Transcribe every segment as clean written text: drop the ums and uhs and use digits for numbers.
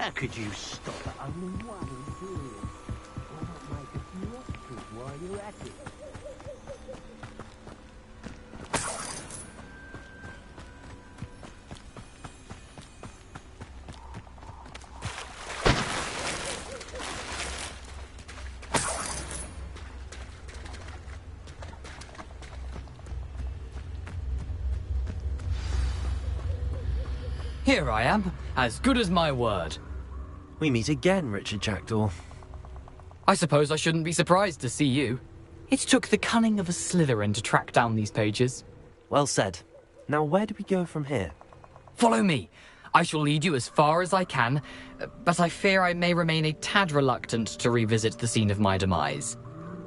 How could you stop at only one ingredient? Why not make a few extras while you're at it? Here I am, as good as my word. We meet again, Richard Jackdaw. I suppose I shouldn't be surprised to see you. It took the cunning of a Slytherin to track down these pages. Well said. Now where do we go from here? Follow me. I shall lead you as far as I can, but I fear I may remain a tad reluctant to revisit the scene of my demise.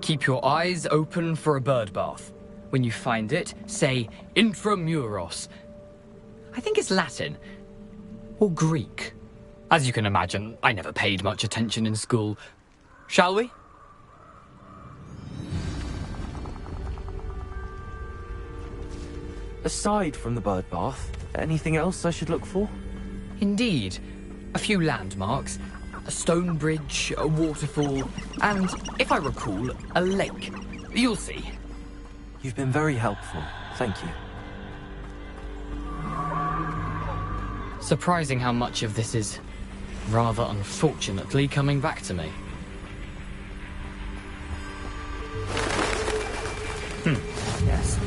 Keep your eyes open for a bird bath. When you find it, say intramuros. I think it's Latin. Or Greek. As you can imagine, I never paid much attention in school. Shall we? Aside from the bird bath, anything else I should look for? Indeed. A few landmarks, a stone bridge, a waterfall, and, if I recall, a lake. You'll see. You've been very helpful. Thank you. Surprising how much of this is, rather unfortunately, coming back to me. Yes.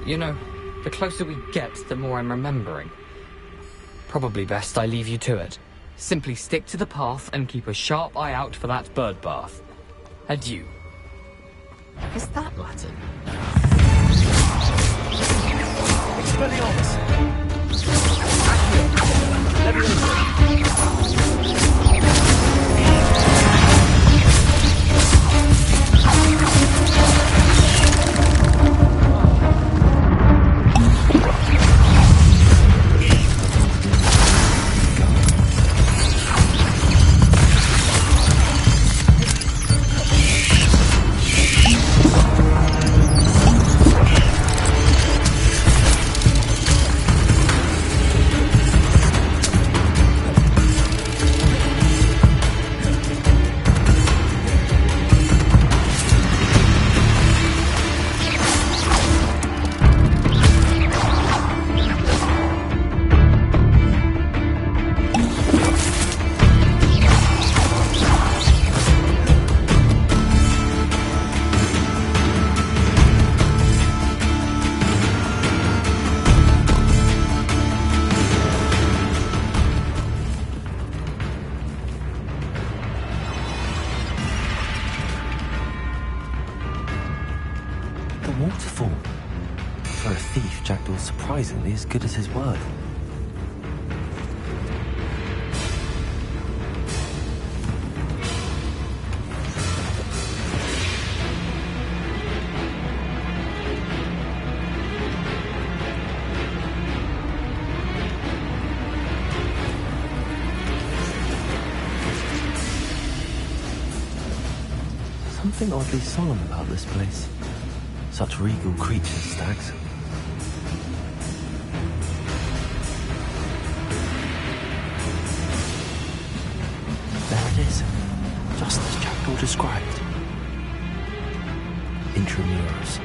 You know, the closer we get, the more I'm remembering. Probably best I leave you to it. Simply stick to the path and keep a sharp eye out for that bird bath. Adieu. Is that Latin? Expelliarmus! Waterfall. For a thief, Jackdaw's surprisingly as good as his word. Something oddly solemn about this place. Such regal creatures, stags. There it is, just as Jackdaw described. Intramuros.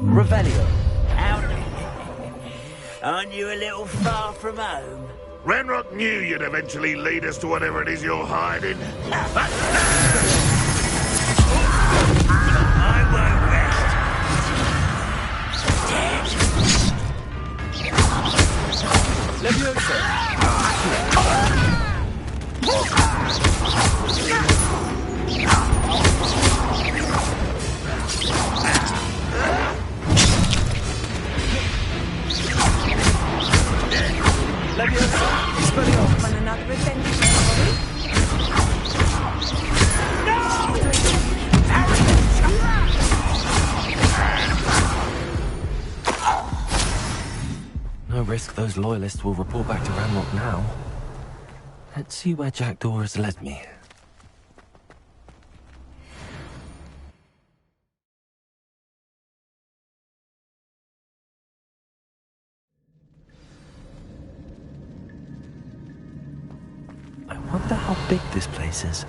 Revelio. Howdy. Aren't you a little far from home? Ranrock knew you'd eventually lead us to whatever it is you're hiding. I won't rest. Leviosa! Want another revenge story? No risk those loyalists will report back to Ranrock now. Let's see where Jackdaw has led me. I wonder how big this place is.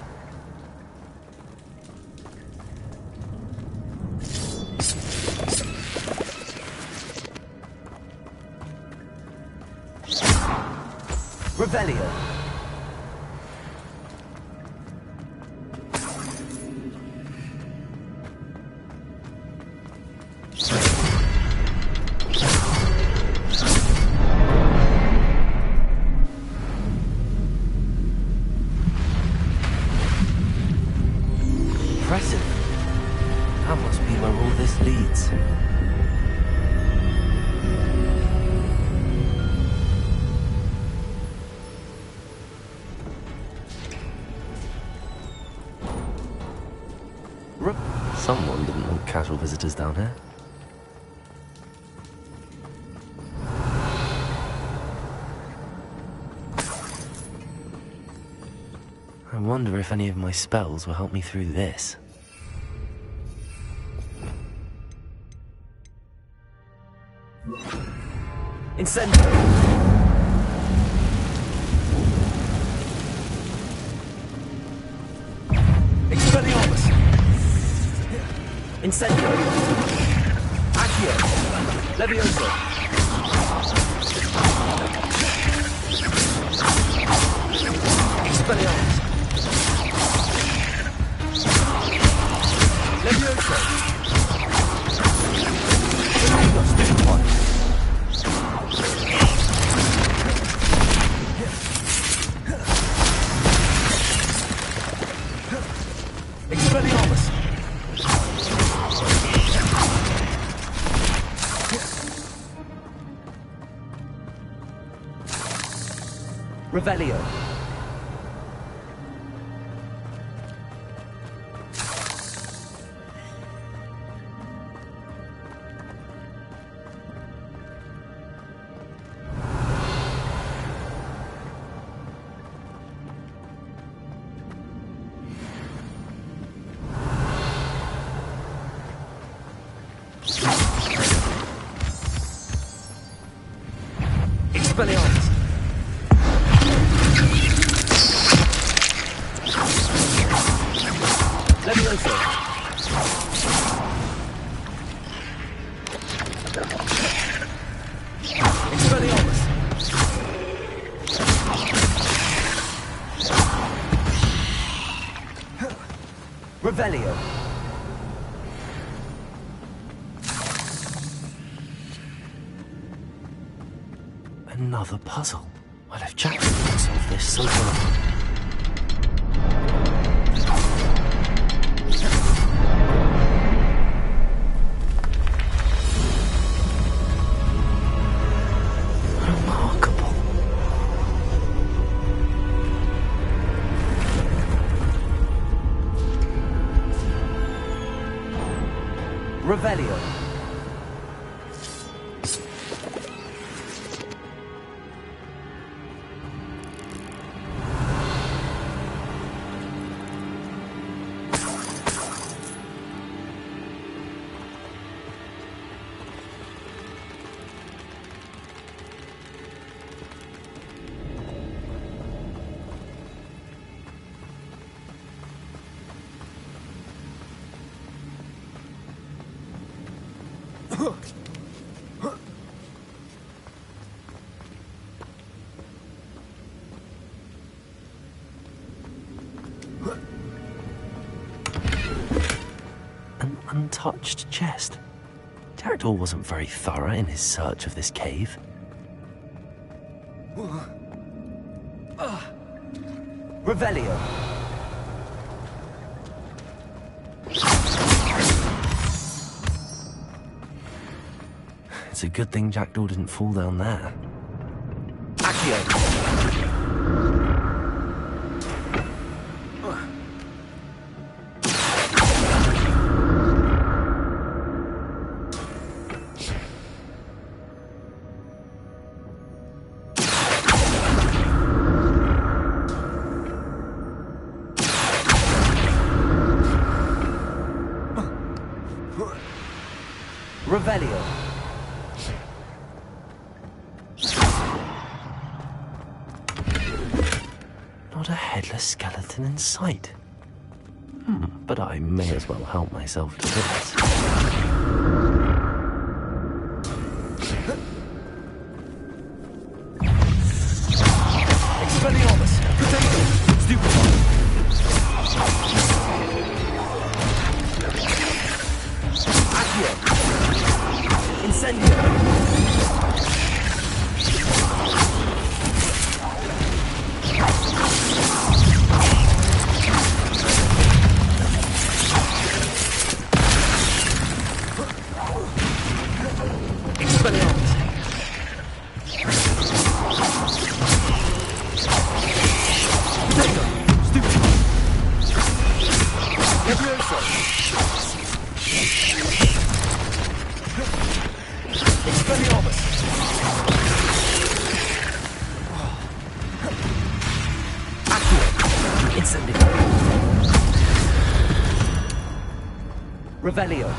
Revelio. Impressive. That must be where all this leads. Someone didn't want casual visitors down here. I wonder if any of my spells will help me through this. Incendio! Expelliarmus! Incendio! Accio! Levioso! Expelliarmus! Levioso! Expelliarmus! Revelio. Expelliarmus. Levioso. Expelliarmus. Revelio. Another puzzle. Well, if Jackson can solve this, so can I. Remarkable. Revelio. An untouched chest. Jackdaw wasn't very thorough in his search of this cave. Revelio. It's a good thing Jackdaw didn't fall down there. Accio. Revelio. Not a headless skeleton in sight. But I may as well help myself to this. Expelliarmus! Potato! Stupefy! Accio! Incendio! Expelliarmus! Potato! Stupefy! Levioso! Expelliarmus! Accio! Incendio! Revelio!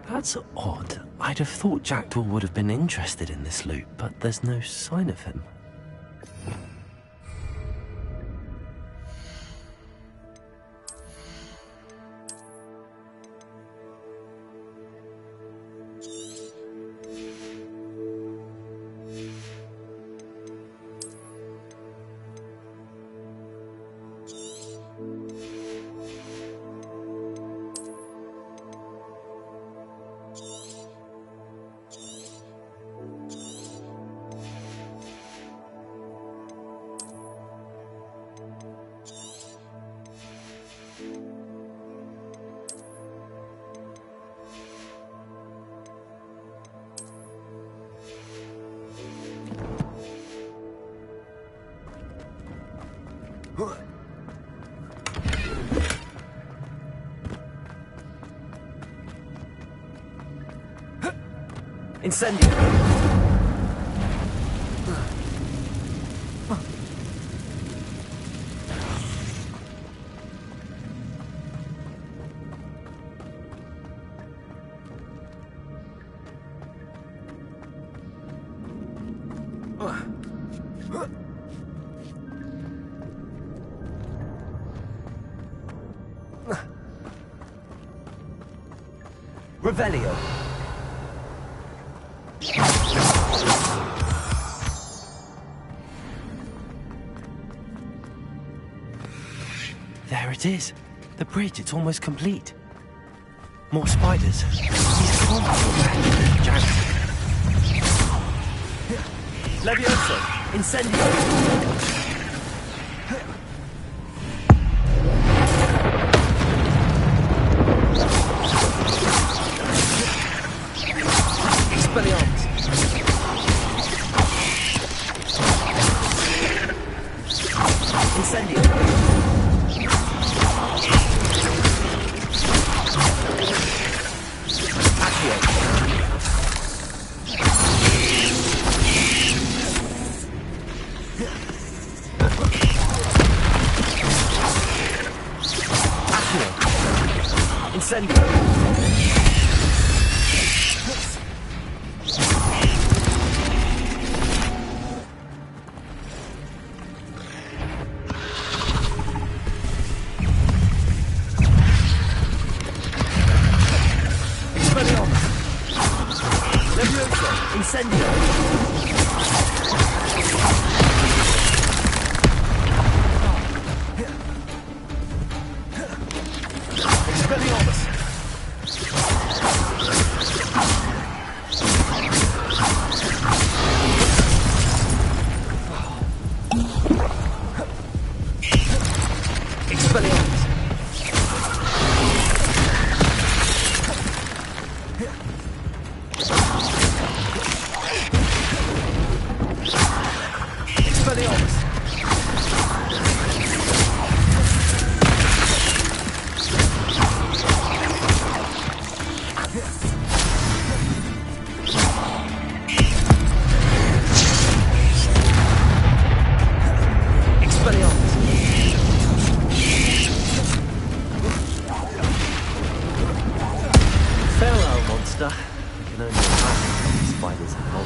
That's odd. I'd have thought Jackdaw would have been interested in this loot, but there's no sign of him. Incendio! Revelio! There it is. The bridge, it's almost complete. More spiders. He's gone for Jack. Levioso! Incendio! Expelliarmus! Incendio! Accio! Accio! Incendio!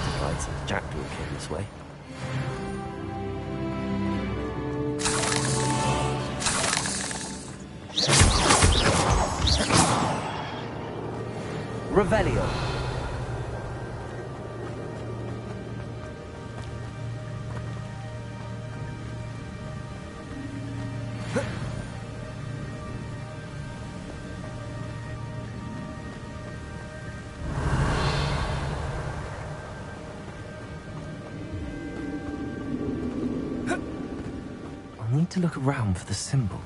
mortified since Jackdaw came this way. Revelio. I need to look around for the symbol.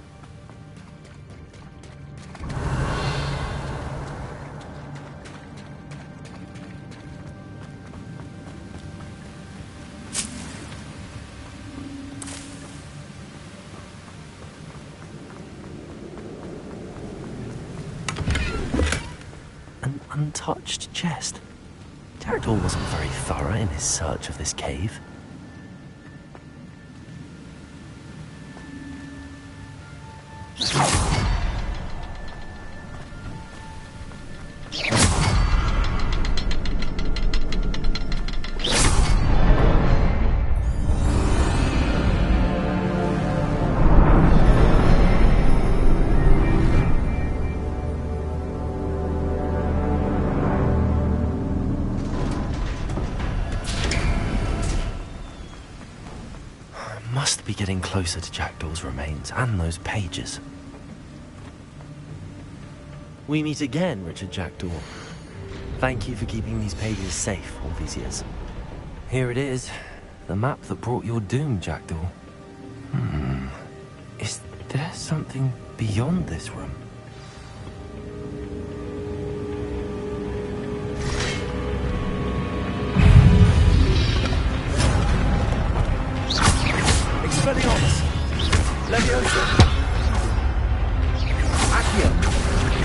An untouched chest. Jackdaw wasn't very thorough in his search of this cave. Must be getting closer to Jackdaw's remains and those pages. We meet again, Richard Jackdaw. Thank you for keeping these pages safe all these years. Here it is, the map that brought your doom, Jackdaw. Is there something beyond this room? Expelliarmus! Leviosa! Accio!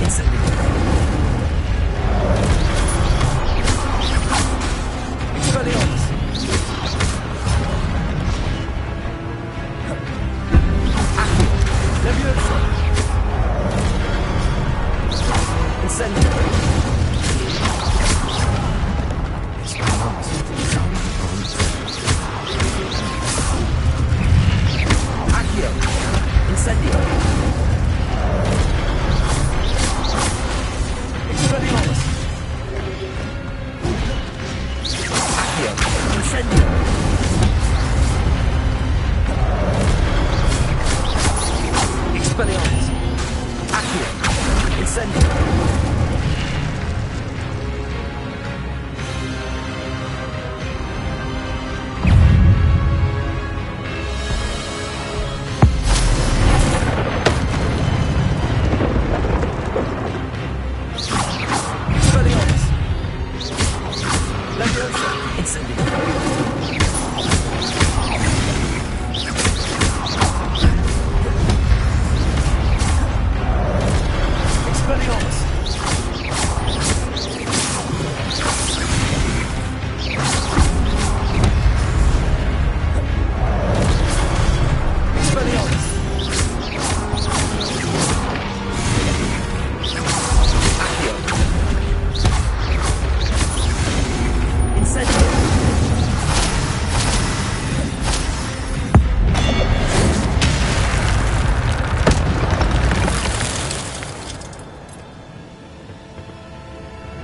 Incendio! Expelliarmus! Accio! Leviosa! Incendio! Accio! Incendio! Expelliarmus! Accio! Incendio! Expelliarmus! Accio! Incendio!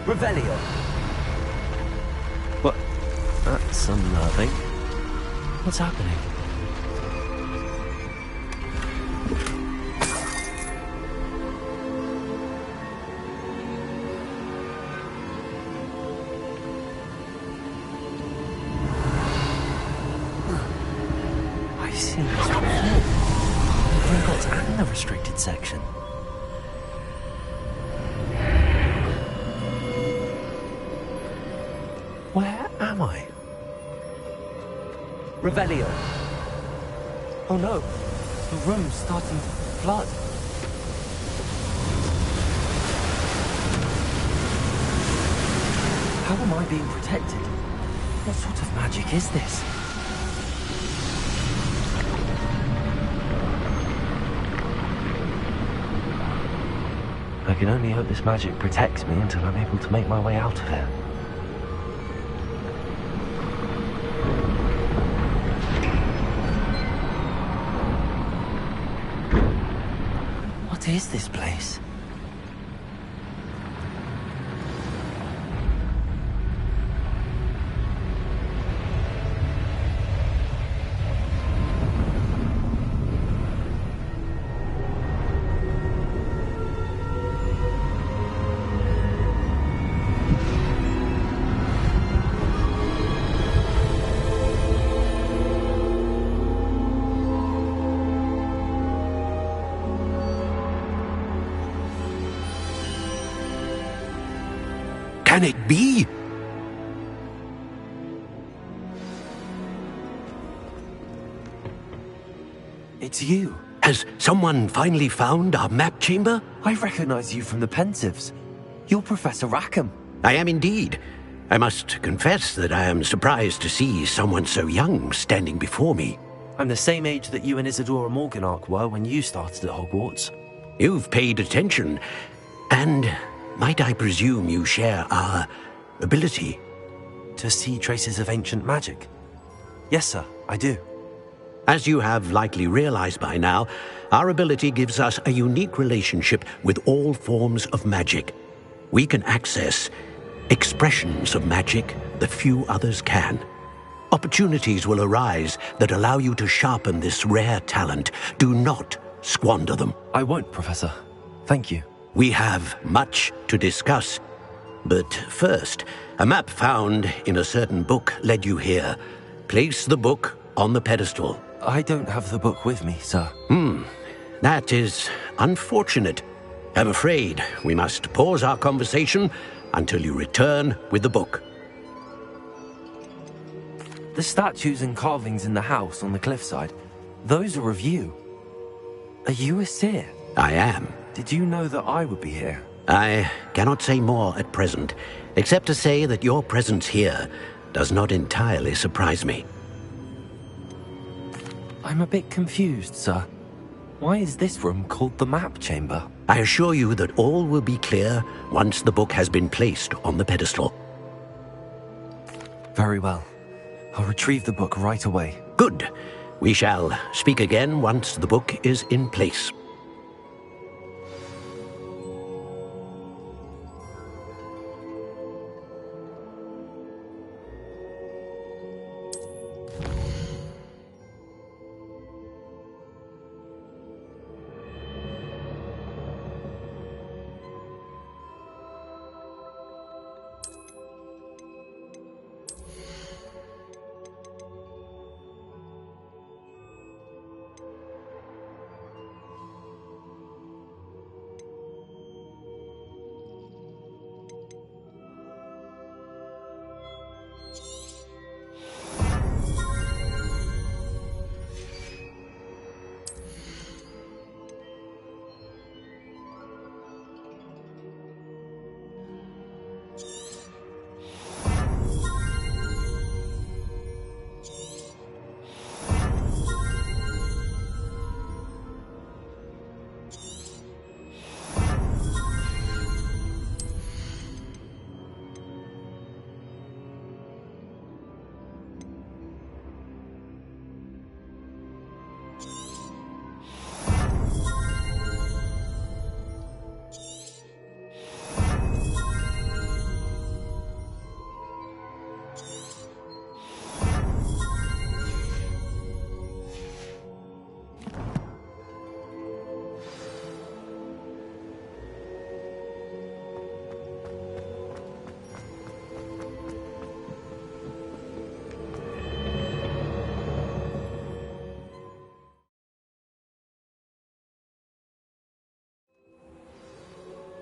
Revelio. What? That's unnerving. What's happening? I've seen this before. The robots and the restricted section. Where am I? Revelio. Oh no, the room's starting to flood. How am I being protected? What sort of magic is this? I can only hope this magic protects me until I'm able to make my way out of here. What is this place? Can it be? It's you. Has someone finally found our map chamber? I recognize you from the Pensives. You're Professor Rackham. I am indeed. I must confess that I am surprised to see someone so young standing before me. I'm the same age that you and Isadora Morganach were when you started at Hogwarts. You've paid attention, and might I presume you share our ability? To see traces of ancient magic? Yes, sir, I do. As you have likely realized by now, our ability gives us a unique relationship with all forms of magic. We can access expressions of magic that few others can. Opportunities will arise that allow you to sharpen this rare talent. Do not squander them. I won't, Professor. Thank you. We have much to discuss. But first, a map found in a certain book led you here. Place the book on the pedestal. I don't have the book with me, sir. That is unfortunate. I'm afraid we must pause our conversation until you return with the book. The statues and carvings in the house on the cliffside, those are of you. Are you a seer? I am. Did you know that I would be here? I cannot say more at present, except to say that your presence here does not entirely surprise me. I'm a bit confused, sir. Why is this room called the map chamber? I assure you that all will be clear once the book has been placed on the pedestal. Very well. I'll retrieve the book right away. Good. We shall speak again once the book is in place.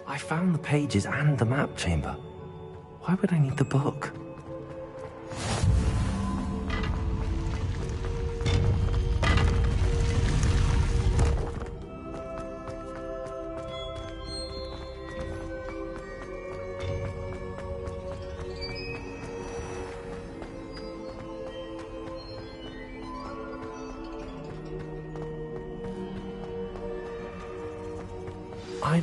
I found the pages and the map chamber. Why would I need the book? I'm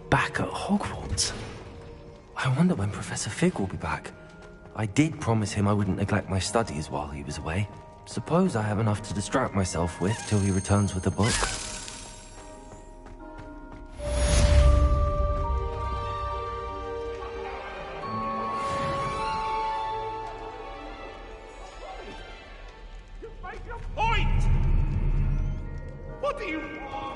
back at Hogwarts. I wonder when Professor Fig will be back. I did promise him I wouldn't neglect my studies while he was away. Suppose I have enough to distract myself with till he returns with the book. Point! What do you want?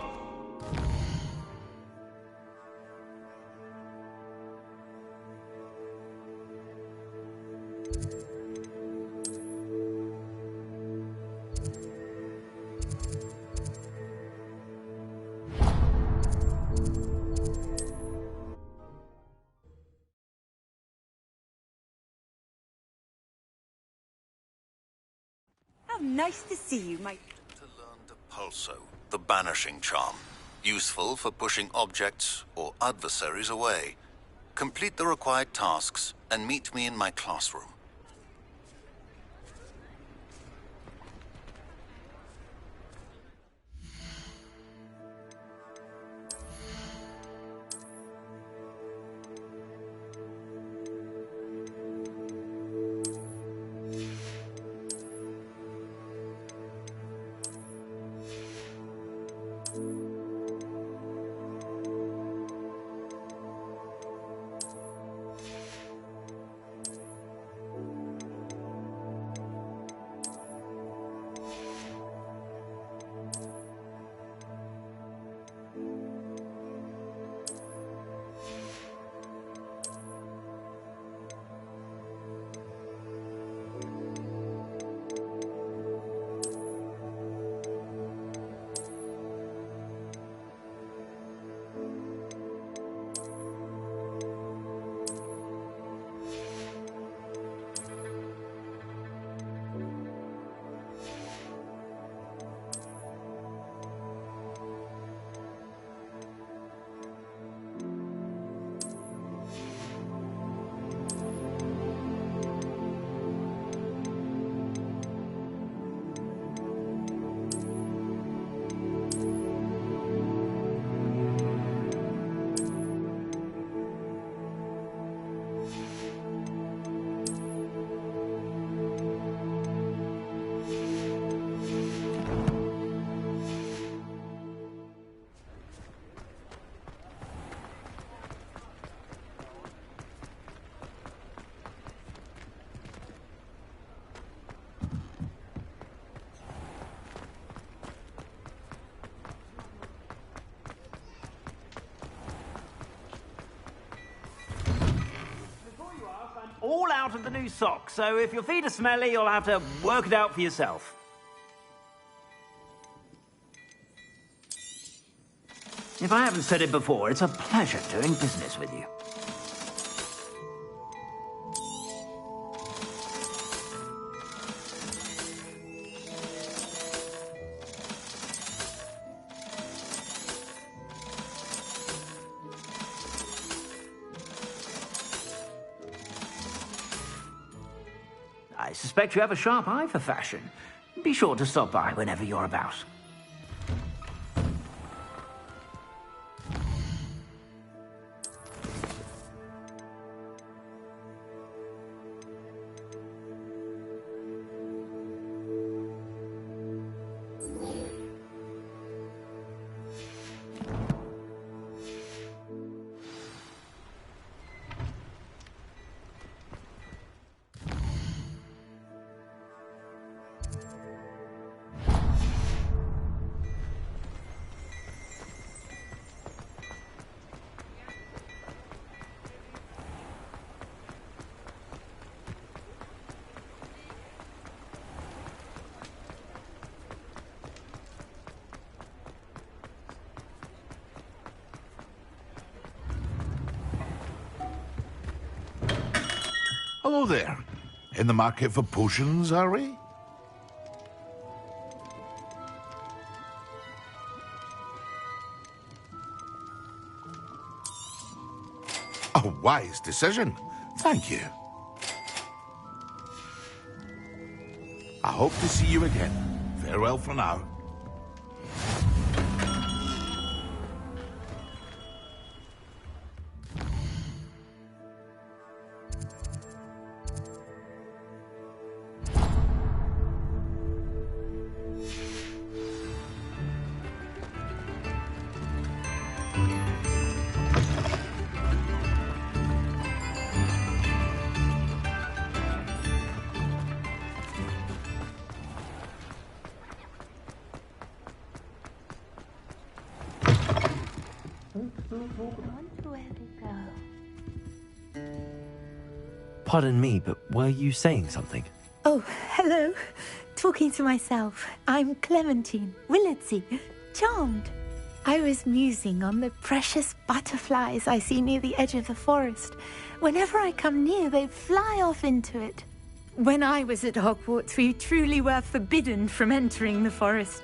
How nice to see you, my... To learn the pulso, the banishing charm. Useful for pushing objects or adversaries away. Complete the required tasks and meet me in my classroom. All out of the new socks, so if your feet are smelly, you'll have to work it out for yourself. If I haven't said it before, it's a pleasure doing business with you. I suspect you have a sharp eye for fashion. Be sure to stop by whenever you're about. Hello there. In the market for potions, are we? A wise decision. Thank you. I hope to see you again. Farewell for now. wonder where they go. Pardon me, but were you saying something? Oh, hello. Talking to myself. I'm Clementine Willardsey. Charmed. I was musing on the precious butterflies I see near the edge of the forest. Whenever I come near, they fly off into it. When I was at Hogwarts, we truly were forbidden from entering the forest.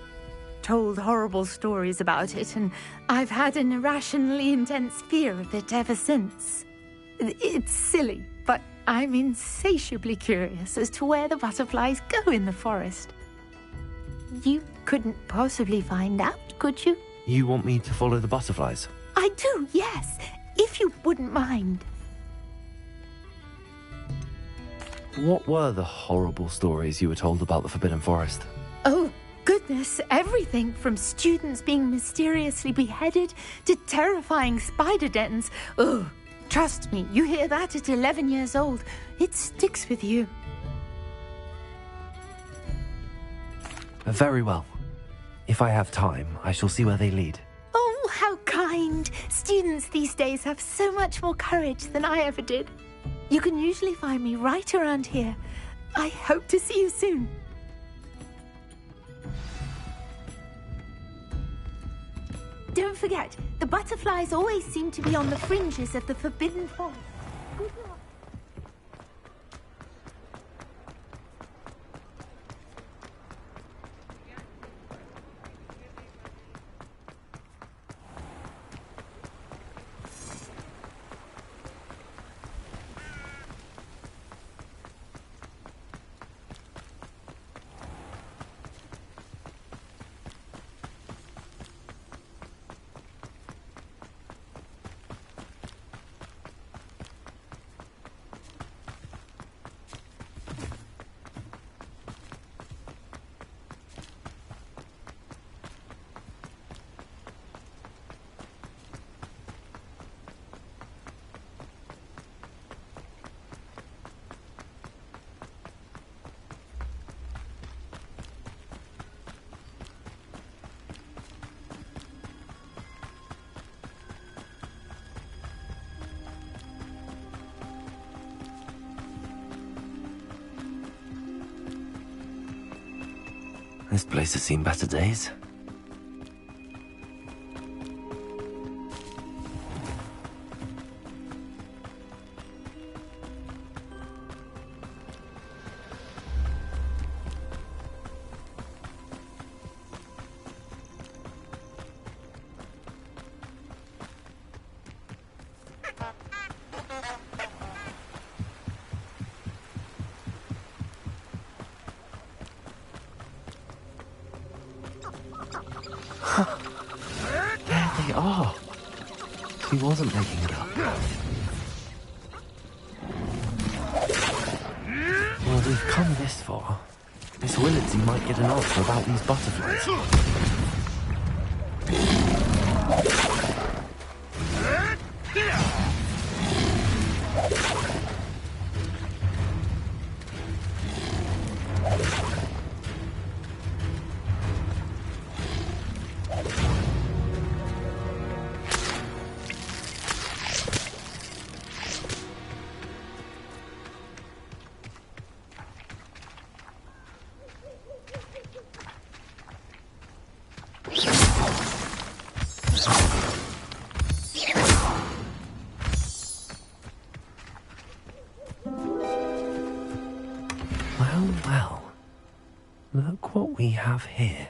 Told horrible stories about it, and I've had an irrationally intense fear of it ever since. It's silly, but I'm insatiably curious as to where the butterflies go in the forest. You couldn't possibly find out, could you? You want me to follow the butterflies? I do, yes, if you wouldn't mind. What were the horrible stories you were told about the Forbidden Forest? Oh, goodness, everything from students being mysteriously beheaded to terrifying spider dens. Oh, trust me, you hear that at 11 years old, it sticks with you. Very well. If I have time, I shall see where they lead. Oh, how kind. Students these days have so much more courage than I ever did. You can usually find me right around here. I hope to see you soon. Don't forget, the butterflies always seem to be on the fringes of the Forbidden Forest. Good luck. This place has seen better days. There they are. He wasn't making it up. Well, we've come this far. Miss Willardsey might get an answer about these butterflies. Well, look what we have here.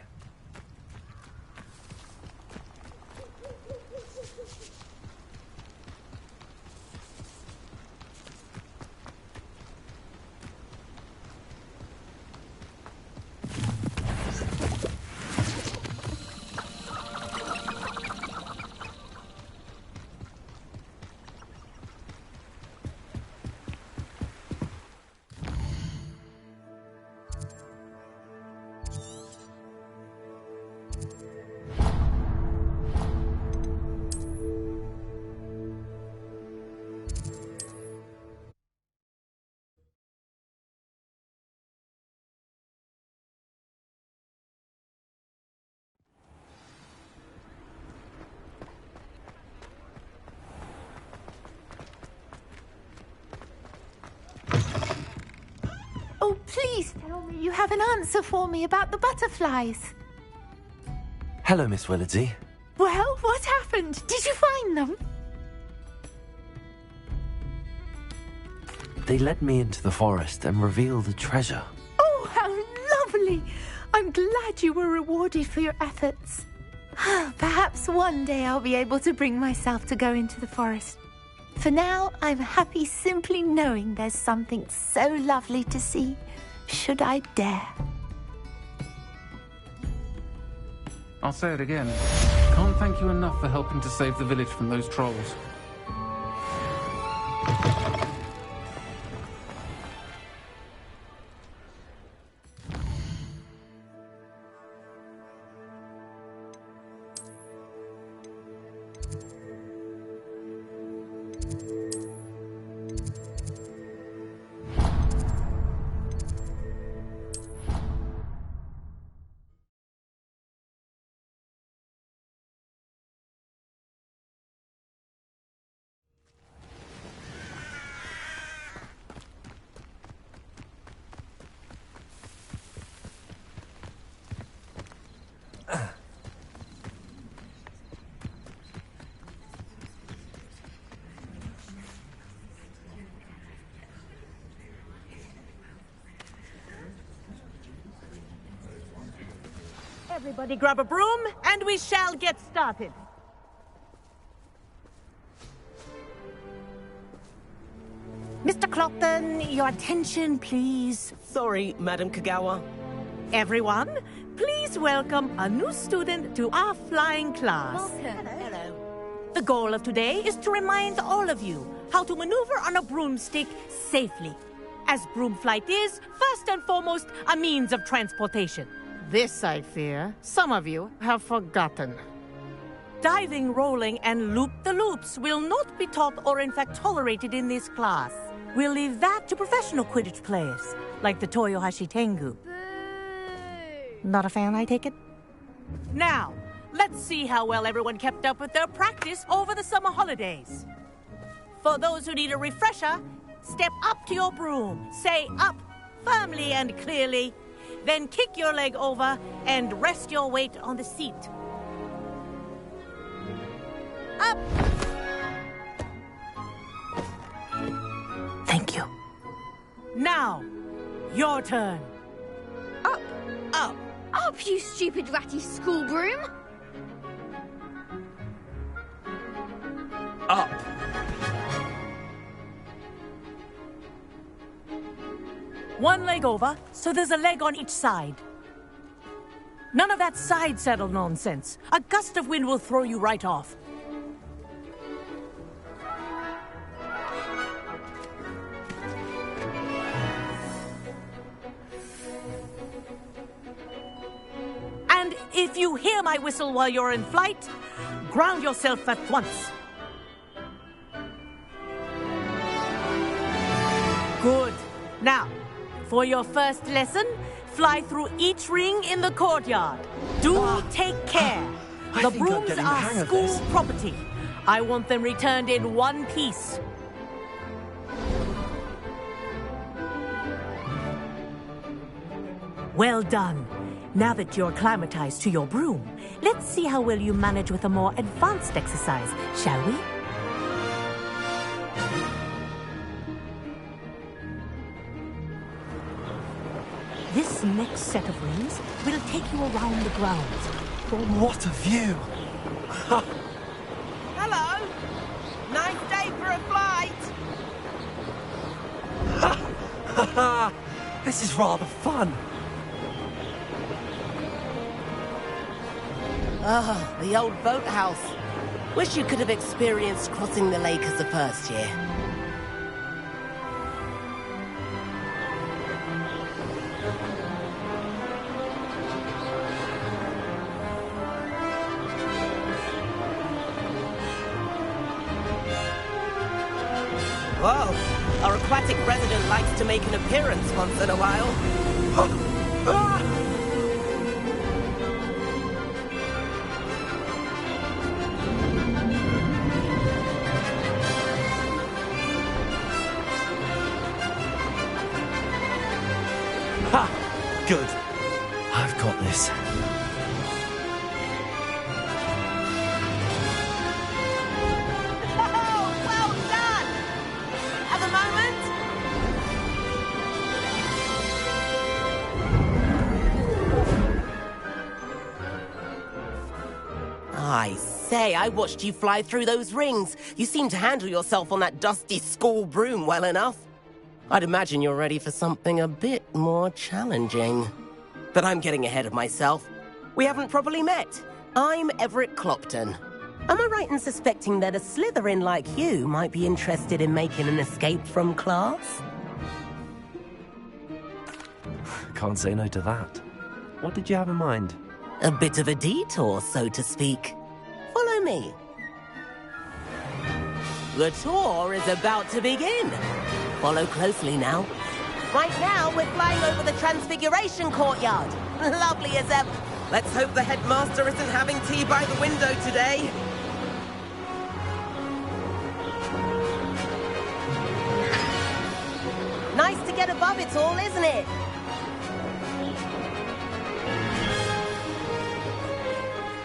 please tell me you have an answer for me about the butterflies. Hello, Miss Willardsey. Well, what happened? Did you find them? They led me into the forest and revealed a treasure. Oh, how lovely! I'm glad you were rewarded for your efforts. Perhaps one day I'll be able to bring myself to go into the forest. For now, I'm happy simply knowing there's something so lovely to see, should I dare. I'll say it again. Can't thank you enough for helping to save the village from those trolls. Everybody grab a broom, and we shall get started. Mr. Clopton, your attention, please. Sorry, Madam Kagawa. Everyone, please welcome a new student to our flying class. Welcome. Hello. The goal of today is to remind all of you how to maneuver on a broomstick safely, as broom flight is, first and foremost, a means of transportation. This, I fear, some of you have forgotten. Diving, rolling, and loop-the-loops will not be taught or in fact tolerated in this class. We'll leave that to professional Quidditch players, like the Toyohashi Tengu. Not a fan, I take it? Now, let's see how well everyone kept up with their practice over the summer holidays. For those who need a refresher, step up to your broom, say up firmly and clearly, then kick your leg over and rest your weight on the seat. Up! Thank you. Now, your turn. Up! Up! Up, you stupid ratty school broom! Up! One leg over, so there's a leg on each side. None of that side saddle nonsense. A gust of wind will throw you right off. And if you hear my whistle while you're in flight, ground yourself at once. Good. Now, for your first lesson, fly through each ring in the courtyard. Do take care. The brooms are school property. I want them returned in one piece. Well done. Now that you're acclimatized to your broom, let's see how well you manage with a more advanced exercise, shall we? This next set of rings will take you around the grounds. What a view! Hello. Nice day for a flight. This is rather fun. Ah, the old boathouse. Wish you could have experienced crossing the lake as a first year. Whoa, our aquatic resident likes to make an appearance once in a while. Ha! Good. I've got this. Well done! Have a moment? I say, I watched you fly through those rings. You seem to handle yourself on that dusty school broom well enough. I'd imagine you're ready for something a bit more challenging. But I'm getting ahead of myself. We haven't properly met. I'm Everett Clopton. Am I right in suspecting that a Slytherin like you might be interested in making an escape from class? Can't say no to that. What did you have in mind? A bit of a detour, so to speak. Follow me. The tour is about to begin. Follow closely now. Right now, we're flying over the Transfiguration Courtyard. Lovely as ever. Let's hope the headmaster isn't having tea by the window today. Nice to get above it all, isn't it?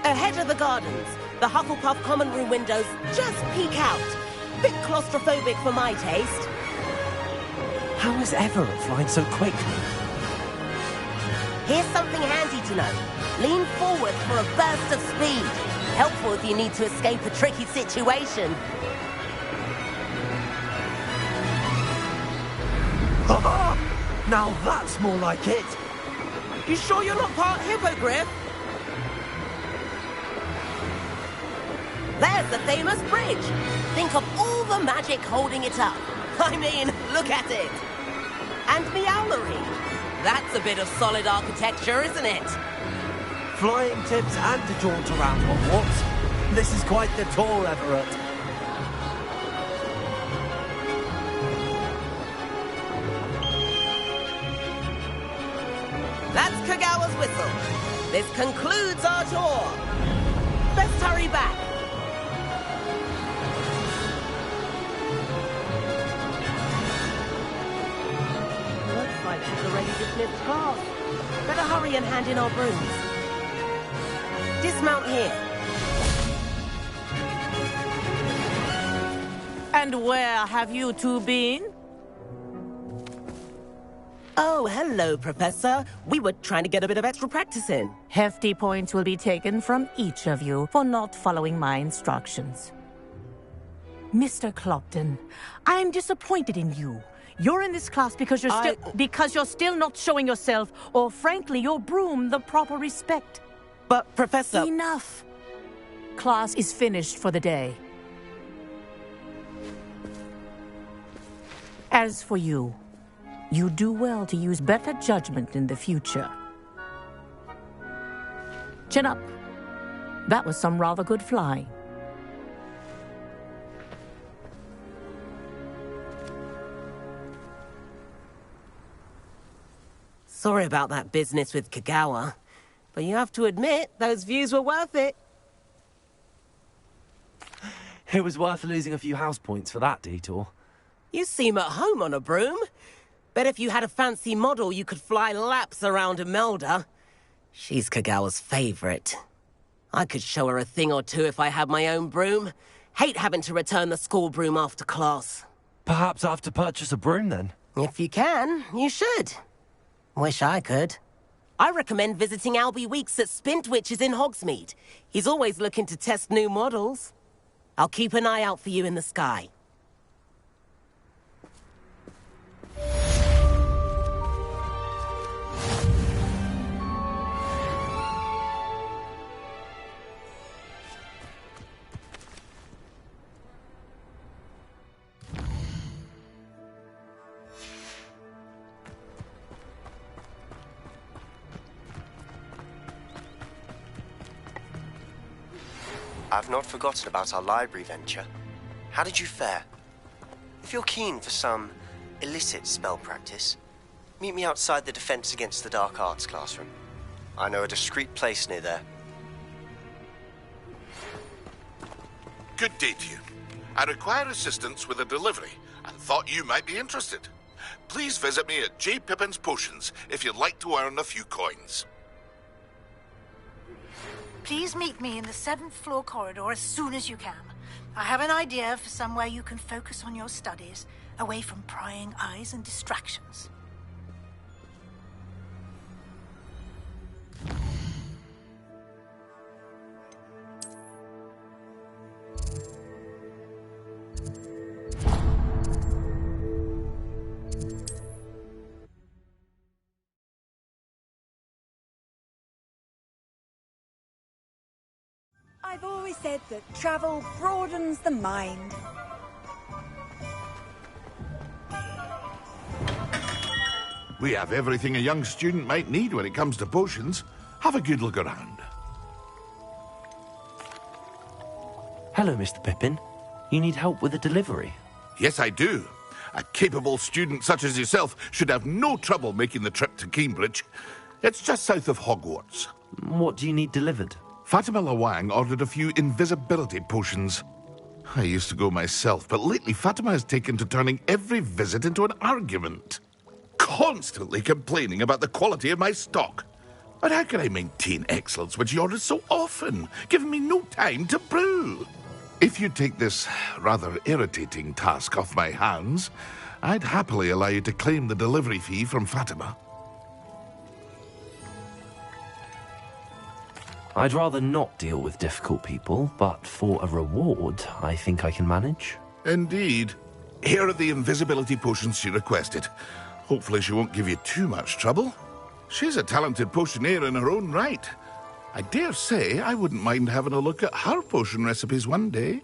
Ahead of the gardens, the Hufflepuff common room windows just peek out. Bit claustrophobic for my taste. How is Everett flying so quickly? Here's something handy to know. Lean forward for a burst of speed. Helpful if you need to escape a tricky situation. Now that's more like it. You sure you're not part hippogriff? There's the famous bridge. Think of all the magic holding it up. I mean, look at it. And Meowlery. That's a bit of solid architecture, isn't it? Flying tips and a jaunt around Hogwarts. This is quite the tour, Everett. That's Kagawa's whistle. This concludes our tour. Let's hurry back. Looks like she's already dismissed class. Better hurry and hand in our brooms. Dismount here. And where have you two been? Oh, hello, Professor. We were trying to get a bit of extra practice in. Hefty points will be taken from each of you for not following my instructions. Mr. Clopton, I'm disappointed in you. You're in this class because you're still not showing yourself, or frankly, your broom, the proper respect. But, Professor... Enough. Class is finished for the day. As for you, you do well to use better judgment in the future. Chin up. That was some rather good flying. Sorry about that business with Kagawa, but you have to admit, those views were worth it. It was worth losing a few house points for that detour. You seem at home on a broom. Bet if you had a fancy model, you could fly laps around Imelda. She's Kagawa's favorite. I could show her a thing or two if I had my own broom. Hate having to return the school broom after class. Perhaps I have to purchase a broom then? If you can, you should. Wish I could. I recommend visiting Albie Weeks at Spintwitches in Hogsmeade. He's always looking to test new models. I'll keep an eye out for you in the sky. I've not forgotten about our library venture. How did you fare? If you're keen for some illicit spell practice, meet me outside the Defense Against the Dark Arts classroom. I know a discreet place near there. Good day to you. I require assistance with a delivery and thought you might be interested. please visit me at J. Pippin's Potions if you'd like to earn a few coins. Please meet me in the 7th floor corridor as soon as you can. I have an idea for somewhere you can focus on your studies, away from prying eyes and distractions. I've always said that travel broadens the mind. We have everything a young student might need when it comes to potions. Have a good look around. Hello, Mr. Pippin. You need help with a delivery? Yes, I do. A capable student such as yourself should have no trouble making the trip to Cambridge. It's just south of Hogwarts. What do you need delivered? Fatima Lawang ordered a few invisibility potions. I used to go myself, but lately Fatima has taken to turning every visit into an argument. Constantly complaining about the quality of my stock. But how can I maintain excellence when she orders so often, giving me no time to brew? If you take this rather irritating task off my hands, I'd happily allow you to claim the delivery fee from Fatima. I'd rather not deal with difficult people, but for a reward, I think I can manage. Indeed. Here are the invisibility potions she requested. Hopefully she won't give you too much trouble. She's a talented potioneer in her own right. I dare say I wouldn't mind having a look at her potion recipes one day.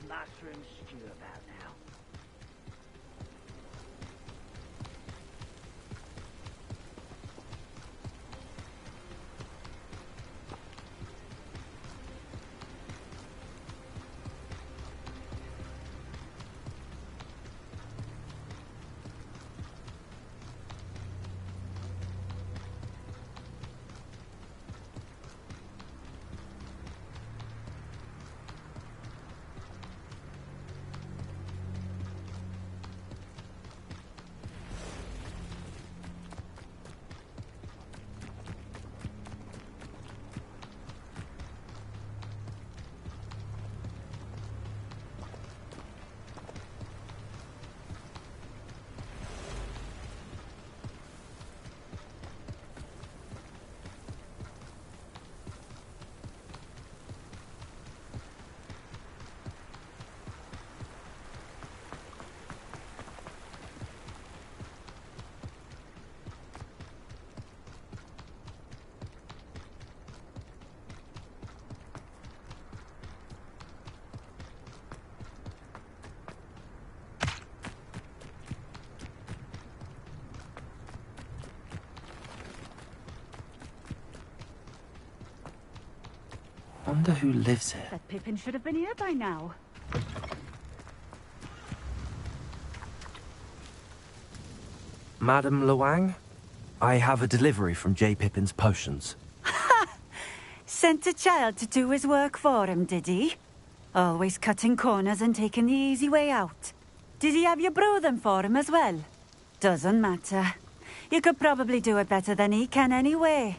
mushroom stew about now. Wonder who lives here. That Pippin should have been here by now. Madam Luang, I have a delivery from J. Pippin's potions. Sent a child to do his work for him, did he? Always cutting corners and taking the easy way out. Did he have you brew them for him as well? Doesn't matter. You could probably do it better than he can anyway.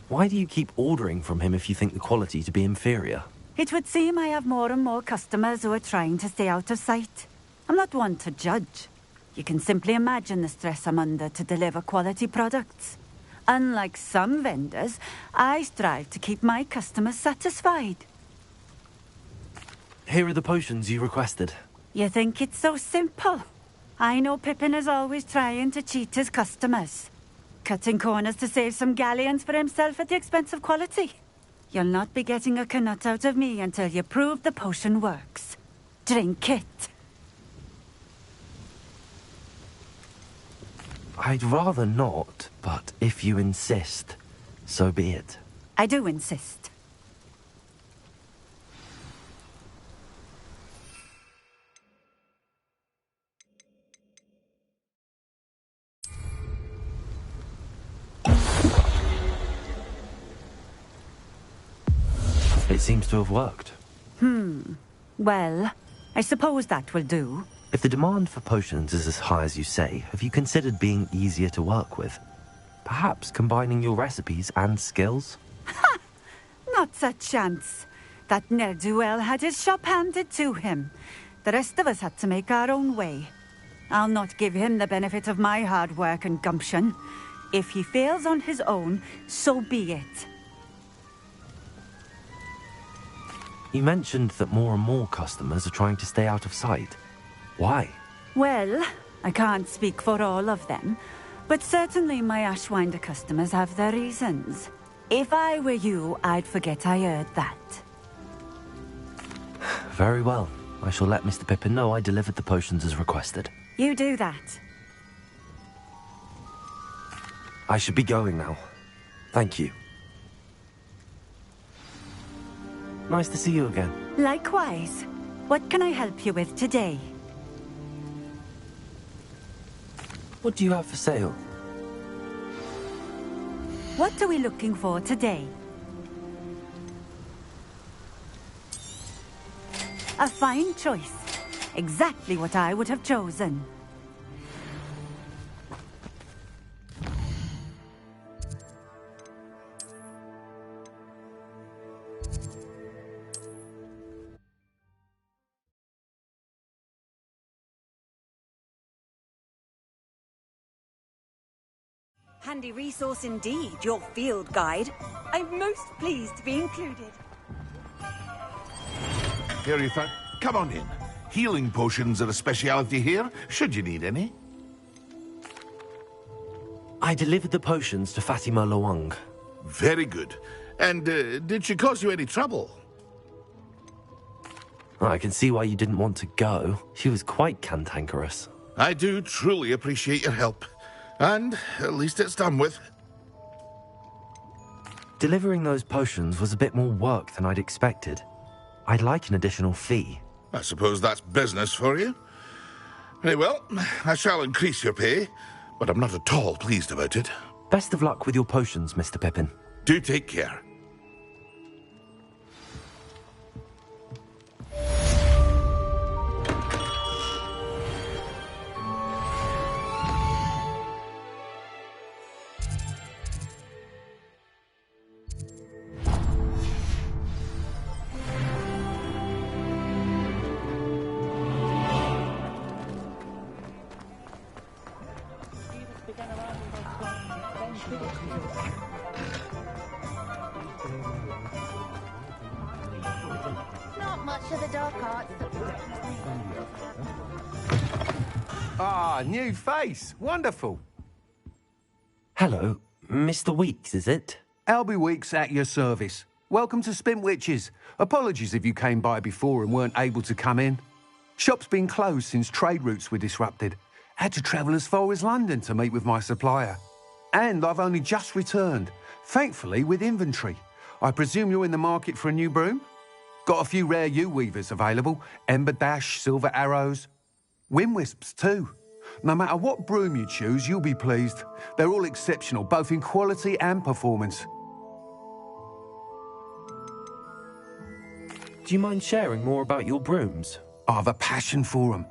Why do you keep ordering from him if you think the quality to be inferior? It would seem I have more and more customers who are trying to stay out of sight. I'm not one to judge. You can simply imagine the stress I'm under to deliver quality products. Unlike some vendors, I strive to keep my customers satisfied. Here are the potions you requested. You think it's so simple? I know Pippin is always trying to cheat his customers. Cutting corners to save some galleons for himself at the expense of quality. You'll not be getting a canut out of me until you prove the potion works. Drink it. I'd rather not, but if you insist, so be it. I do insist. It seems to have worked. Well, I suppose that will do. If the demand for potions is as high as you say, have you considered being easier to work with? Perhaps combining your recipes and skills? Ha! Not a chance. That ne'er-do-well had his shop handed to him. The rest of us had to make our own way. I'll not give him the benefit of my hard work and gumption. If he fails on his own, so be it. You mentioned that more and more customers are trying to stay out of sight. Why? Well, I can't speak for all of them, but certainly my Ashwinder customers have their reasons. If I were you, I'd forget I heard that. Very well. I shall let Mr. Pippin know I delivered the potions as requested. You do that. I should be going now. Thank you. Nice to see you again. Likewise. What can I help you with today? What do you have for sale? What are we looking for today? A fine choice. Exactly what I would have chosen. Handy resource indeed, your field guide. I'm most pleased to be included. Here, Ethan. Come on in. Healing potions are a speciality here, should you need any. I delivered the potions to Fatima Luang. Very good. And did she cause you any trouble? I can see why you didn't want to go. She was quite cantankerous. I do truly appreciate your help. And at least it's done with. Delivering those potions was a bit more work than I'd expected. I'd like an additional fee. I suppose that's business for you. Very well, I shall increase your pay, but I'm not at all pleased about it. Best of luck with your potions, Mr. Pippin. Do take care. Not much of the dark arts. Ah, new face. Wonderful. Hello, Mr. Weeks, is it? Albie Weeks at your service. Welcome to Spintwitches. Apologies if you came by before and weren't able to come in. Shop's been closed since trade routes were disrupted. Had to travel as far as London to meet with my supplier. And I've only just returned. Thankfully, with inventory. I presume you're in the market for a new broom? Got a few rare U-weavers available. Ember Dash, Silver Arrows. Wind Wisps too. No matter what broom you choose, you'll be pleased. They're all exceptional, both in quality and performance. Do you mind sharing more about your brooms? I've a passion for them.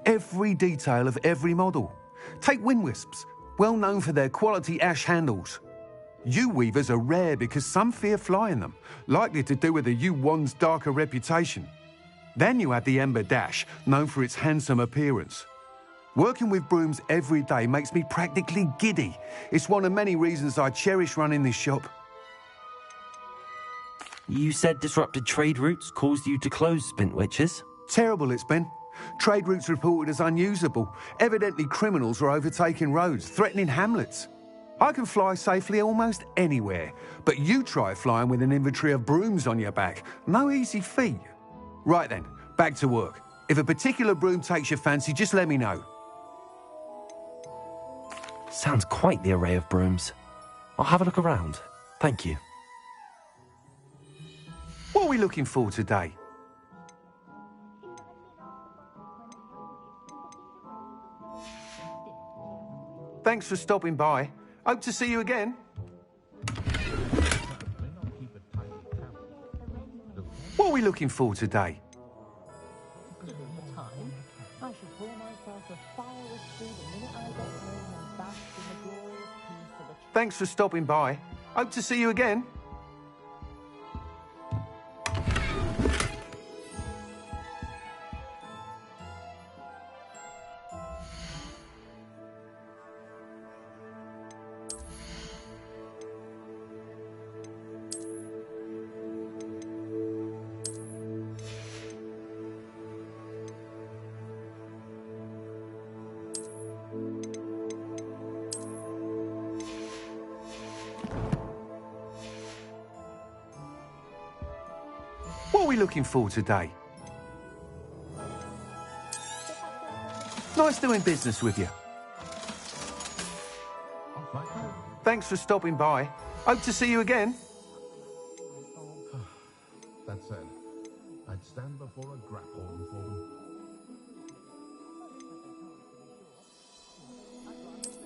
Every detail of every model. Take Wind Wisps, well known for their quality ash handles. U-weavers are rare because some fear flying them, likely to do with the U-wand's darker reputation. Then you have the Ember Dash, known for its handsome appearance. Working with brooms every day makes me practically giddy. It's one of many reasons I cherish running this shop. You said disrupted trade routes caused you to close Spintwitches? Terrible it's been. Trade routes reported as unusable. Evidently criminals are overtaking roads, threatening hamlets. I can fly safely almost anywhere, but you try flying with an inventory of brooms on your back. No easy feat. Right then, back to work. If a particular broom takes your fancy, just let me know. Sounds quite the array of brooms. I'll have a look around. Thank you. What are we looking for today? Thanks for stopping by. Hope to see you again. What are we looking for today? Thanks for stopping by. Hope to see you again. What are we looking for today? Nice doing business with you. Thanks for stopping by. Hope to see you again. That said, I'd stand before a grapple for them.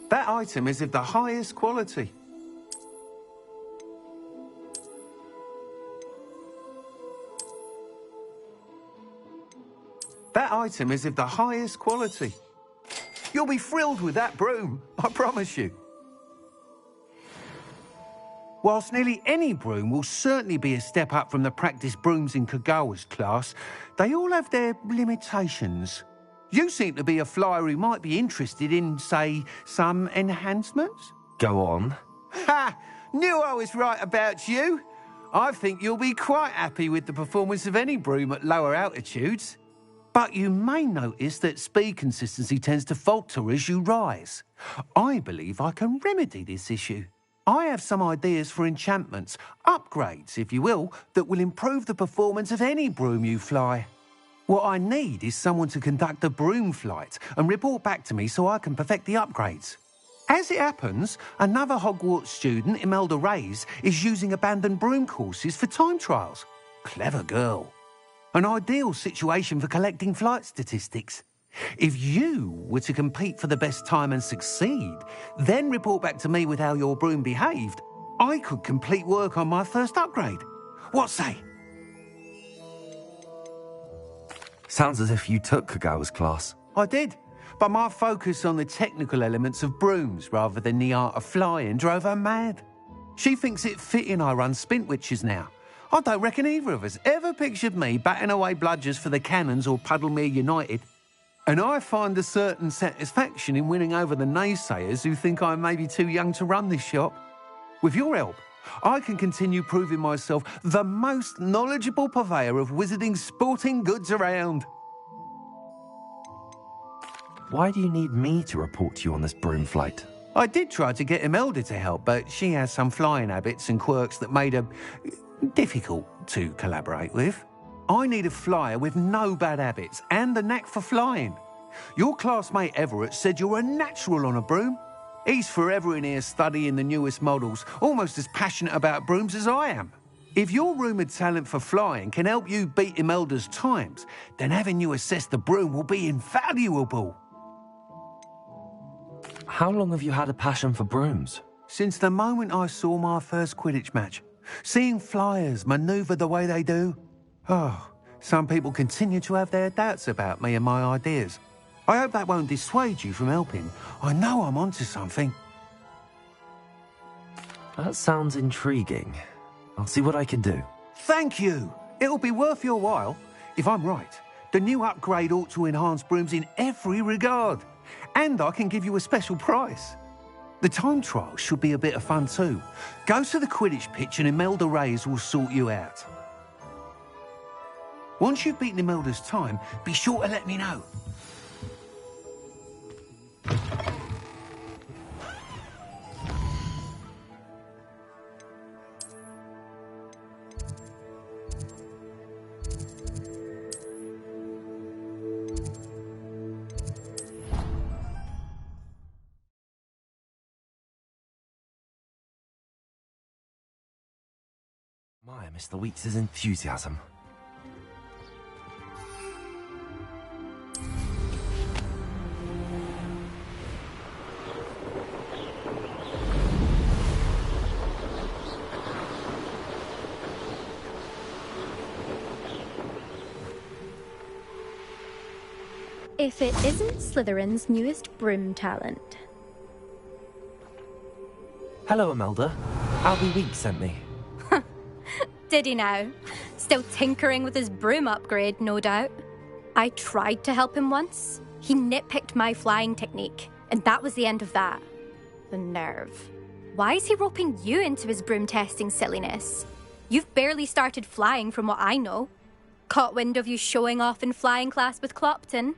That item is of the highest quality. That item is of the highest quality. You'll be thrilled with that broom, I promise you. Whilst nearly any broom will certainly be a step up from the practice brooms in Kagawa's class, they all have their limitations. You seem to be a flyer who might be interested in, say, some enhancements? Go on. Ha! Knew I was right about you. I think you'll be quite happy with the performance of any broom at lower altitudes. But you may notice that speed consistency tends to falter as you rise. I believe I can remedy this issue. I have some ideas for enchantments, upgrades, if you will, that will improve the performance of any broom you fly. What I need is someone to conduct a broom flight and report back to me so I can perfect the upgrades. As it happens, another Hogwarts student, Imelda Reyes, is using abandoned broom courses for time trials. Clever girl. An ideal situation for collecting flight statistics. If you were to compete for the best time and succeed, then report back to me with how your broom behaved, I could complete work on my first upgrade. What say? Sounds as if you took Kagawa's class. I did, but my focus on the technical elements of brooms rather than the art of flying drove her mad. She thinks it fitting I run Spintwitches now. I don't reckon either of us ever pictured me batting away bludgers for the Cannons or Puddlemere United. And I find a certain satisfaction in winning over the naysayers who think I may be too young to run this shop. With your help, I can continue proving myself the most knowledgeable purveyor of wizarding sporting goods around. Why do you need me to report to you on this broom flight? I did try to get Imelda to help, but she has some flying habits and quirks that made her difficult to collaborate with. I need a flyer with no bad habits and the knack for flying. Your classmate Everett said you're a natural on a broom. He's forever in here studying the newest models, almost as passionate about brooms as I am. If your rumoured talent for flying can help you beat Imelda's times, then having you assess the broom will be invaluable. How long have you had a passion for brooms? Since the moment I saw my first Quidditch match. Seeing flyers manoeuvre the way they do. Oh, some people continue to have their doubts about me and my ideas. I hope that won't dissuade you from helping. I know I'm onto something. That sounds intriguing. I'll see what I can do. Thank you. It'll be worth your while. If I'm right, the new upgrade ought to enhance brooms in every regard. And I can give you a special price. The time trial should be a bit of fun too. Go to the Quidditch pitch and Imelda Reyes will sort you out. Once you've beaten Imelda's time, be sure to let me know. My, Mr. Weeks' enthusiasm. If it isn't Slytherin's newest broom talent. Hello, Imelda. Albie Weeks sent me. Did he now? Still tinkering with his broom upgrade, no doubt. I tried to help him once. He nitpicked my flying technique, and that was the end of that. The nerve. Why is he roping you into his broom testing silliness? You've barely started flying from what I know. Caught wind of you showing off in flying class with Clopton.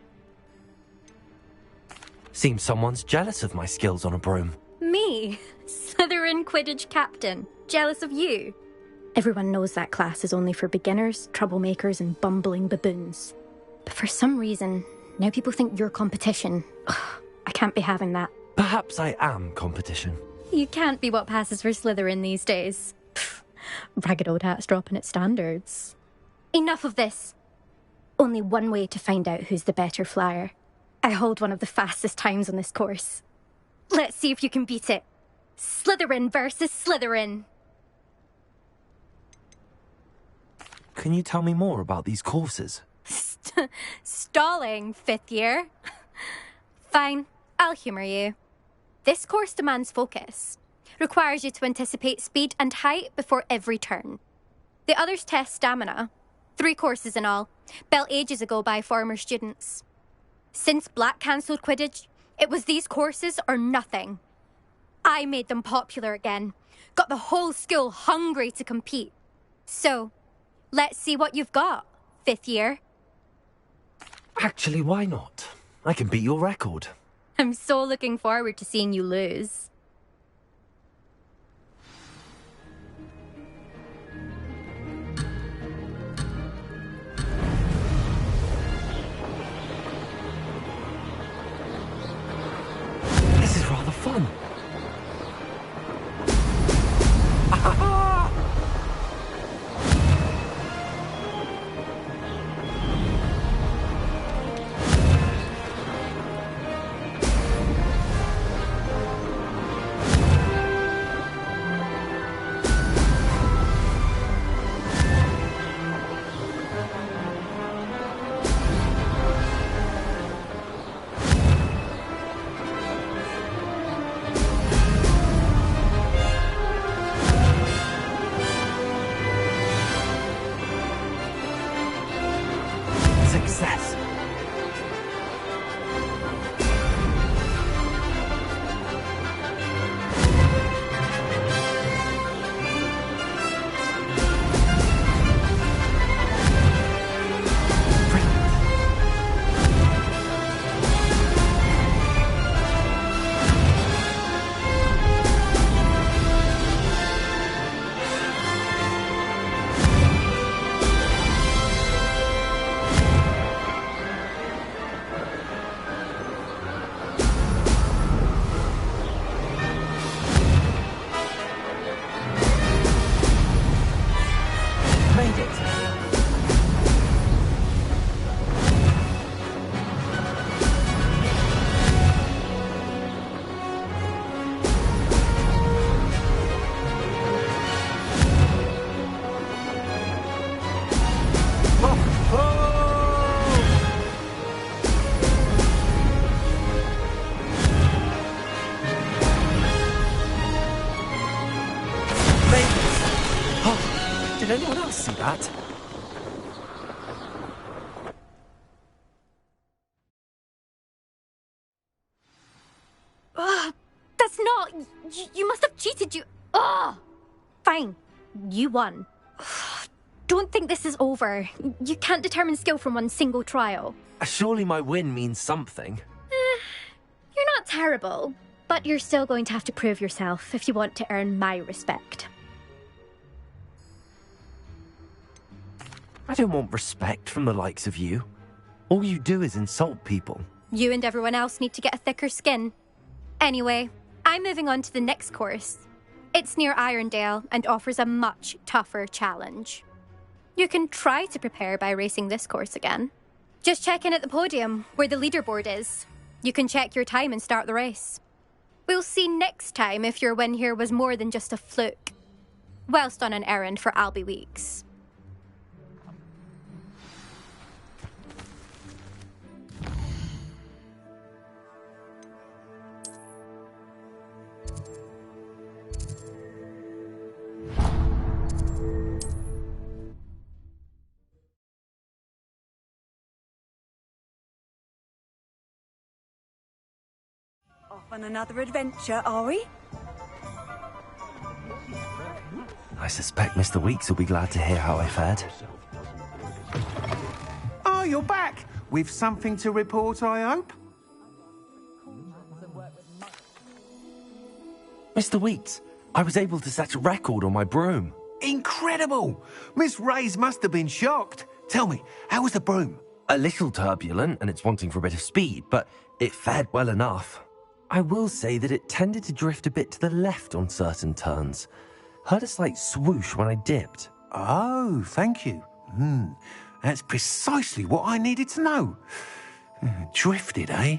Seems someone's jealous of my skills on a broom. Me? Slytherin Quidditch captain. Jealous of you? Everyone knows that class is only for beginners, troublemakers, and bumbling baboons. But for some reason, now people think you're competition. Ugh, I can't be having that. Perhaps I am competition. You can't be what passes for Slytherin these days. Pfft, ragged old hat's dropping its standards. Enough of this. Only one way to find out who's the better flyer. I hold one of the fastest times on this course. Let's see if you can beat it. Slytherin versus Slytherin. Can you tell me more about these courses? Stalling, 5th year. Fine, I'll humour you. This course demands focus. Requires you to anticipate speed and height before every turn. The others test stamina. 3 courses in all, built ages ago by former students. Since Black cancelled Quidditch, it was these courses or nothing. I made them popular again. Got the whole school hungry to compete. So, let's see what you've got, 5th year. Actually, why not? I can beat your record. I'm so looking forward to seeing you lose. This is rather fun. Did anyone else see that? That's not... You must have cheated, you... Ugh! Fine. You won. Don't think this is over. You can't determine skill from one single trial. Surely my win means something. You're not terrible, but you're still going to have to prove yourself if you want to earn my respect. I don't want respect from the likes of you. All you do is insult people. You and everyone else need to get a thicker skin. Anyway, I'm moving on to the next course. It's near Irondale and offers a much tougher challenge. You can try to prepare by racing this course again. Just check in at the podium, where the leaderboard is. You can check your time and start the race. We'll see next time if your win here was more than just a fluke. Whilst on an errand for Albie Weeks. Off on another adventure, are we? I suspect Mr. Weeks will be glad to hear how I fared. Oh, you're back! With something to report, I hope? Mr. Weeks, I was able to set a record on my broom. Incredible! Miss Reyes must have been shocked. Tell me, how was the broom? A little turbulent, and it's wanting for a bit of speed, but it fared well enough. I will say that it tended to drift a bit to the left on certain turns. Heard a slight swoosh when I dipped. Oh, thank you. That's precisely what I needed to know. Drifted, eh?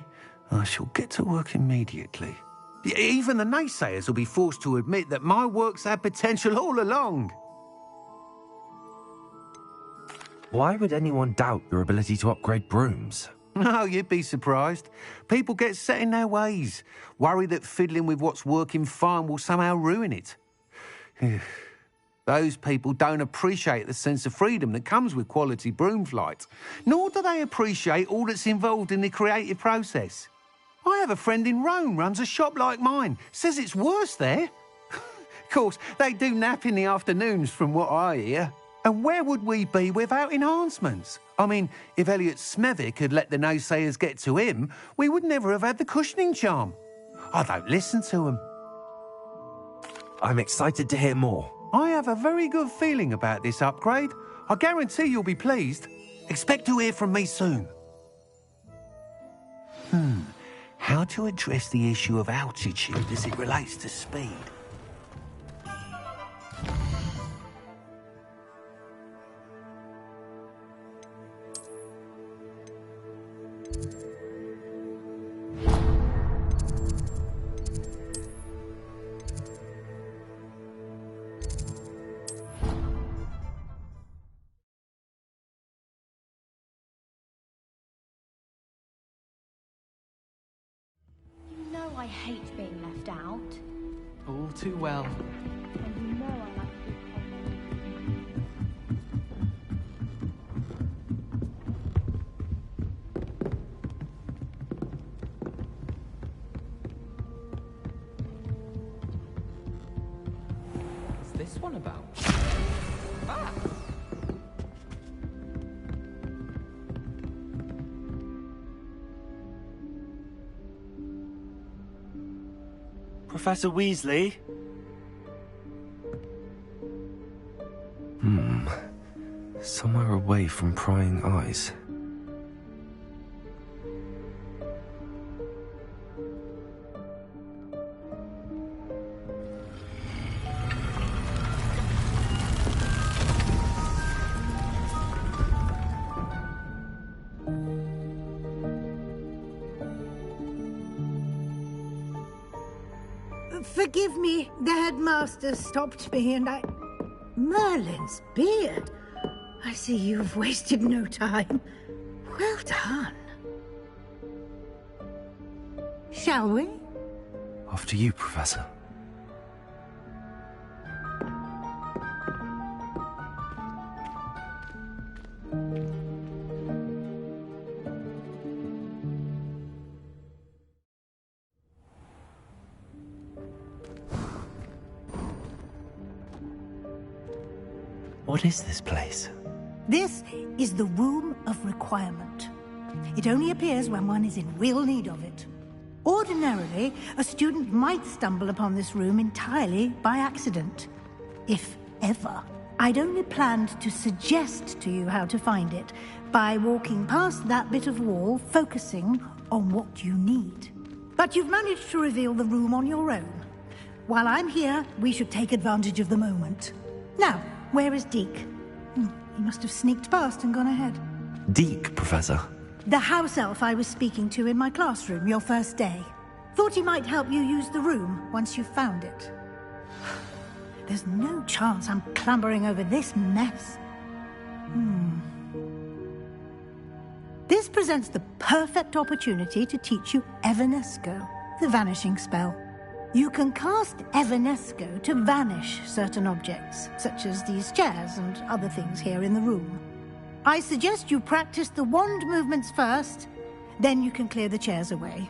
I shall get to work immediately. Even the naysayers will be forced to admit that my work's had potential all along. Why would anyone doubt your ability to upgrade brooms? No, you'd be surprised. People get set in their ways, worry that fiddling with what's working fine will somehow ruin it. Those people don't appreciate the sense of freedom that comes with quality broom flight, nor do they appreciate all that's involved in the creative process. I have a friend in Rome runs a shop like mine, says it's worse there. Of course, they do nap in the afternoons from what I hear. And where would we be without enhancements? I mean, if Elliot Smethwick had let the naysayers get to him, we would never have had the cushioning charm. I don't listen to them. I'm excited to hear more. I have a very good feeling about this upgrade. I guarantee you'll be pleased. Expect to hear from me soon. How to address the issue of altitude as it relates to speed? I hate being left out. All too well. And you know I like to What's this one about? Ah! Professor Weasley? Somewhere away from prying eyes. Forgive me, the headmaster stopped me and I... Merlin's beard. I see you've wasted no time. Well done. Shall we? After you, Professor. What is this place? This is the Room of Requirement. It only appears when one is in real need of it. Ordinarily, a student might stumble upon this room entirely by accident. If ever. I'd only planned to suggest to you how to find it by walking past that bit of wall, focusing on what you need. But you've managed to reveal the room on your own. While I'm here, we should take advantage of the moment. Now, where is Deke? He must have sneaked past and gone ahead. Deke, Professor. The house elf I was speaking to in my classroom your first day. Thought he might help you use the room once you found it. There's no chance I'm clambering over this mess. This presents the perfect opportunity to teach you Evanesco, the vanishing spell. You can cast Evanesco to vanish certain objects, such as these chairs and other things here in the room. I suggest you practice the wand movements first, then you can clear the chairs away.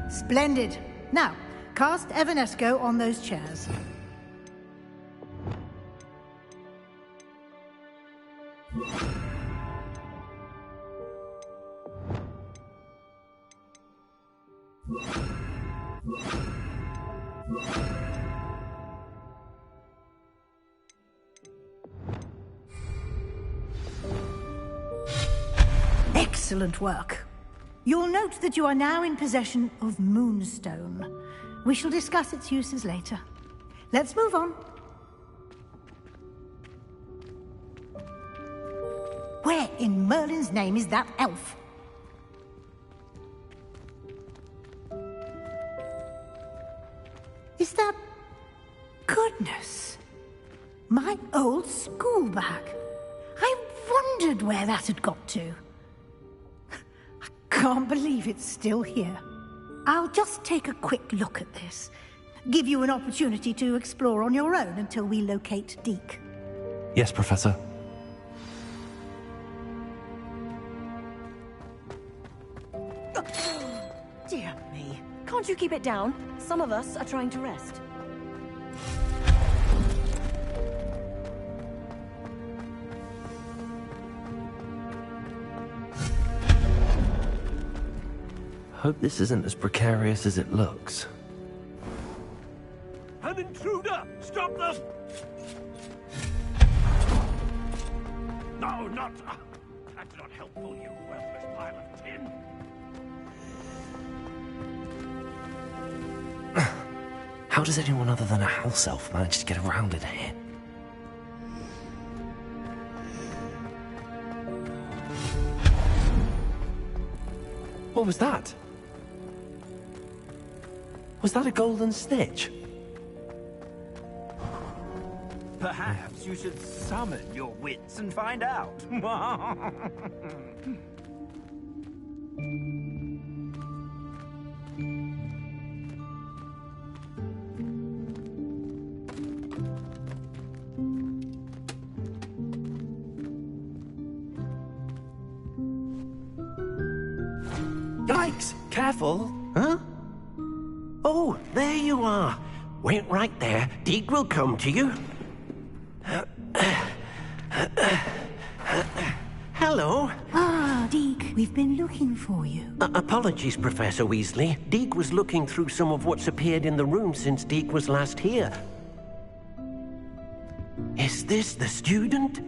Splendid. Now, cast Evanesco on those chairs. Excellent work. You'll note that you are now in possession of Moonstone. We shall discuss its uses later. Let's move on. Where in Merlin's name is that elf? Is that... Goodness! My old school bag. I wondered where that had got to. Can't believe it's still here. I'll just take a quick look at this. Give you an opportunity to explore on your own until we locate Deke. Yes, Professor. Dear me. Can't you keep it down? Some of us are trying to rest. Hope this isn't as precarious as it looks. An intruder! Stop them! No, not... That's not helpful, you worthless pile of tin. How does anyone other than a house elf manage to get around in here? What was that? Was that a golden snitch? Perhaps you should summon your wits and find out. Yikes! Careful! Huh? Oh, there you are. Wait right there. Deke will come to you. Hello. Ah, Deke, we've been looking for you. Apologies, Professor Weasley. Deke was looking through some of what's appeared in the room since Deke was last here. Is this the student?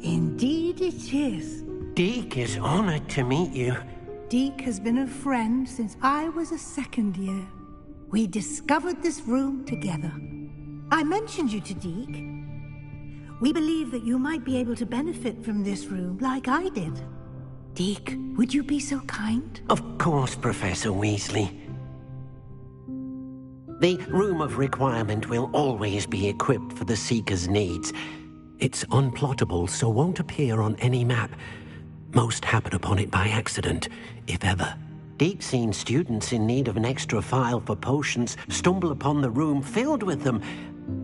Indeed it is. Deke is honored to meet you. Deke has been a friend since I was a second year. We discovered this room together. I mentioned you to Deke. We believe that you might be able to benefit from this room like I did. Deke, would you be so kind? Of course, Professor Weasley. The Room of Requirement will always be equipped for the Seeker's needs. It's unplottable, so won't appear on any map. Most happen upon it by accident, if ever. Deep-seen students in need of an extra file for potions stumble upon the room filled with them.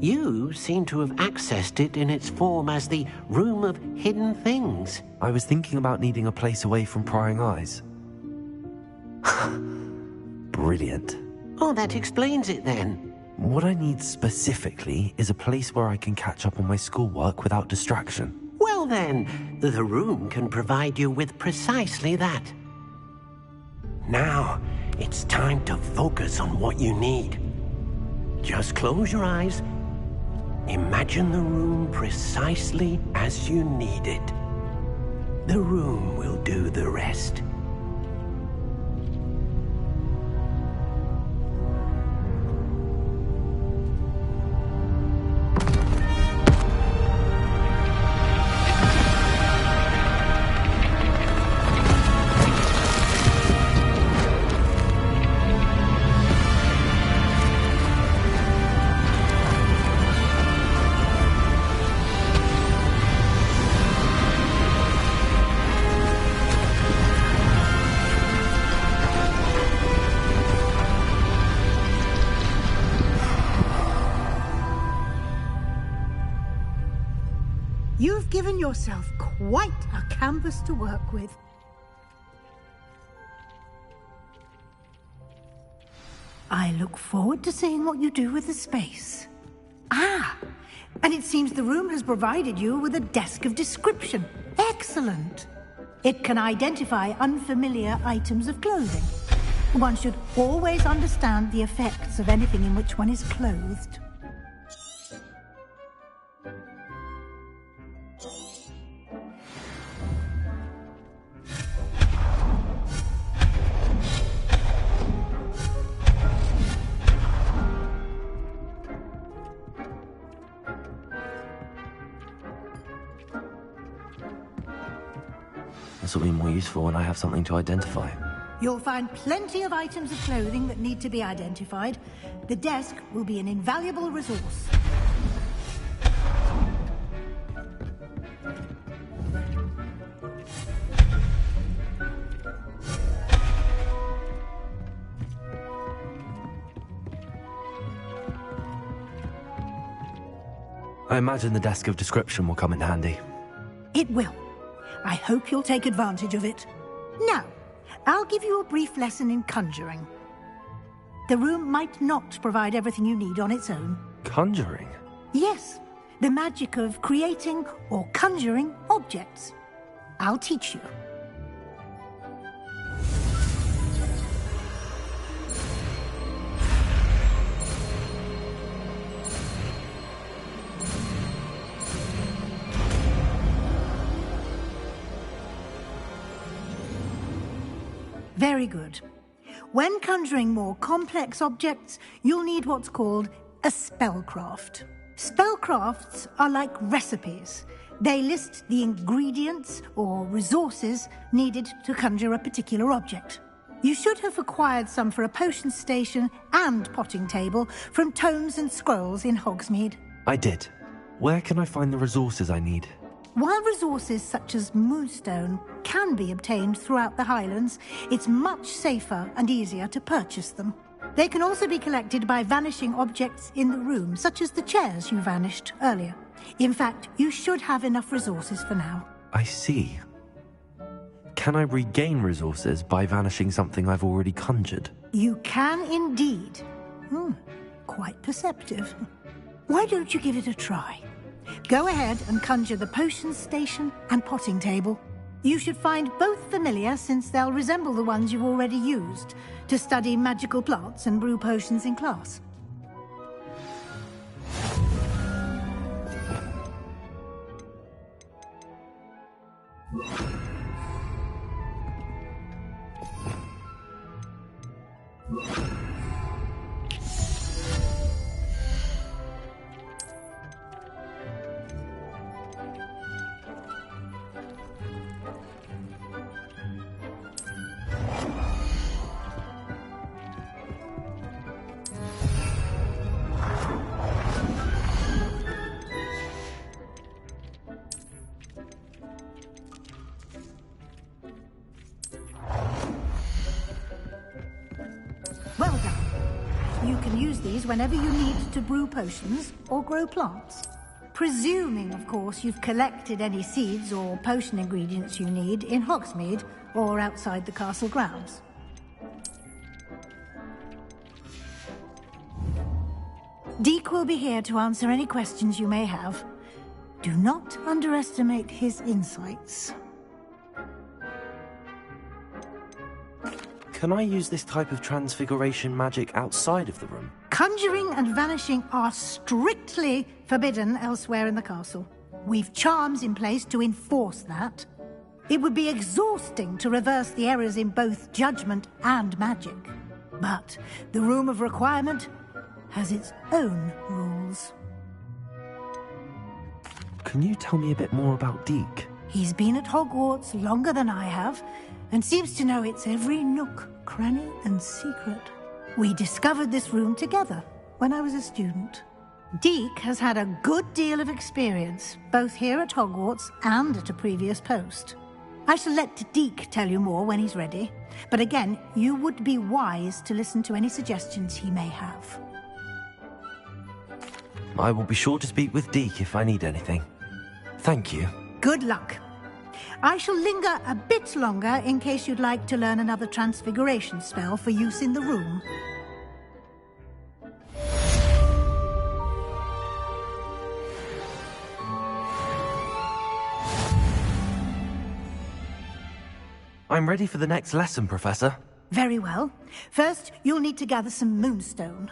You seem to have accessed it in its form as the Room of Hidden Things. I was thinking about needing a place away from prying eyes. Brilliant. Oh, that explains it then. What I need specifically is a place where I can catch up on my schoolwork without distraction. Well then, the room can provide you with precisely that. Now, it's time to focus on what you need. Just close your eyes. Imagine the room precisely as you need it. The room will do the rest. You've given yourself quite a canvas to work with. I look forward to seeing what you do with the space. Ah, and it seems the room has provided you with a desk of description. Excellent. It can identify unfamiliar items of clothing. One should always understand the effects of anything in which one is clothed. This will be more useful when I have something to identify. You'll find plenty of items of clothing that need to be identified. The desk will be an invaluable resource. I imagine the desk of description will come in handy. It will. I hope you'll take advantage of it. Now, I'll give you a brief lesson in conjuring. The room might not provide everything you need on its own. Conjuring? Yes, the magic of creating or conjuring objects. I'll teach you. Very good. When conjuring more complex objects, you'll need what's called a spellcraft. Spellcrafts are like recipes. They list the ingredients or resources needed to conjure a particular object. You should have acquired some for a potion station and potting table from tomes and scrolls in Hogsmeade. I did. Where can I find the resources I need? While resources such as moonstone can be obtained throughout the Highlands, it's much safer and easier to purchase them. They can also be collected by vanishing objects in the room, such as the chairs you vanished earlier. In fact, you should have enough resources for now. I see. Can I regain resources by vanishing something I've already conjured? You can indeed. Quite perceptive. Why don't you give it a try? Go ahead and conjure the potion station and potting table. You should find both familiar, since they'll resemble the ones you've already used to study magical plants and brew potions in class. you can use these whenever you need to brew potions or grow plants. Presuming, of course, you've collected any seeds or potion ingredients you need in Hogsmeade or outside the castle grounds. Deek will be here to answer any questions you may have. Do not underestimate his insights. Can I use this type of transfiguration magic outside of the room? Conjuring and vanishing are strictly forbidden elsewhere in the castle. We've charms in place to enforce that. It would be exhausting to reverse the errors in both judgment and magic. But the Room of Requirement has its own rules. Can you tell me a bit more about Deek? He's been at Hogwarts longer than I have, and seems to know its every nook, cranny, and secret. We discovered this room together when I was a student. Deek has had a good deal of experience, both here at Hogwarts and at a previous post. I shall let Deek tell you more when he's ready, but again, you would be wise to listen to any suggestions he may have. I will be sure to speak with Deek if I need anything. Thank you. Good luck. I shall linger a bit longer in case you'd like to learn another transfiguration spell for use in the room. I'm ready for the next lesson, Professor. Very well. First, you'll need to gather some moonstone.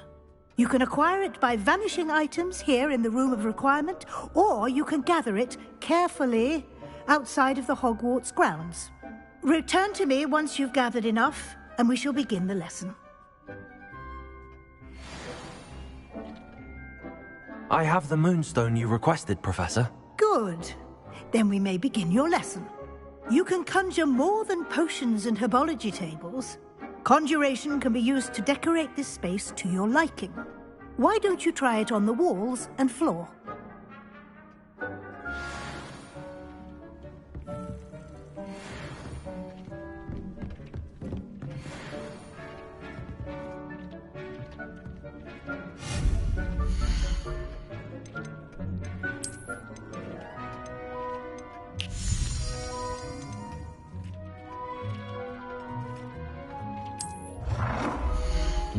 You can acquire it by vanishing items here in the Room of Requirement, or you can gather it carefully outside of the Hogwarts grounds. Return to me once you've gathered enough, and we shall begin the lesson. I have the moonstone you requested, Professor. Good. Then we may begin your lesson. You can conjure more than potions and herbology tables. Conjuration can be used to decorate this space to your liking. Why don't you try it on the walls and floor?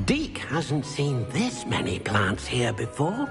Deek hasn't seen this many plants here before.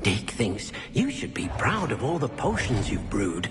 Deek thinks you should be proud of all the potions you've brewed.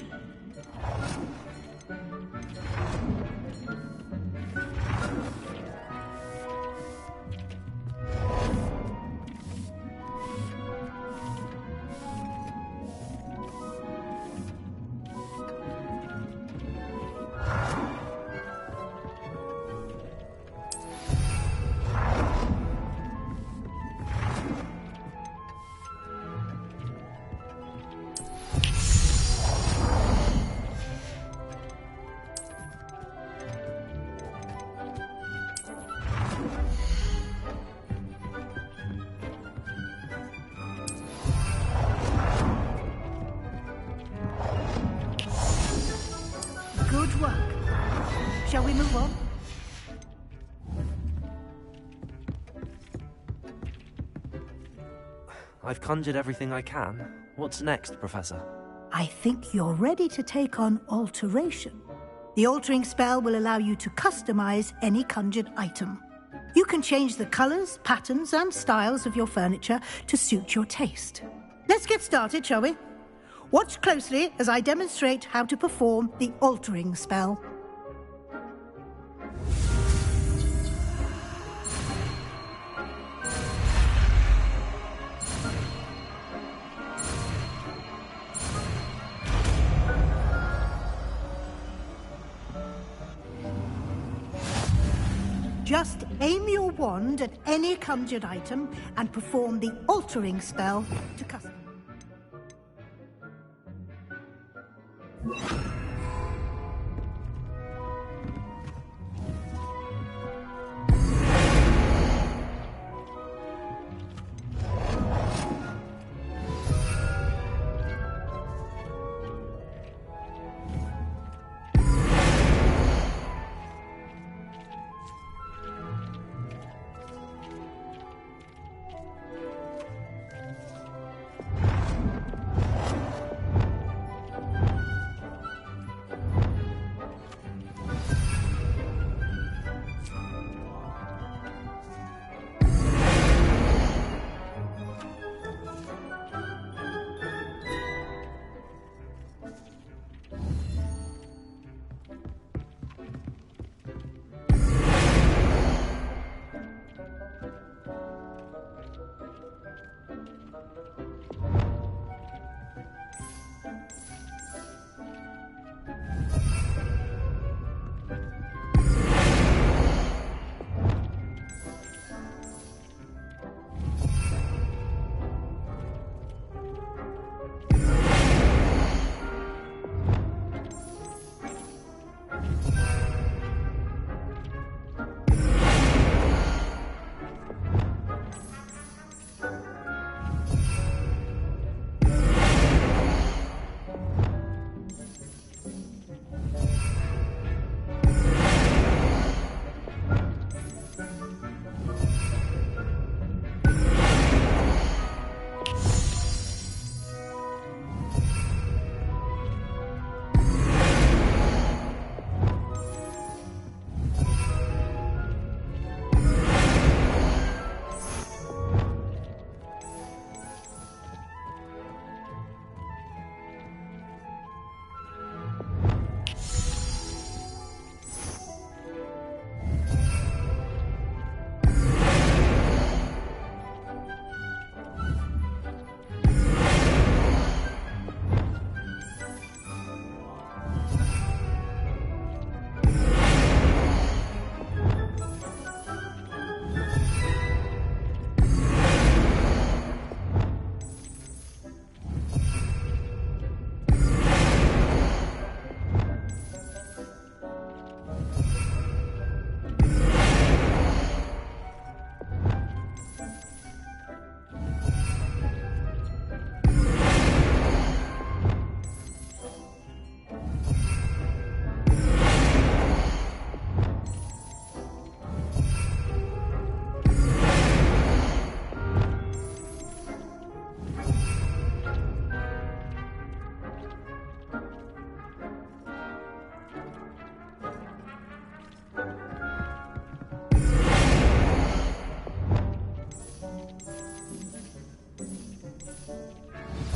I've conjured everything I can. What's next, Professor? I think you're ready to take on alteration. The altering spell will allow you to customize any conjured item. You can change the colors, patterns, and styles of your furniture to suit your taste. Let's get started, shall we? Watch closely as I demonstrate how to perform the altering spell. Just aim your wand at any conjured item and perform the altering spell to custom.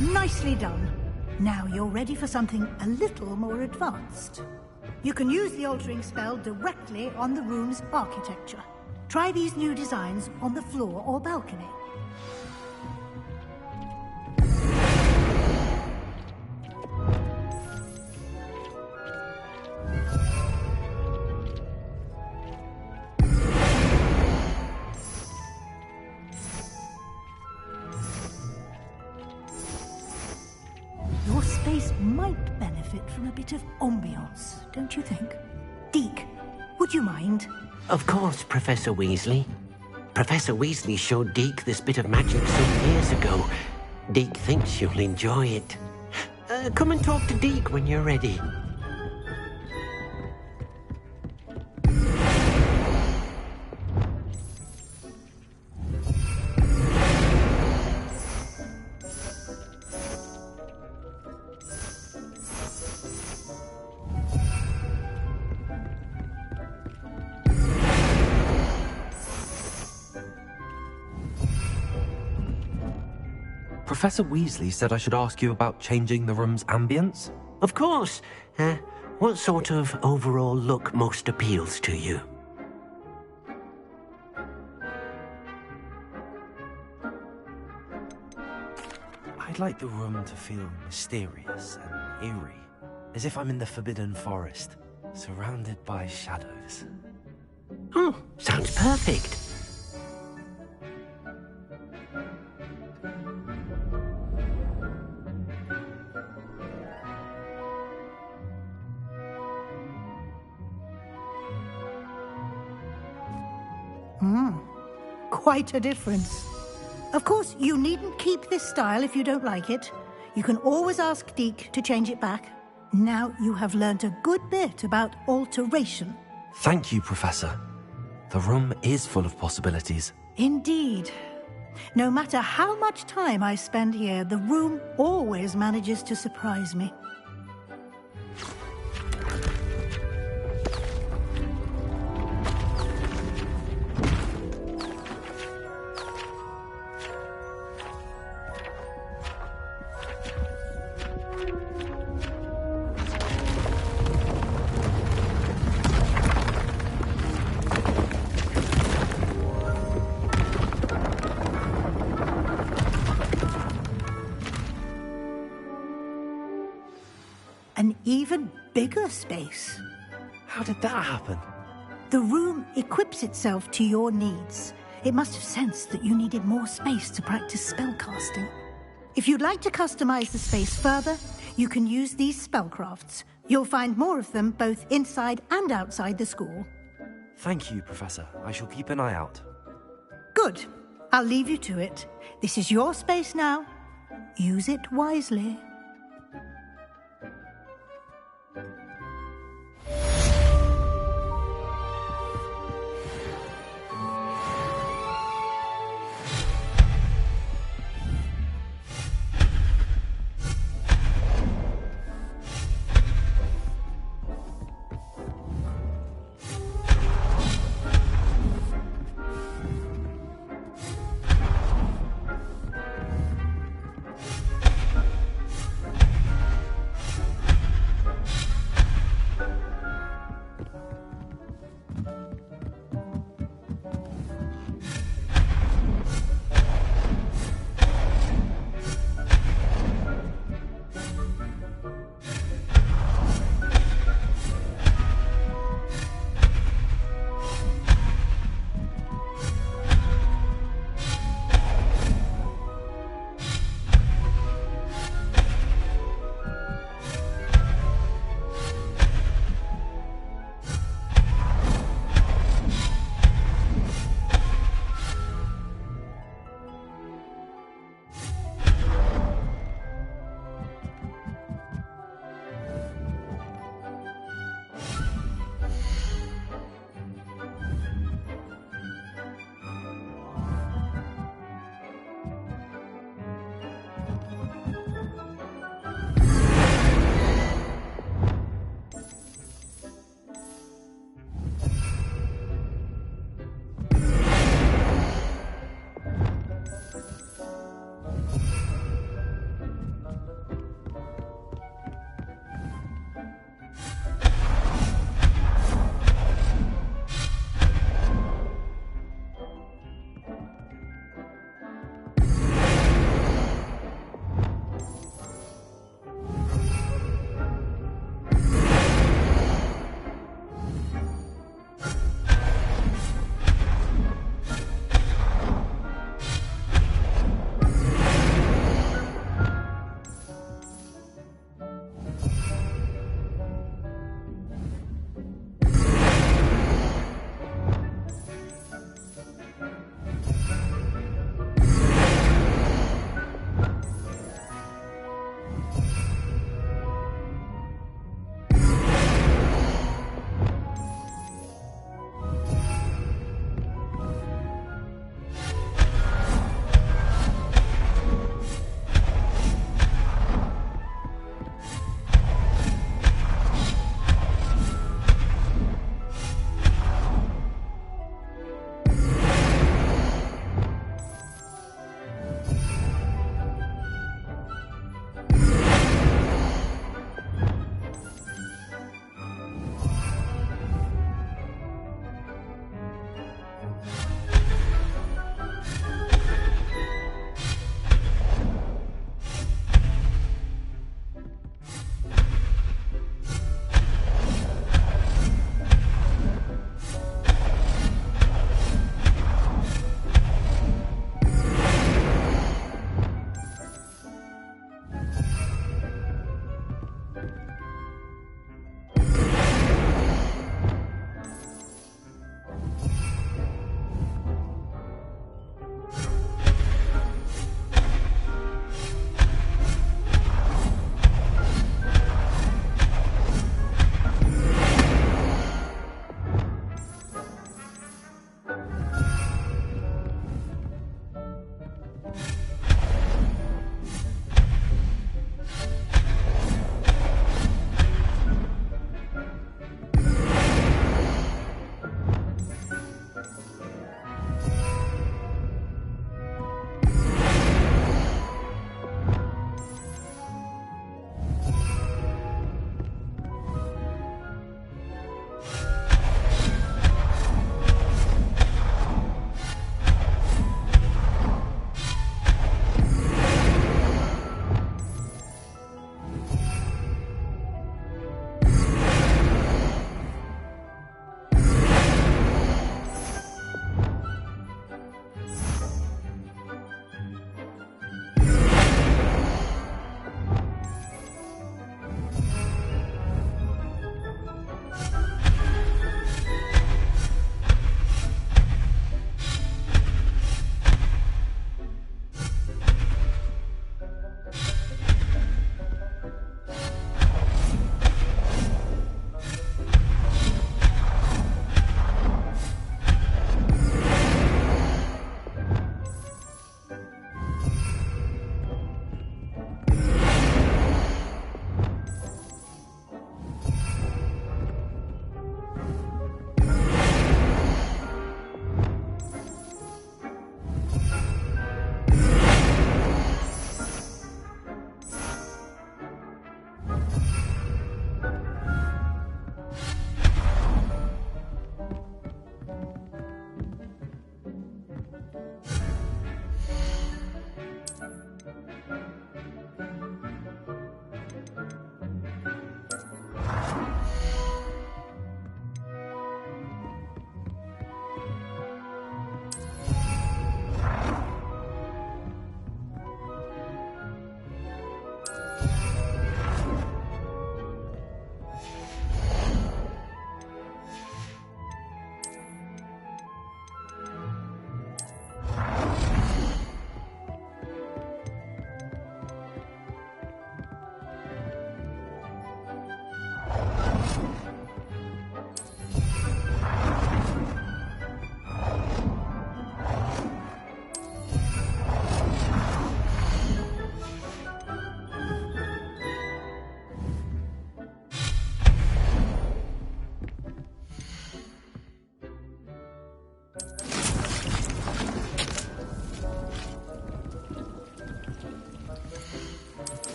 Nicely done. Now you're ready for something a little more advanced. You can use the altering spell directly on the room's architecture. Try these new designs on the floor or balcony. Your space might benefit from a bit of ambiance, don't you think? Deke, would you mind? Of course, Professor Weasley. Professor Weasley showed Deke this bit of magic some years ago. Deke thinks you'll enjoy it. Come and talk to Deke when you're ready. Professor Weasley said I should ask you about changing the room's ambience. Of course. What sort of overall look most appeals to you? I'd like the room to feel mysterious and eerie, as if I'm in the Forbidden Forest, surrounded by shadows. Oh, sounds perfect. Quite a difference. Of course, you needn't keep this style if you don't like it. You can always ask Deke to change it back. Now you have learnt a good bit about alteration. Thank you, Professor. The room is full of possibilities. Indeed. No matter how much time I spend here, the room always manages to surprise me. An even bigger space. How did that happen? The room equips itself to your needs. It must have sensed that you needed more space to practice spellcasting. If you'd like to customize the space further, you can use these spellcrafts. You'll find more of them both inside and outside the school. Thank you, Professor. I shall keep an eye out. Good. I'll leave you to it. This is your space now. Use it wisely.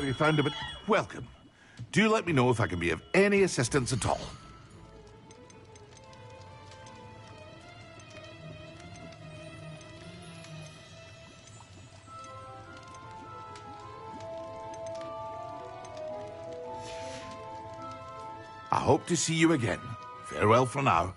we found a bit... Welcome. Do let me know if I can be of any assistance at all. I hope to see you again. Farewell for now.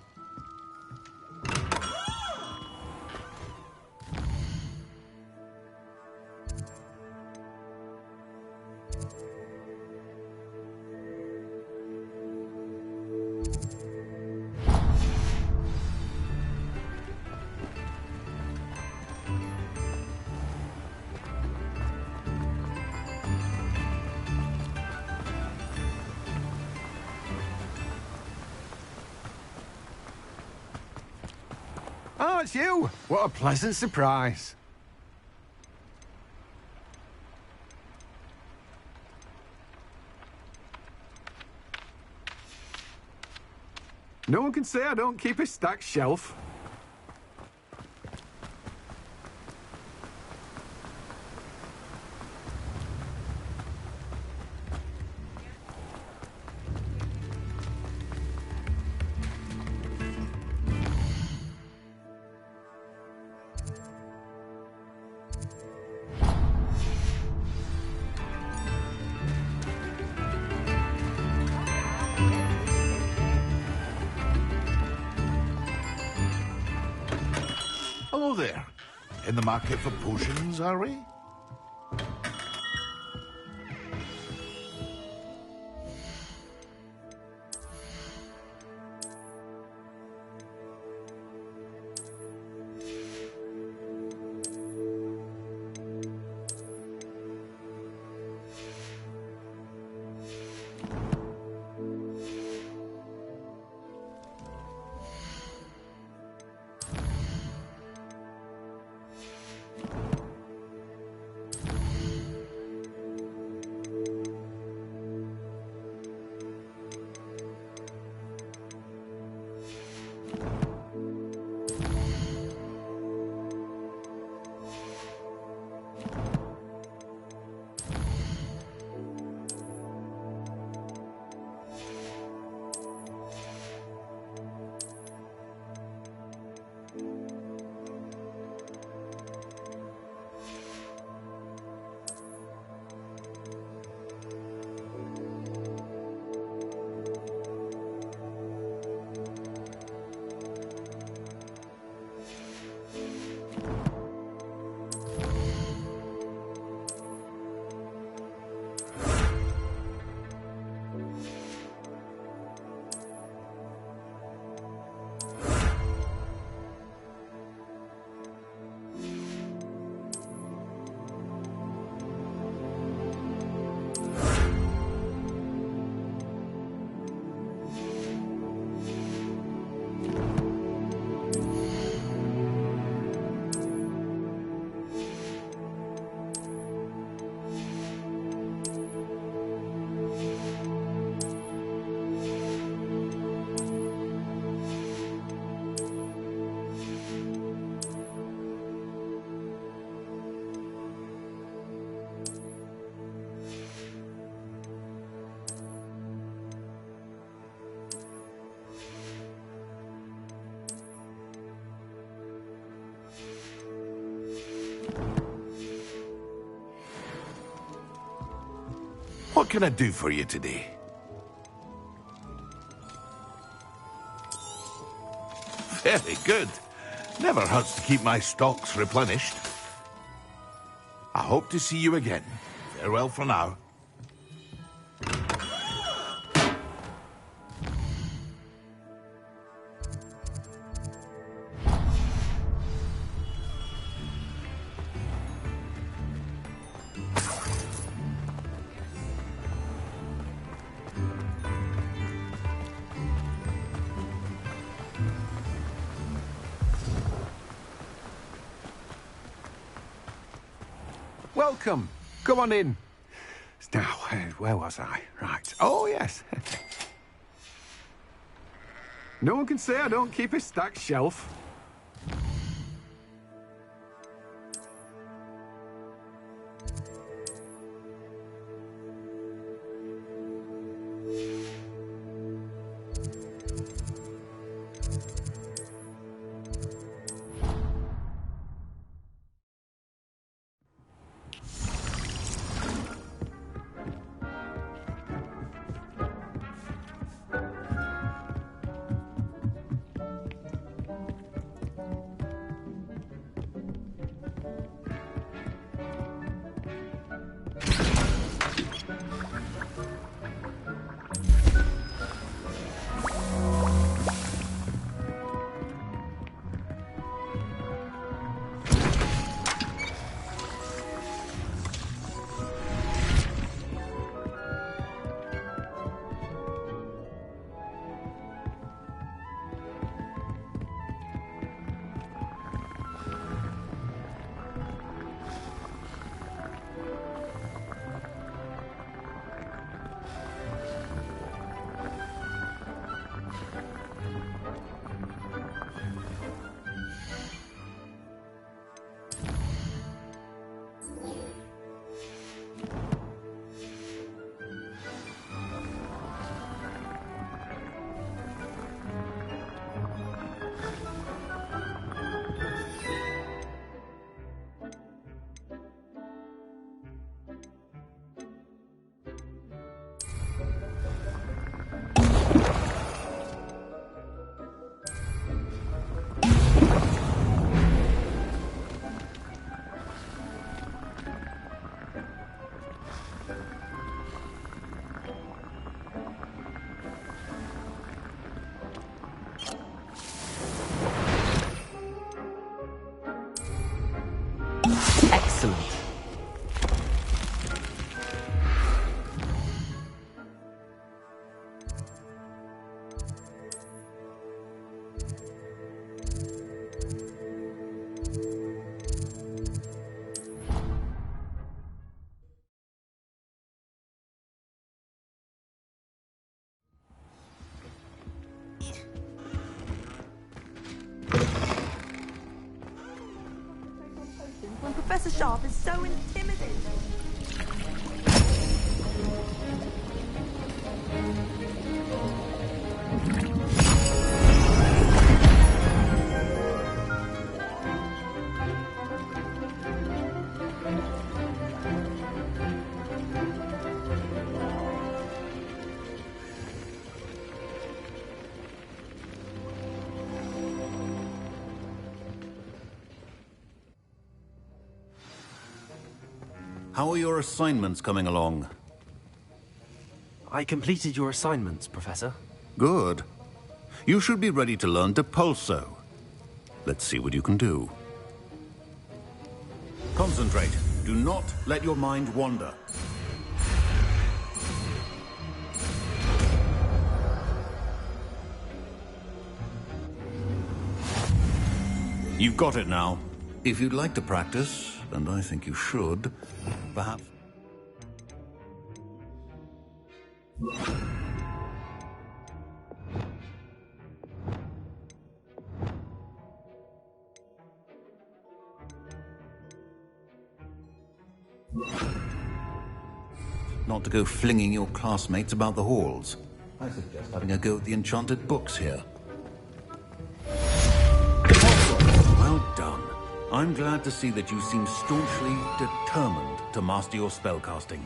Oh, it's you! What a pleasant surprise. No one can say I don't keep a stacked shelf. Hello there. In the market for potions, are we? What can I do for you today? Very good. Never hurts to keep my stocks replenished. I hope to see you again. Farewell for now. Welcome. Come on in. Now, where was I? Right. Oh, yes. No one can say I don't keep a stacked shelf. Professor Sharp is so intimidating. How are your assignments coming along? I completed your assignments, Professor. Good. You should be ready to learn Depulso. Let's see what you can do. Concentrate. Do not let your mind wander. You've got it now. If you'd like to practice, and I think you should, perhaps... Not to go flinging your classmates about the halls. I suggest having a go at the enchanted books here. Well done. I'm glad to see that you seem staunchly determined to master your spellcasting.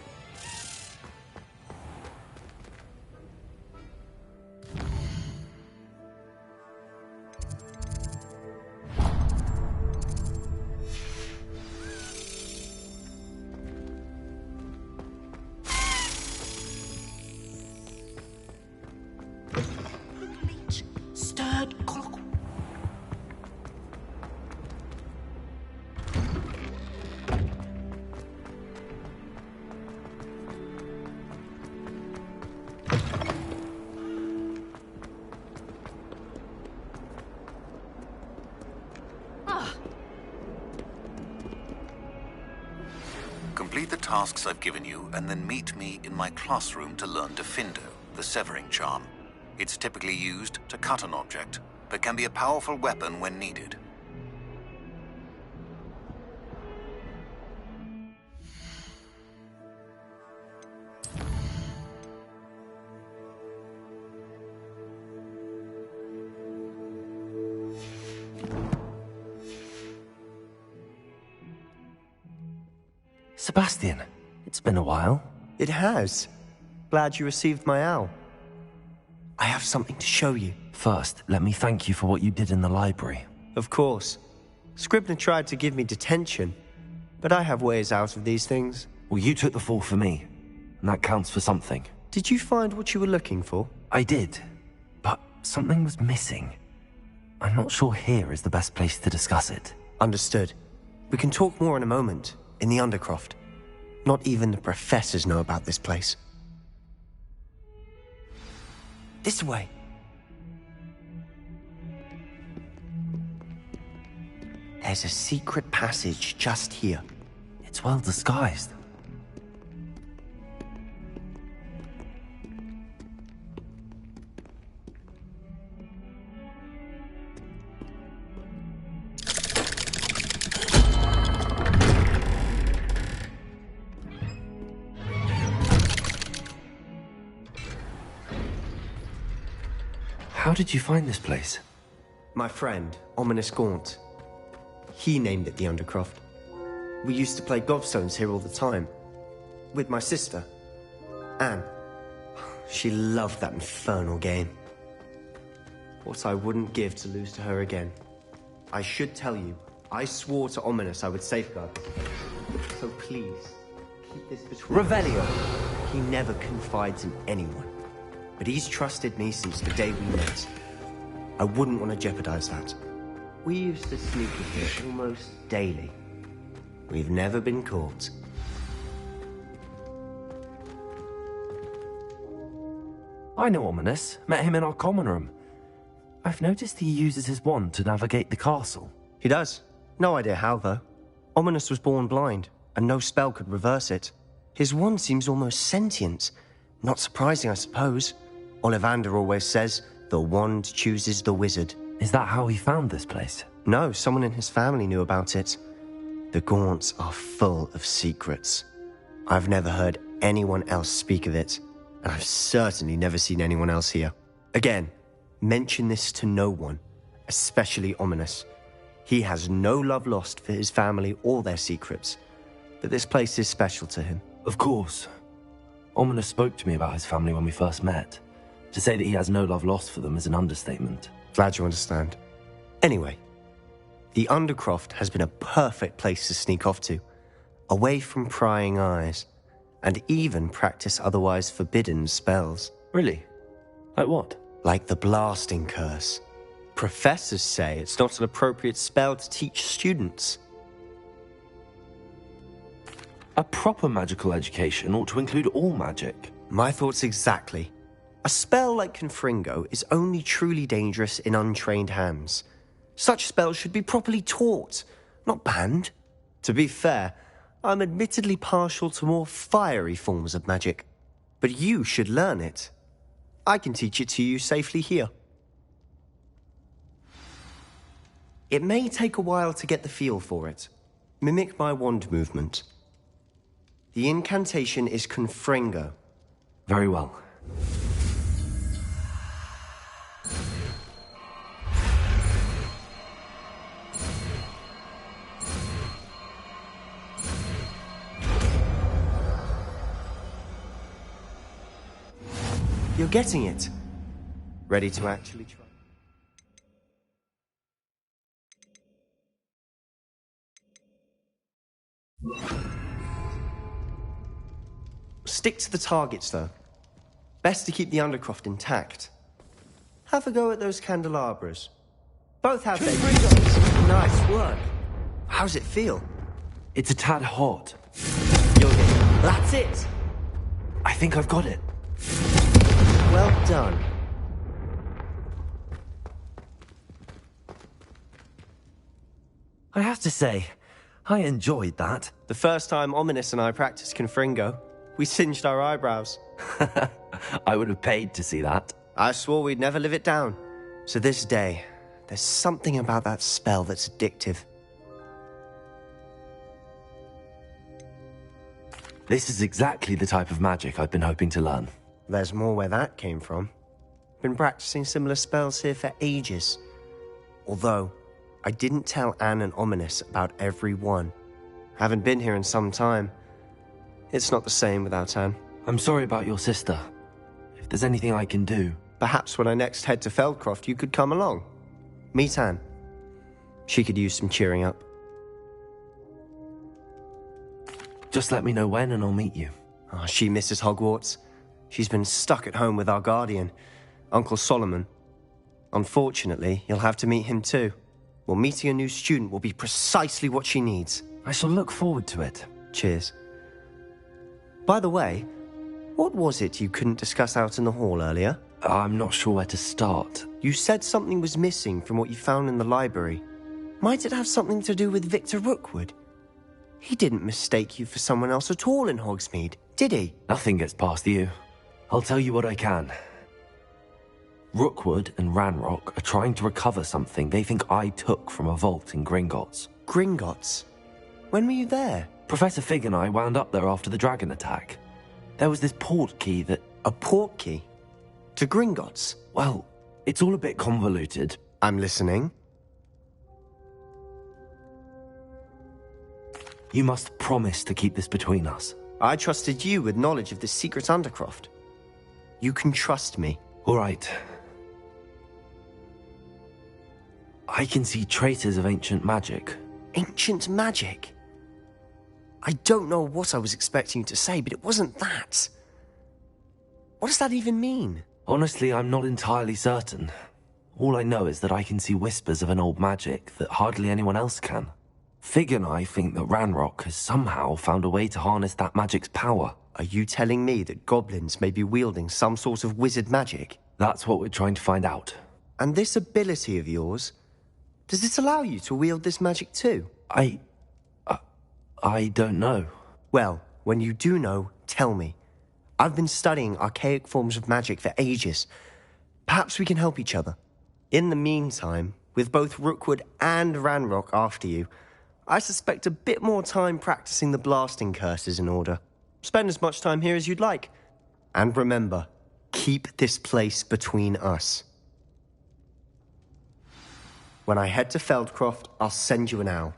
Complete the tasks I've given you, and then meet me in my classroom to learn Defindo, the severing charm. It's typically used to cut an object, but can be a powerful weapon when needed. Sebastian, it's been a while. It has. Glad you received my owl. I have something to show you. First, let me thank you for what you did in the library. Of course. Scribner tried to give me detention, but I have ways out of these things. Well, you took the fall for me, and that counts for something. Did you find what you were looking for? I did, but something was missing. I'm not sure here is the best place to discuss it. Understood. We can talk more in a moment, in the Undercroft. Not even the professors know about this place. This way. There's a secret passage just here. It's well disguised. How did you find this place? My friend, Ominous Gaunt. He named it the Undercroft. We used to play gobstones here all the time. With my sister, Anne. She loved that infernal game. What I wouldn't give to lose to her again. I should tell you, I swore to Ominous I would safeguard. So please, keep this between us. Revelio! He never confides in anyone. But he's trusted me since the day we met. I wouldn't want to jeopardize that. We used to sneak in here almost daily. We've never been caught. I know Ominous. Met him in our common room. I've noticed he uses his wand to navigate the castle. He does. No idea how, though. Ominous was born blind, and no spell could reverse it. His wand seems almost sentient. Not surprising, I suppose. Ollivander always says, the wand chooses the wizard. Is that how he found this place? No, someone in his family knew about it. The Gaunts are full of secrets. I've never heard anyone else speak of it, and I've certainly never seen anyone else here. Again, mention this to no one, especially Ominous. He has no love lost for his family or their secrets, but this place is special to him. Of course. Ominous spoke to me about his family when we first met. To say that he has no love lost for them is an understatement. Glad you understand. Anyway, the Undercroft has been a perfect place to sneak off to, away from prying eyes, and even practice otherwise forbidden spells. Really? Like what? Like the Blasting Curse. Professors say it's not an appropriate spell to teach students. A proper magical education ought to include all magic. My thoughts exactly. A spell like Confringo is only truly dangerous in untrained hands. Such spells should be properly taught, not banned. To be fair, I'm admittedly partial to more fiery forms of magic. But you should learn it. I can teach it to you safely here. It may take a while to get the feel for it. Mimic my wand movement. The incantation is Confringo. Very well. You're getting it. Ready to actually try? Stick to the targets, though. Best to keep the Undercroft intact. Have a go at those candelabras. Both have their uses. Nice work. How's it feel? It's a tad hot. You'll get it. That's it. I think I've got it. Well done. I have to say, I enjoyed that. The first time Ominous and I practiced Confringo, we singed our eyebrows. I would have paid to see that. I swore we'd never live it down. So this day, there's something about that spell that's addictive. This is exactly the type of magic I've been hoping to learn. There's more where that came from. Been practicing similar spells here for ages. Although, I didn't tell Anne and Ominous about every one. Haven't been here in some time. It's not the same without Anne. I'm sorry about your sister. If there's anything I can do... Perhaps when I next head to Feldcroft, you could come along. Meet Anne. She could use some cheering up. Just let me know when and I'll meet you. Oh, she misses Hogwarts. She's been stuck at home with our guardian, Uncle Solomon. Unfortunately, you'll have to meet him too. Well, meeting a new student will be precisely what she needs. I shall look forward to it. Cheers. By the way, what was it you couldn't discuss out in the hall earlier? I'm not sure where to start. You said something was missing from what you found in the library. Might it have something to do with Victor Rookwood? He didn't mistake you for someone else at all in Hogsmeade, did he? Nothing gets past you. I'll tell you what I can. Rookwood and Ranrock are trying to recover something they think I took from a vault in Gringotts. Gringotts? When were you there? Professor Fig and I wound up there after the dragon attack. There was this port key that... A port key? To Gringotts? Well, it's all a bit convoluted. I'm listening. You must promise to keep this between us. I trusted you with knowledge of this secret Undercroft. You can trust me. All right. I can see traces of ancient magic. Ancient magic? I don't know what I was expecting you to say, but it wasn't that. What does that even mean? Honestly, I'm not entirely certain. All I know is that I can see whispers of an old magic that hardly anyone else can. Fig and I think that Ranrock has somehow found a way to harness that magic's power. Are you telling me that goblins may be wielding some sort of wizard magic? That's what we're trying to find out. And this ability of yours, does it allow you to wield this magic too? I don't know. Well, when you do know, tell me. I've been studying archaic forms of magic for ages. Perhaps we can help each other. In the meantime, with both Rookwood and Ranrock after you, I suspect a bit more time practicing the blasting curse is in order. Spend as much time here as you'd like. And remember, keep this place between us. When I head to Feldcroft, I'll send you an owl.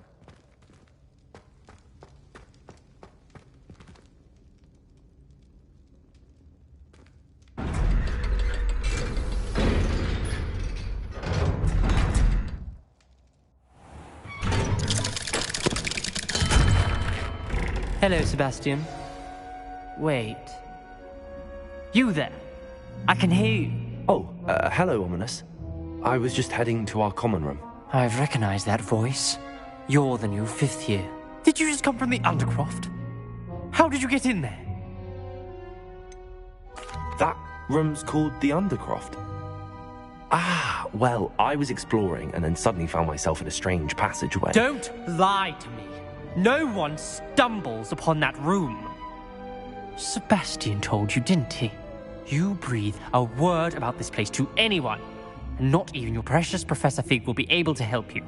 Hello, Sebastian. Wait. You there? I can hear you. Oh, hello, Ominous. I was just heading to our common room. I've recognized that voice. You're the new fifth year. Did you just come from the Undercroft? How did you get in there? That room's called the Undercroft. Ah, well, I was exploring and then suddenly found myself in a strange passageway. Don't lie to me. No one stumbles upon that room. Sebastian told you, didn't he? You breathe a word about this place to anyone, and not even your precious Professor Fig will be able to help you.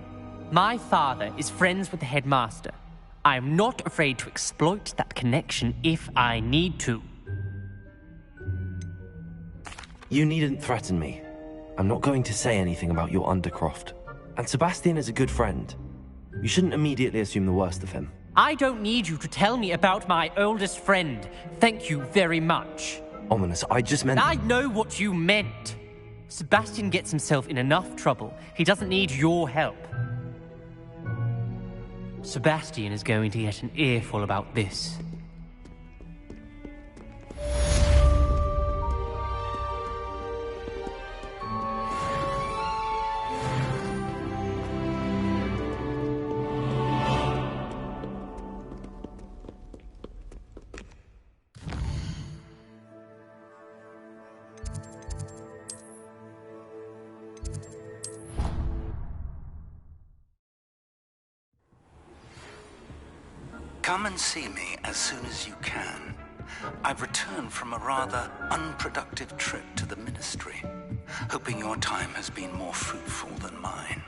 My father is friends with the headmaster. I am not afraid to exploit that connection if I need to. You needn't threaten me. I'm not going to say anything about your Undercroft. And Sebastian is a good friend. You shouldn't immediately assume the worst of him. I don't need you to tell me about my oldest friend. Thank you very much. Ominous, I just meant... I know what you meant. Sebastian gets himself in enough trouble. He doesn't need your help. Sebastian is going to get an earful about this. Come and see me as soon as you can. I've returned from a rather unproductive trip to the Ministry, hoping your time has been more fruitful than mine.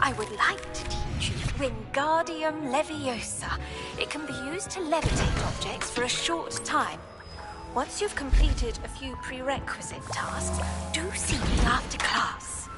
I would like to teach you Wingardium Leviosa. It can be used to levitate objects for a short time. Once you've completed a few prerequisite tasks, do see me after class.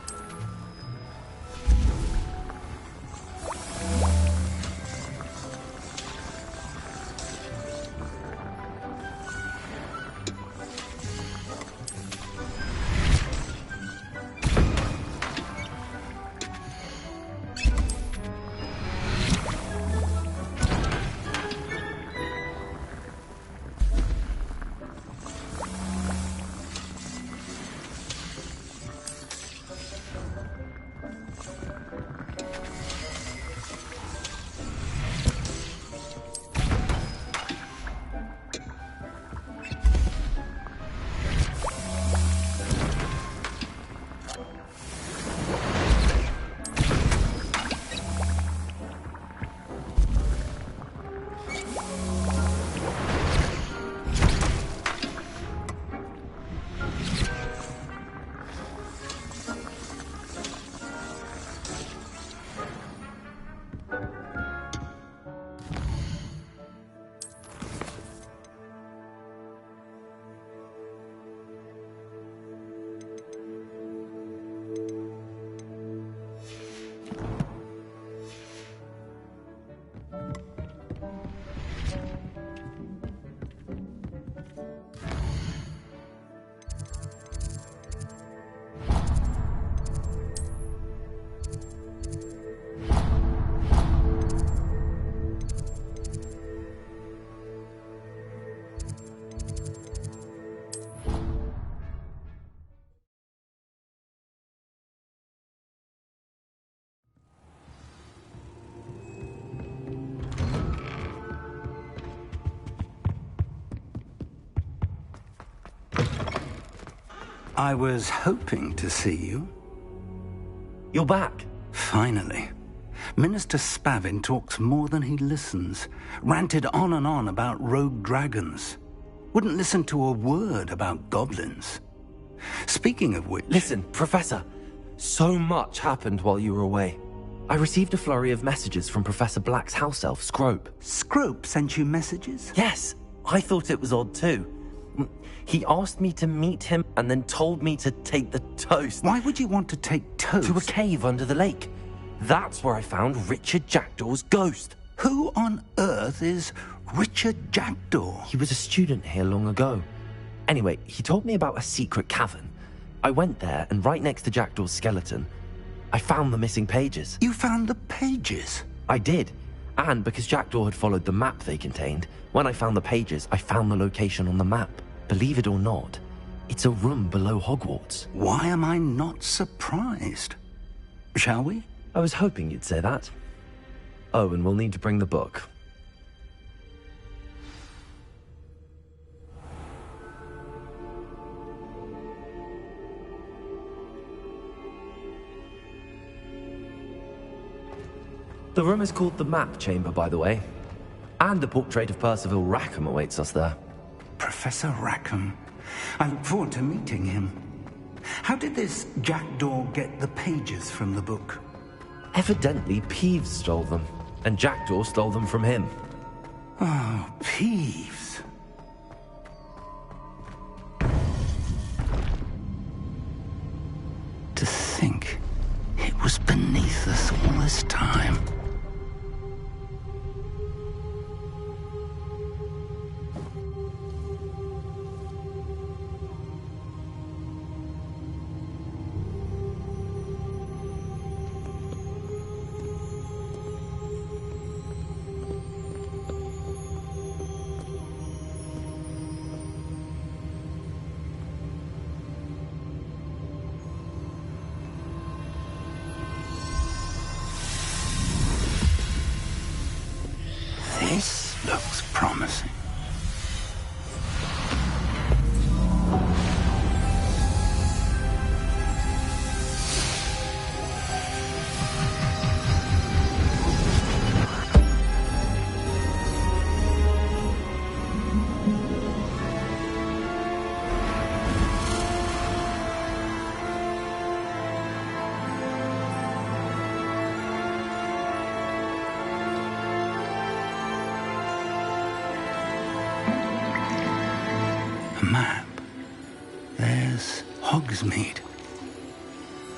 I was hoping to see you. You're back. Finally. Minister Spavin talks more than he listens. Ranted on and on about rogue dragons. Wouldn't listen to a word about goblins. Speaking of which... Listen, Professor. So much happened while you were away. I received a flurry of messages from Professor Black's house elf, Scrope. Scrope sent you messages? Yes. I thought it was odd too. He asked me to meet him and then told me to take the toast. Why would you want to take toast? To a cave under the lake. That's where I found Richard Jackdaw's ghost. Who on earth is Richard Jackdaw? He was a student here long ago. Anyway, he told me about a secret cavern. I went there, and right next to Jackdaw's skeleton, I found the missing pages. You found the pages? I did. And because Jackdaw had followed the map they contained, when I found the pages, I found the location on the map. Believe it or not, it's a room below Hogwarts. Why am I not surprised? Shall we? I was hoping you'd say that. Oh, and we'll need to bring the book. The room is called the Map Chamber, by the way. And the portrait of Percival Rackham awaits us there. Professor Rackham. I look forward to meeting him. How did this Jackdaw get the pages from the book? Evidently, Peeves stole them, and Jackdaw stole them from him. Oh, Peeves. To think it was beneath us all this time. This looks promising. Map. There's Hogsmeade.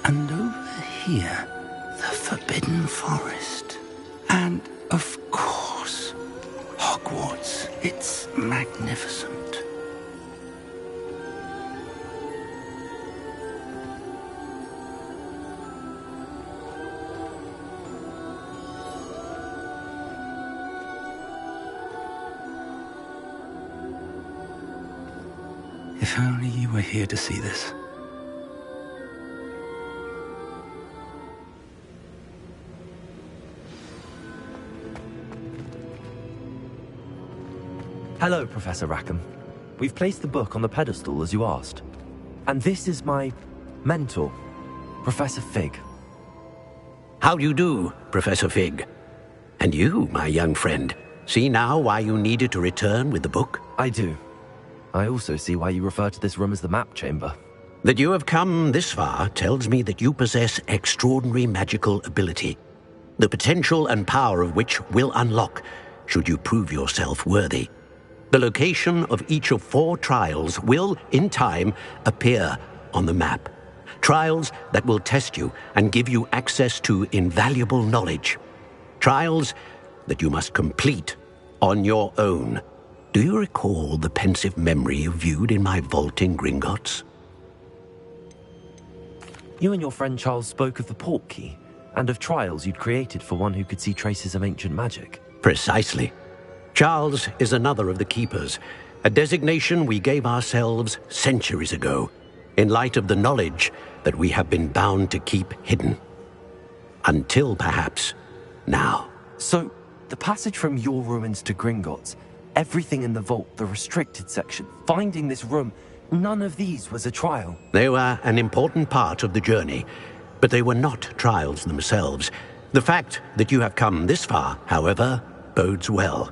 And over here, the Forbidden Forest. And, of course, Hogwarts. It's magnificent. If only you were here to see this. Hello, Professor Rackham. We've placed the book on the pedestal as you asked. And this is my mentor, Professor Fig. How do you do, Professor Fig? And you, my young friend, see now why you needed to return with the book? I do. I also see why you refer to this room as the Map Chamber. That you have come this far tells me that you possess extraordinary magical ability, the potential and power of which will unlock should you prove yourself worthy. The location of each of 4 trials will, in time, appear on the map. Trials that will test you and give you access to invaluable knowledge. Trials that you must complete on your own. Do you recall the pensive memory you viewed in my vault in Gringotts? You and your friend Charles spoke of the Portkey, and of trials you'd created for one who could see traces of ancient magic. Precisely. Charles is another of the Keepers, a designation we gave ourselves centuries ago, in light of the knowledge that we have been bound to keep hidden. Until, perhaps, now. So, the passage from your ruins to Gringotts, everything in the vault, the restricted section, finding this room, none of these was a trial. They were an important part of the journey, but they were not trials themselves. The fact that you have come this far, however, bodes well.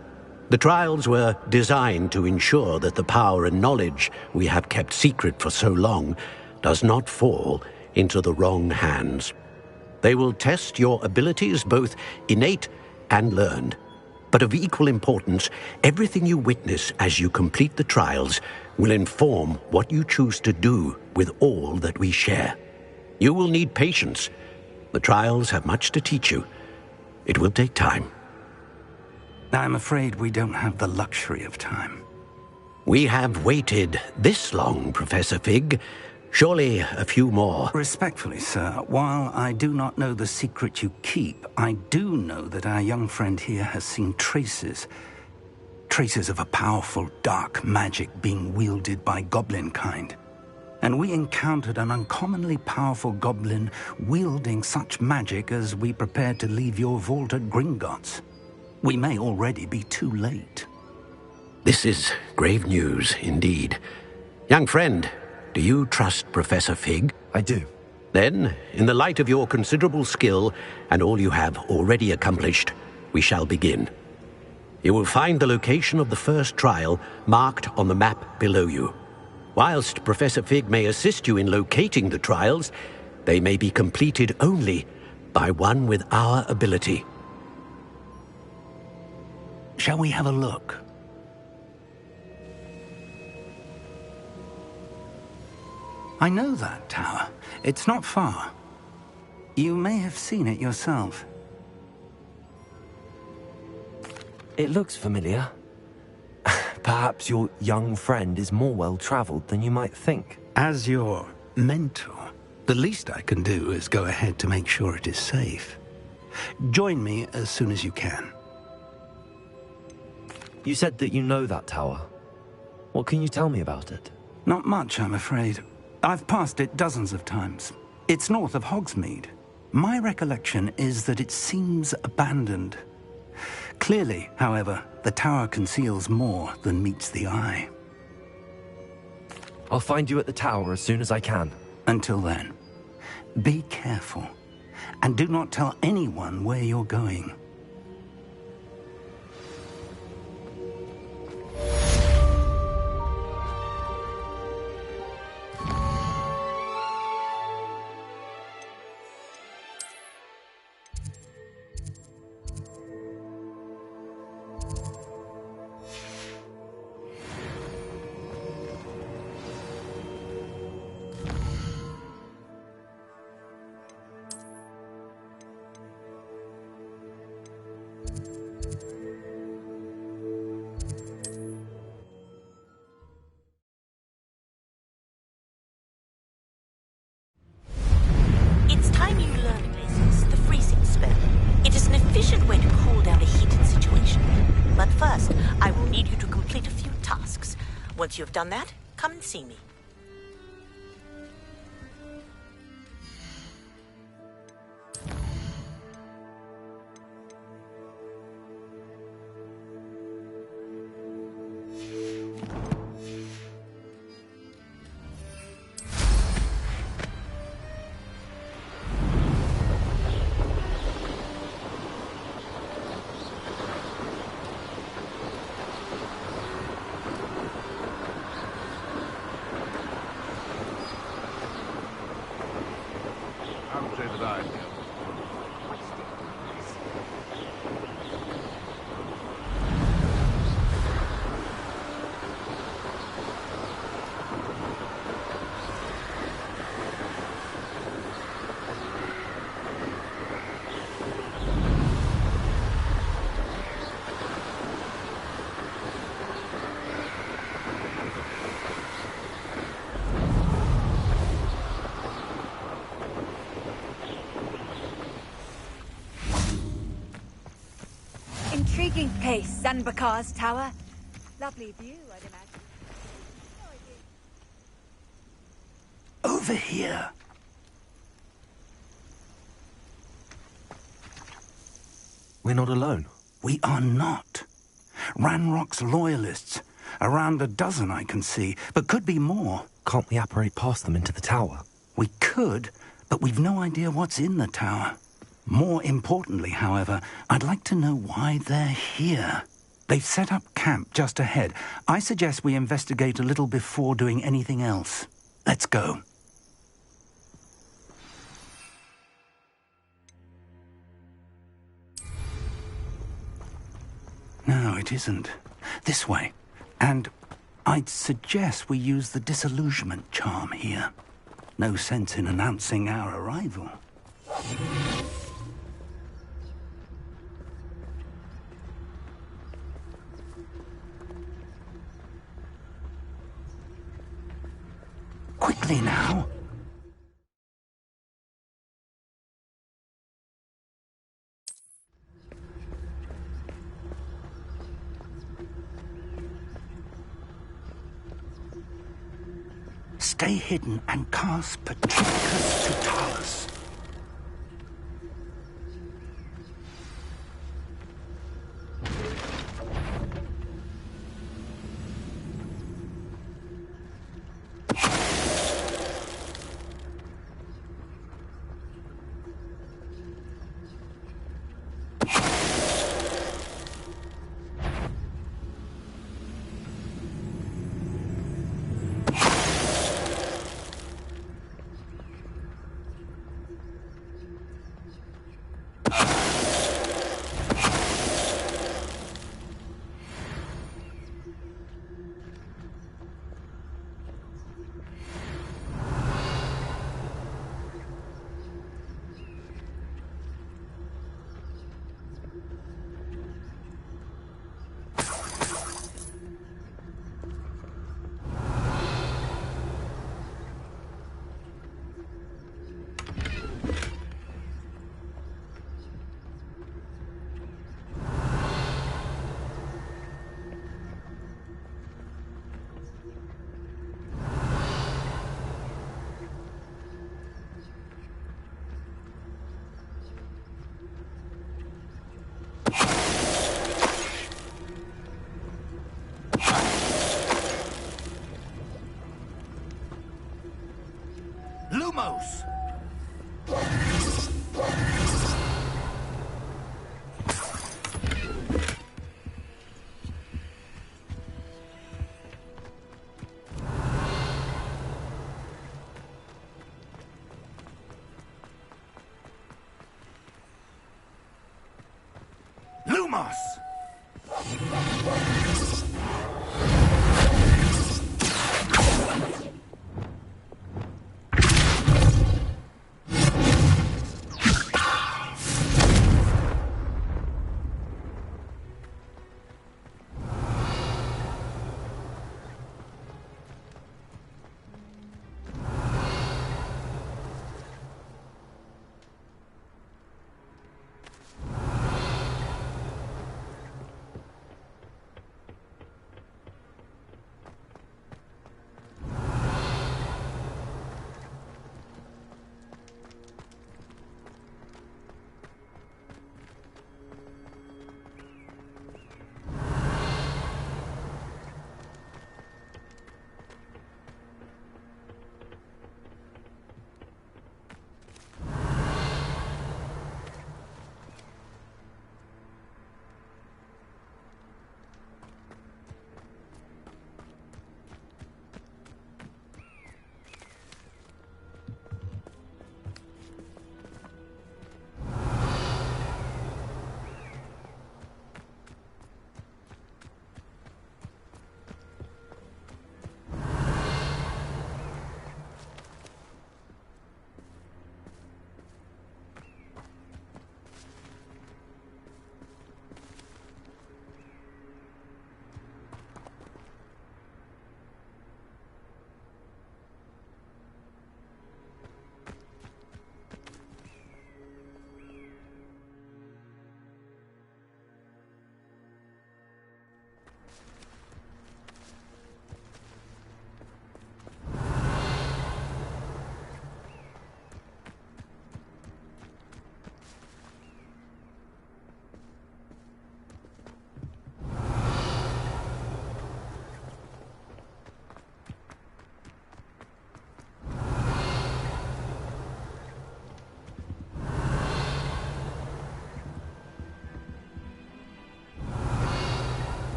The trials were designed to ensure that the power and knowledge we have kept secret for so long does not fall into the wrong hands. They will test your abilities, both innate and learned. But of equal importance, everything you witness as you complete the trials will inform what you choose to do with all that we share. You will need patience. The trials have much to teach you. It will take time. I'm afraid we don't have the luxury of time. We have waited this long, Professor Fig. Surely a few more. Respectfully, sir, while I do not know the secret you keep, I do know that our young friend here has seen traces of a powerful dark magic being wielded by goblin kind. And we encountered an uncommonly powerful goblin wielding such magic as we prepared to leave your vault at Gringotts. We may already be too late. This is grave news indeed. Young friend, do you trust Professor Fig? I do. Then, in the light of your considerable skill and all you have already accomplished, we shall begin. You will find the location of the first trial marked on the map below you. Whilst Professor Fig may assist you in locating the trials, they may be completed only by one with our ability. Shall we have a look? I know that tower. It's not far. You may have seen it yourself. It looks familiar. Perhaps your young friend is more well-traveled than you might think. As your mentor, the least I can do is go ahead to make sure it is safe. Join me as soon as you can. You said that you know that tower. What can you tell me about it? Not much, I'm afraid. I've passed it dozens of times. It's north of Hogsmeade. My recollection is that it seems abandoned. Clearly, however, the tower conceals more than meets the eye. I'll find you at the tower as soon as I can. Until then, be careful, and do not tell anyone where you're going. It's time you learned, Blazes, the freezing spell. It is an efficient way to cool down a heated situation. But first, I will need you to complete a few tasks. Once you have done that, come and see me. Intriguing place, Zanbakar's tower. Lovely view, I'd imagine. Over here. We're not alone. We are not. Ranrock's loyalists, Around a dozen I can see, but could be more. Can't we apparate past them into the tower? We could, but we've no idea what's in the tower. More importantly, however, I'd like to know why they're here. They've set up camp just ahead. I suggest we investigate a little before doing anything else. Let's go. No, it isn't. This way. And I'd suggest we use the disillusionment charm here. No sense in announcing our arrival. Quickly now. Stay hidden and cast Patricus Totalis.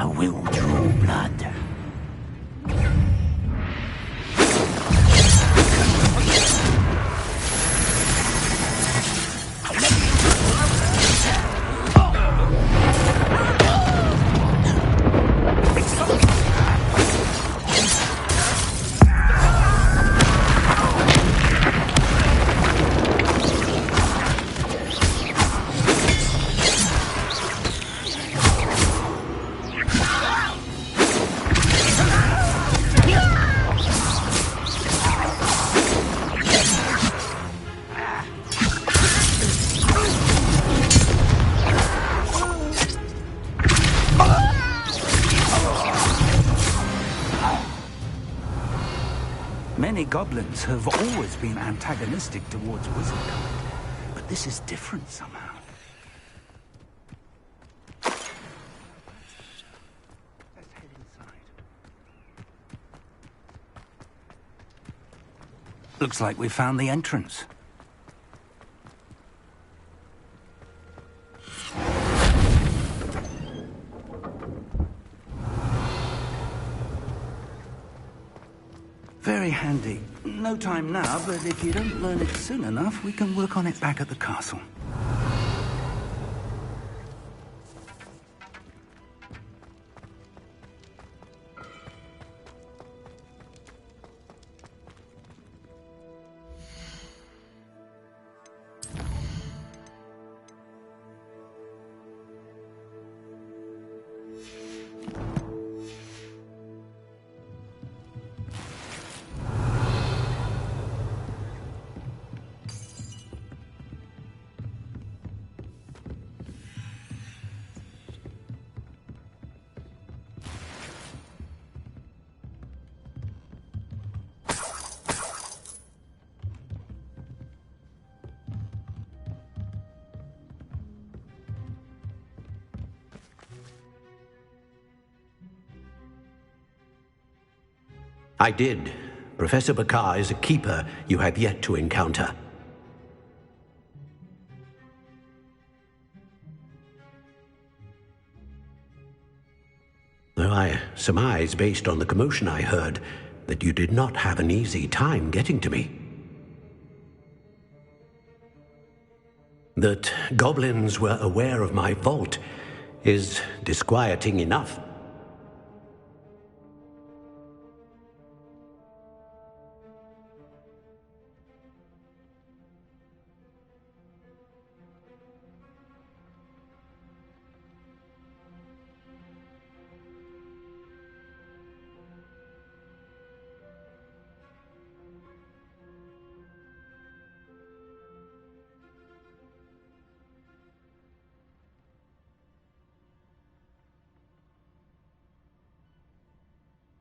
I will draw blood. Many goblins have always been antagonistic towards wizardkind, but this is different somehow. Let's head inside. Looks like we found the entrance. Very handy. No time now, but if you don't learn it soon enough, we can work on it back at the castle. I did. Professor Bakar is a keeper you have yet to encounter. Though I surmise, based on the commotion I heard, that you did not have an easy time getting to me. That goblins were aware of my vault is disquieting enough.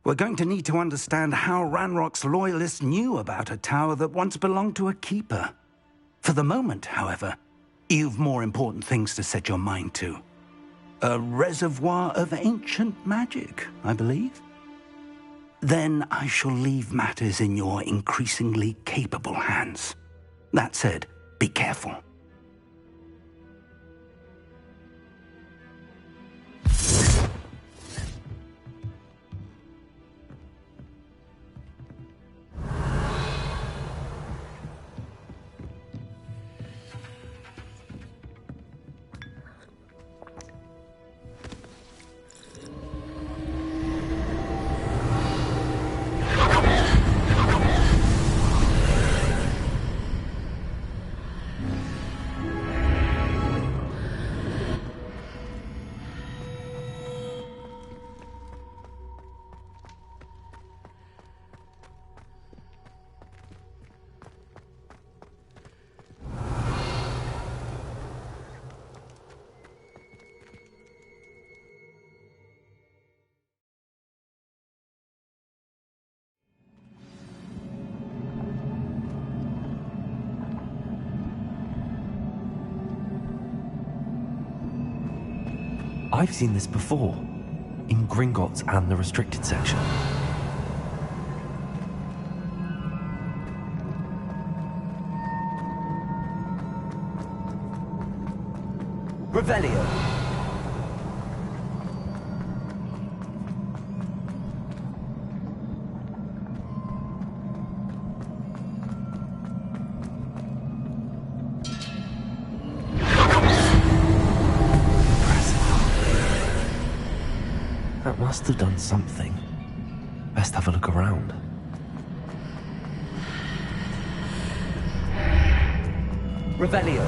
We're going to need to understand how Ranrock's loyalists knew about a tower that once belonged to a keeper. For the moment, however, you've more important things to set your mind to. A reservoir of ancient magic, I believe. Then I shall leave matters in your increasingly capable hands. That said, be careful. I've seen this before, in Gringotts and the restricted section. Revelio. That must have done something. Best have a look around. Revelio.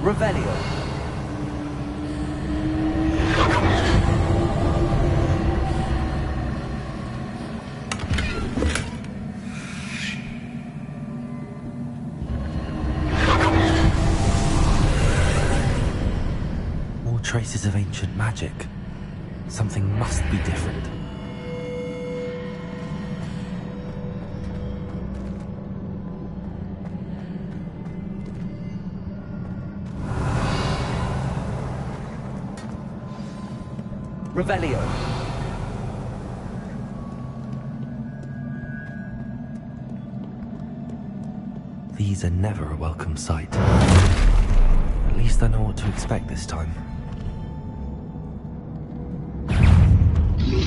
Revelio. More traces of ancient magic. Something must be different. Revelio. These are never a welcome sight. At least I know what to expect this time.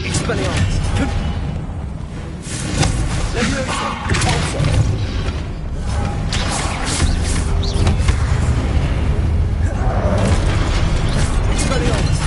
Expelliarmus. Leviosa. Also. Expelliarmus.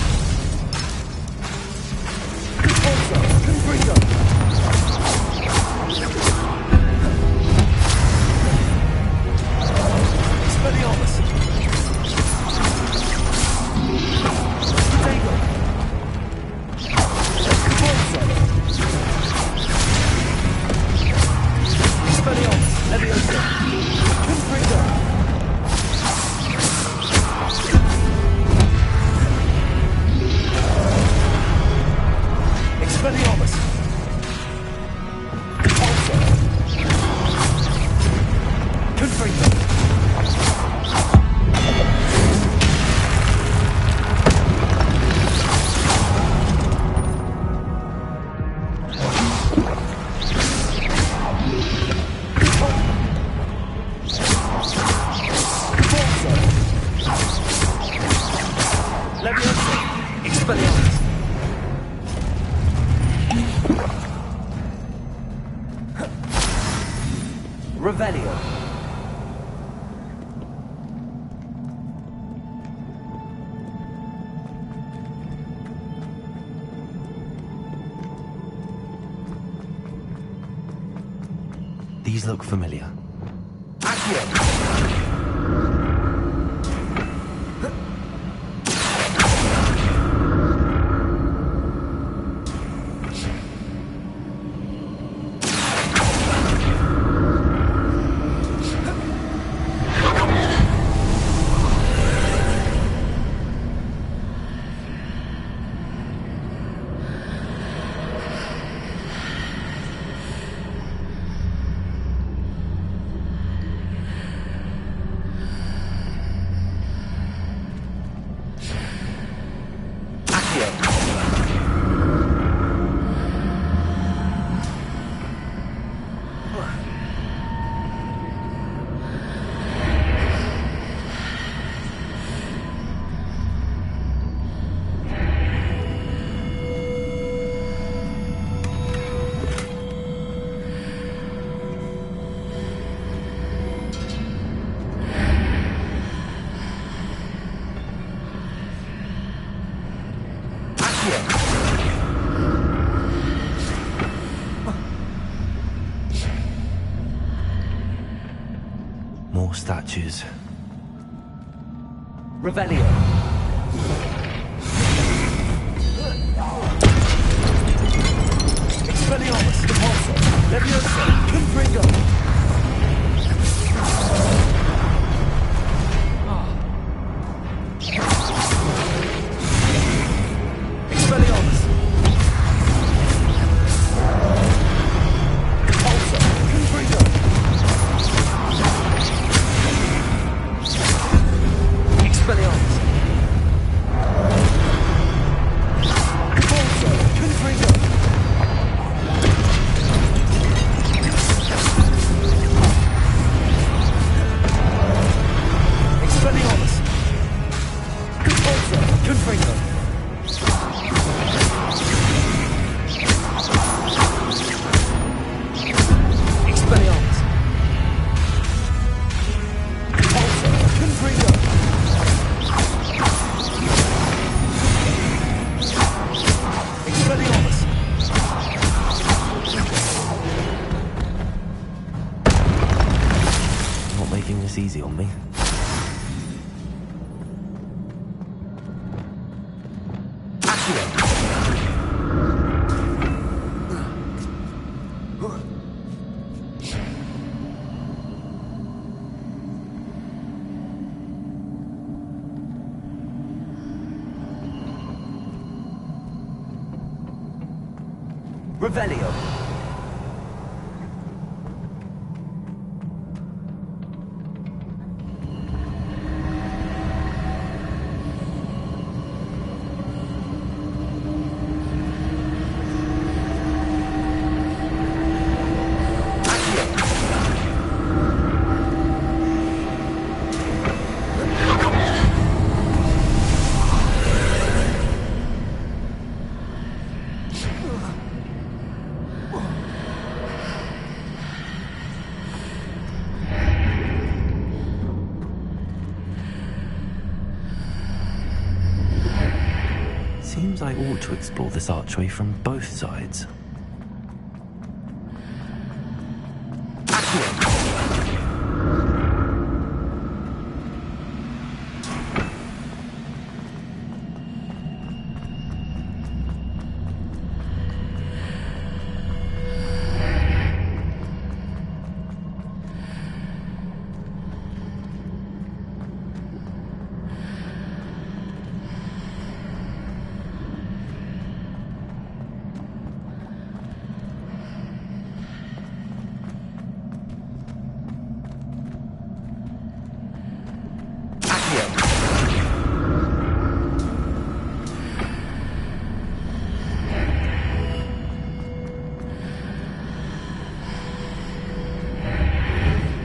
Revelio. These look familiar. Accio. More statues. Revelio. Expelliarmus. Repulsor. Leviosa. Confringo. Expelliarmus. Repulsor. Confringo. Revelio. Seems I ought to explore this archway from both sides.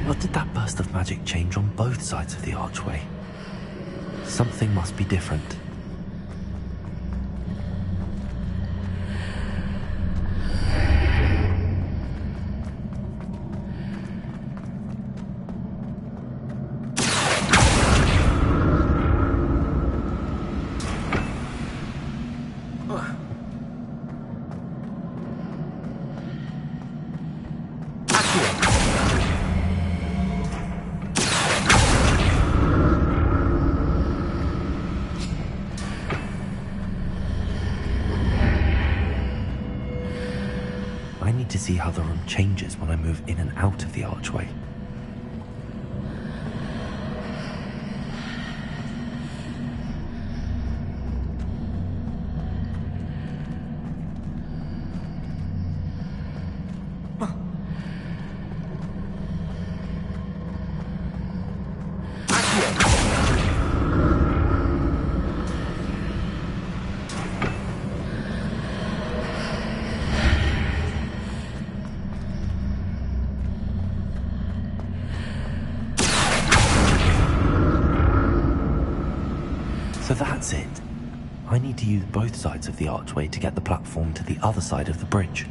What did that burst of magic change on both sides of the archway? Something must be different. I need to see how the room changes when I move in and out of the archway. So that's it. I need to use both sides of the archway to get the platform to the other side of the bridge.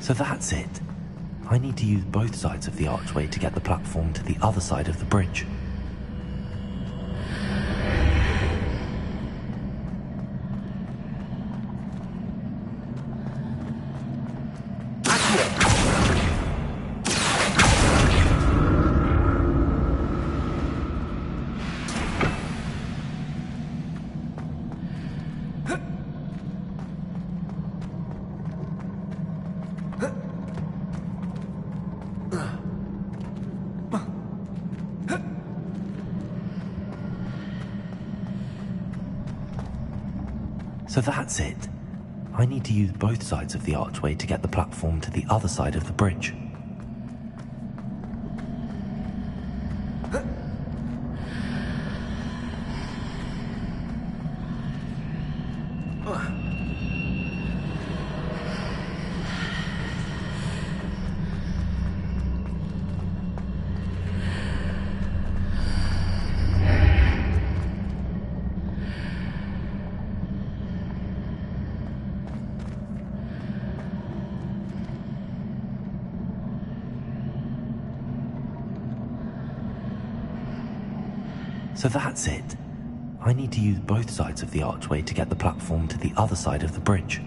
So that's it. I need to use both sides of the archway to get the platform to the other side of the bridge. So that's it. I need to use both sides of the archway to get the platform to the other side of the bridge. So that's it. I need to use both sides of the archway to get the platform to the other side of the bridge.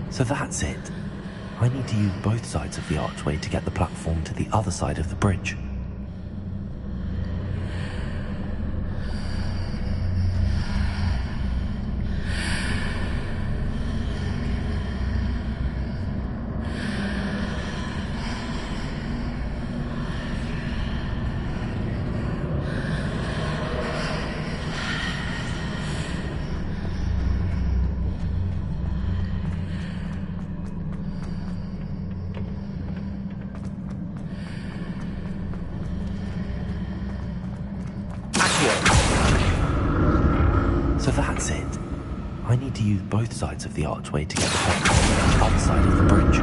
So that's it. I need to use both sides of the archway to get the platform to the other side of the bridge. So that's it. I need to use both sides of the archway to get the platform to the other side of the bridge.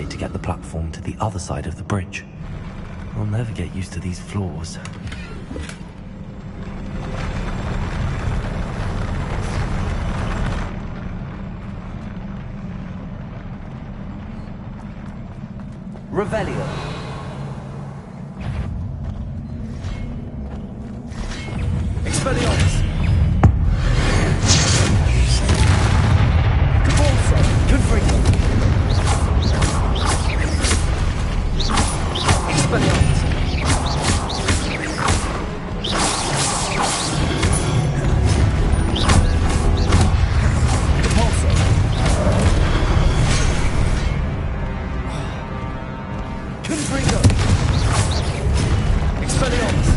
To get the platform to the other side of the bridge. I'll never get used to these floors. Revelio. Expelliarmus. Cabalso. Confringo. Expelliarmus. Cabalso. Confringo. Expelliarmus.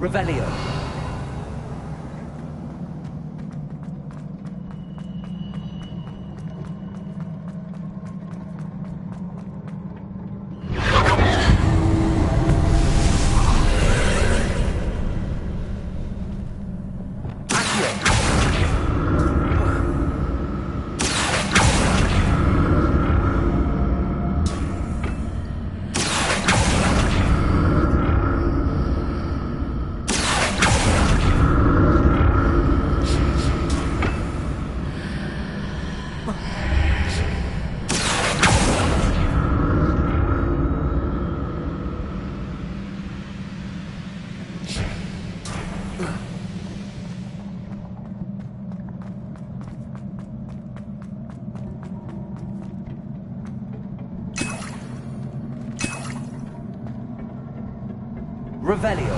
Revelio. Revelio.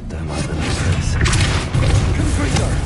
Don't like the look of this. Confringo.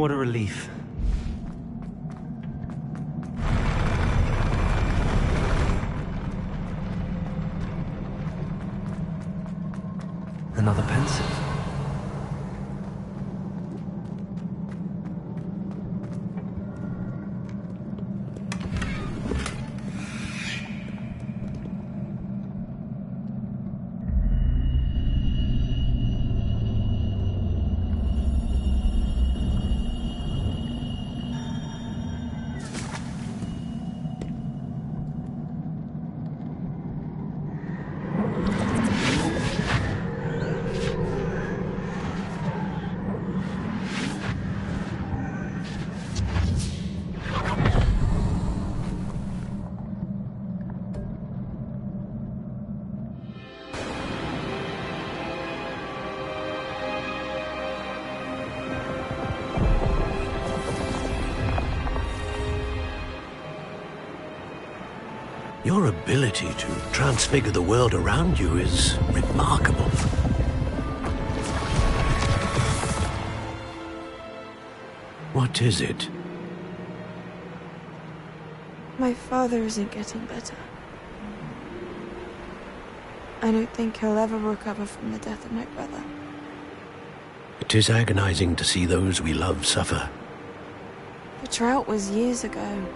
what a relief. Another pensive. Your ability to transfigure the world around you is remarkable. What is it? My father isn't getting better. I don't think he'll ever recover from the death of my brother. It is agonizing to see those we love suffer. The drought was years ago,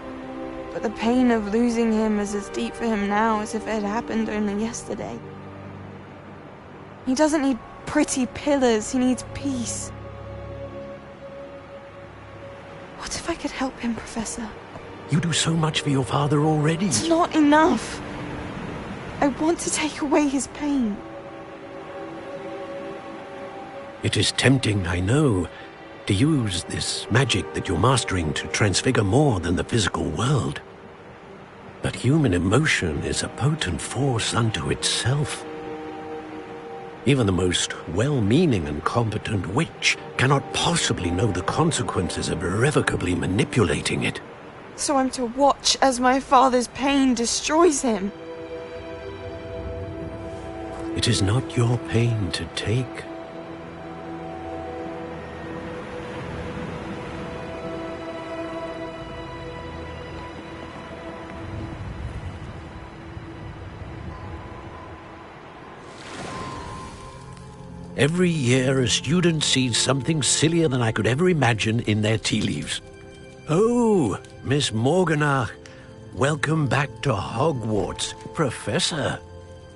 but the pain of losing him is as deep for him now as if it had happened only yesterday. He doesn't need pretty pillars, he needs peace. What if I could help him, Professor? You do so much for your father already. It's not enough. I want to take away his pain. It is tempting, I know, to use this magic that you're mastering to transfigure more than the physical world. But human emotion is a potent force unto itself. Even the most well-meaning and competent witch cannot possibly know the consequences of irrevocably manipulating it. So I'm to watch as my father's pain destroys him. It is not your pain to take. Every year, a student sees something sillier than I could ever imagine in their tea leaves. Oh, Miss Morganach, welcome back to Hogwarts, Professor.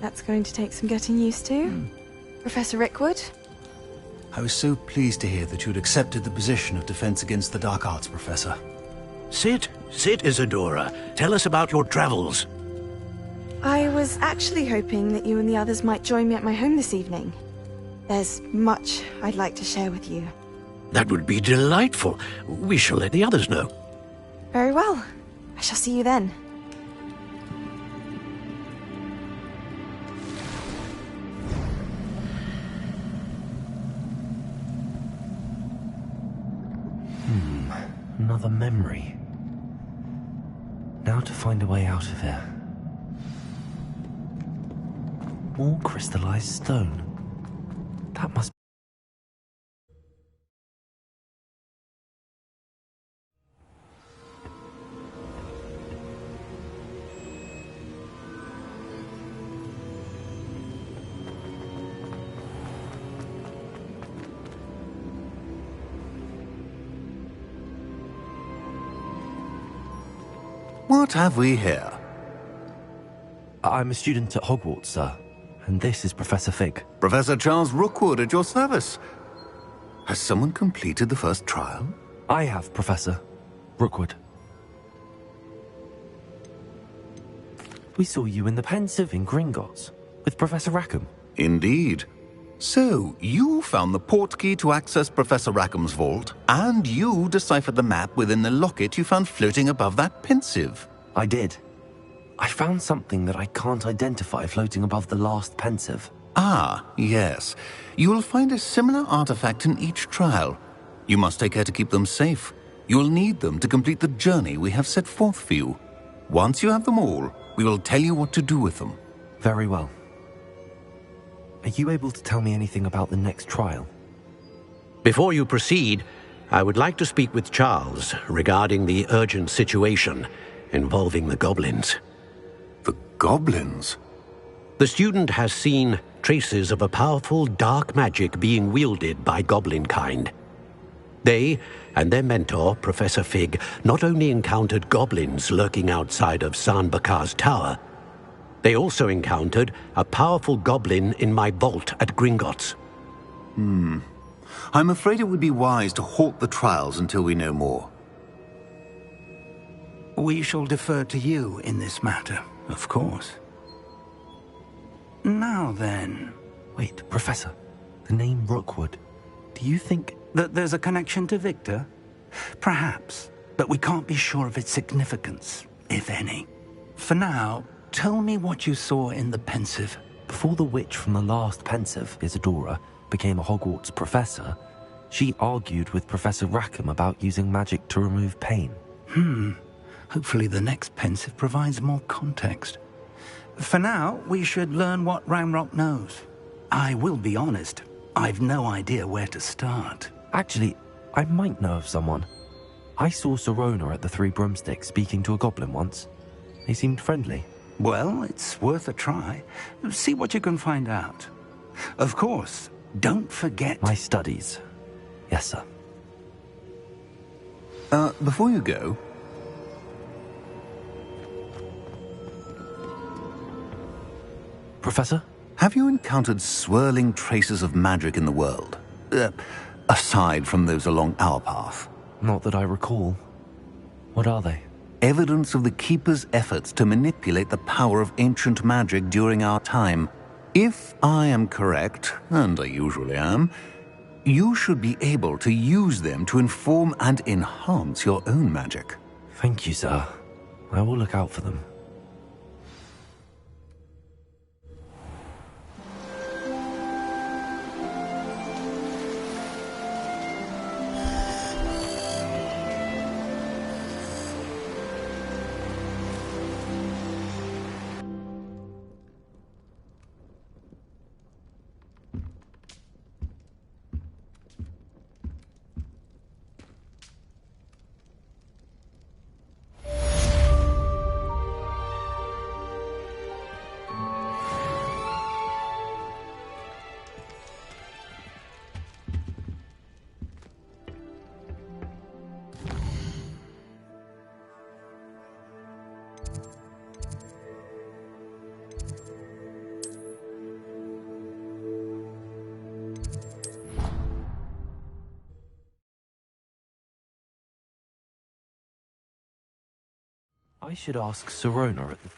That's going to take some getting used to. Professor Rickwood? I was so pleased to hear that you'd accepted the position of Defense Against the Dark Arts, Professor. Sit, Isadora. Tell us about your travels. I was actually hoping that you and the others might join me at my home this evening. There's much I'd like to share with you. That would be delightful. We shall let the others know. Very well. I shall see you then. Another memory. Now to find a way out of here. More crystallized stone. That must... What have we here? I'm a student at Hogwarts, sir. And this is Professor Fig. Professor Charles Rookwood at your service. Has someone completed the first trial? I have, Professor Rookwood. We saw you in the Pensive in Gringotts with Professor Rackham. Indeed. So, you found the portkey to access Professor Rackham's vault, and you deciphered the map within the locket you found floating above that Pensive. I did. I found something that I can't identify floating above the last Pensive. Ah, yes. You will find a similar artifact in each trial. You must take care to keep them safe. You will need them to complete the journey we have set forth for you. Once you have them all, we will tell you what to do with them. Very well. Are you able to tell me anything about the next trial? Before you proceed, I would like to speak with Charles regarding the urgent situation involving the goblins. The goblins? The student has seen traces of a powerful dark magic being wielded by goblin kind. They and their mentor, Professor Fig, not only encountered goblins lurking outside of San Bakar's tower, they also encountered a powerful goblin in my vault at Gringotts. I'm afraid it would be wise to halt the trials until we know more. We shall defer to you in this matter, of course. Now then... Wait, Professor. The name Rookwood. Do you think... that there's a connection to Victor? Perhaps, but we can't be sure of its significance, if any. For now, tell me what you saw in the Pensive. Before the witch from the last Pensive, Isadora, became a Hogwarts professor, she argued with Professor Rackham about using magic to remove pain. Hopefully the next Pensive provides more context. For now, we should learn what Ranrock knows. I will be honest, I've no idea where to start. Actually, I might know of someone. I saw Sirona at the Three Broomsticks speaking to a goblin once. They seemed friendly. Well, it's worth a try. See what you can find out. Of course, don't forget... my studies. Yes, sir. Before you go... Professor? Have you encountered swirling traces of magic in the world? Aside from those along our path? Not that I recall. What are they? Evidence of the Keeper's efforts to manipulate the power of ancient magic during our time. If I am correct, and I usually am, you should be able to use them to inform and enhance your own magic. Thank you, sir. I will look out for them. I should ask Sirona at the...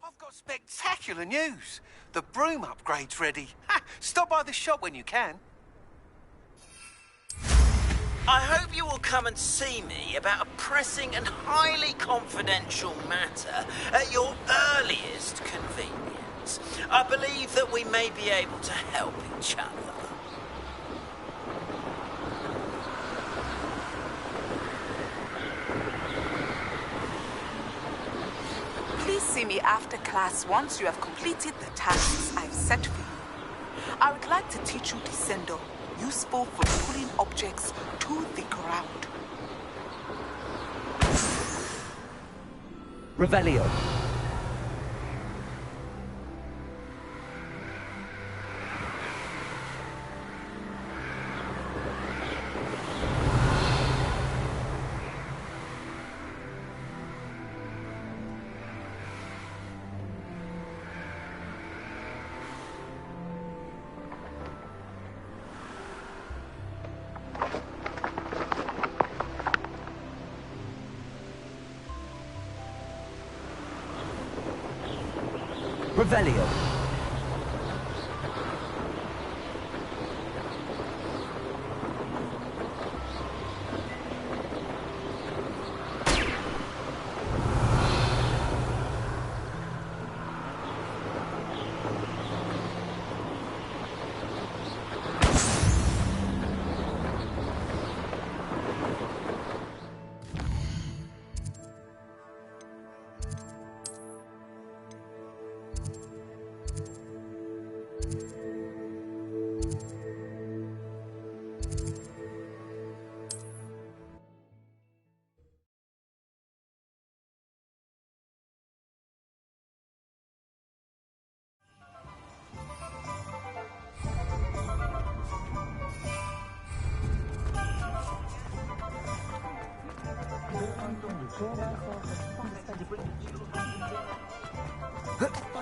I've got spectacular news. The broom upgrade's ready. Ha! Stop by the shop when you can. I hope you will come and see me about a pressing and highly confidential matter at your earliest convenience. I believe that we may be able to help each other. Please see me after class once you have completed the tasks I've set for you. I would like to teach you Descendo, useful for pulling objects to the ground. Revelio. Revelio. Spot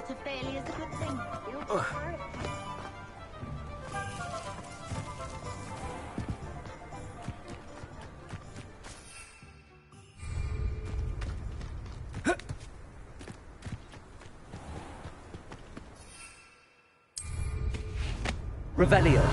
of failure is a good thing. You'll prefer it. Revelio.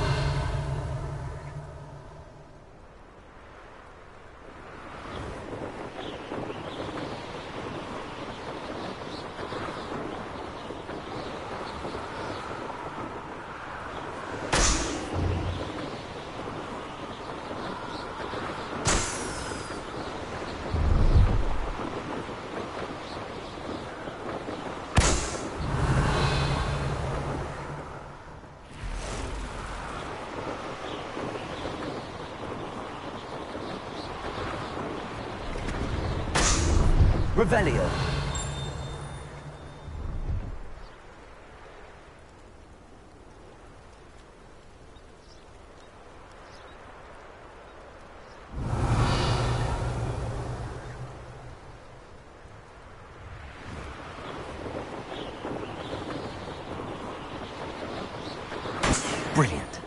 Revelio. Brilliant.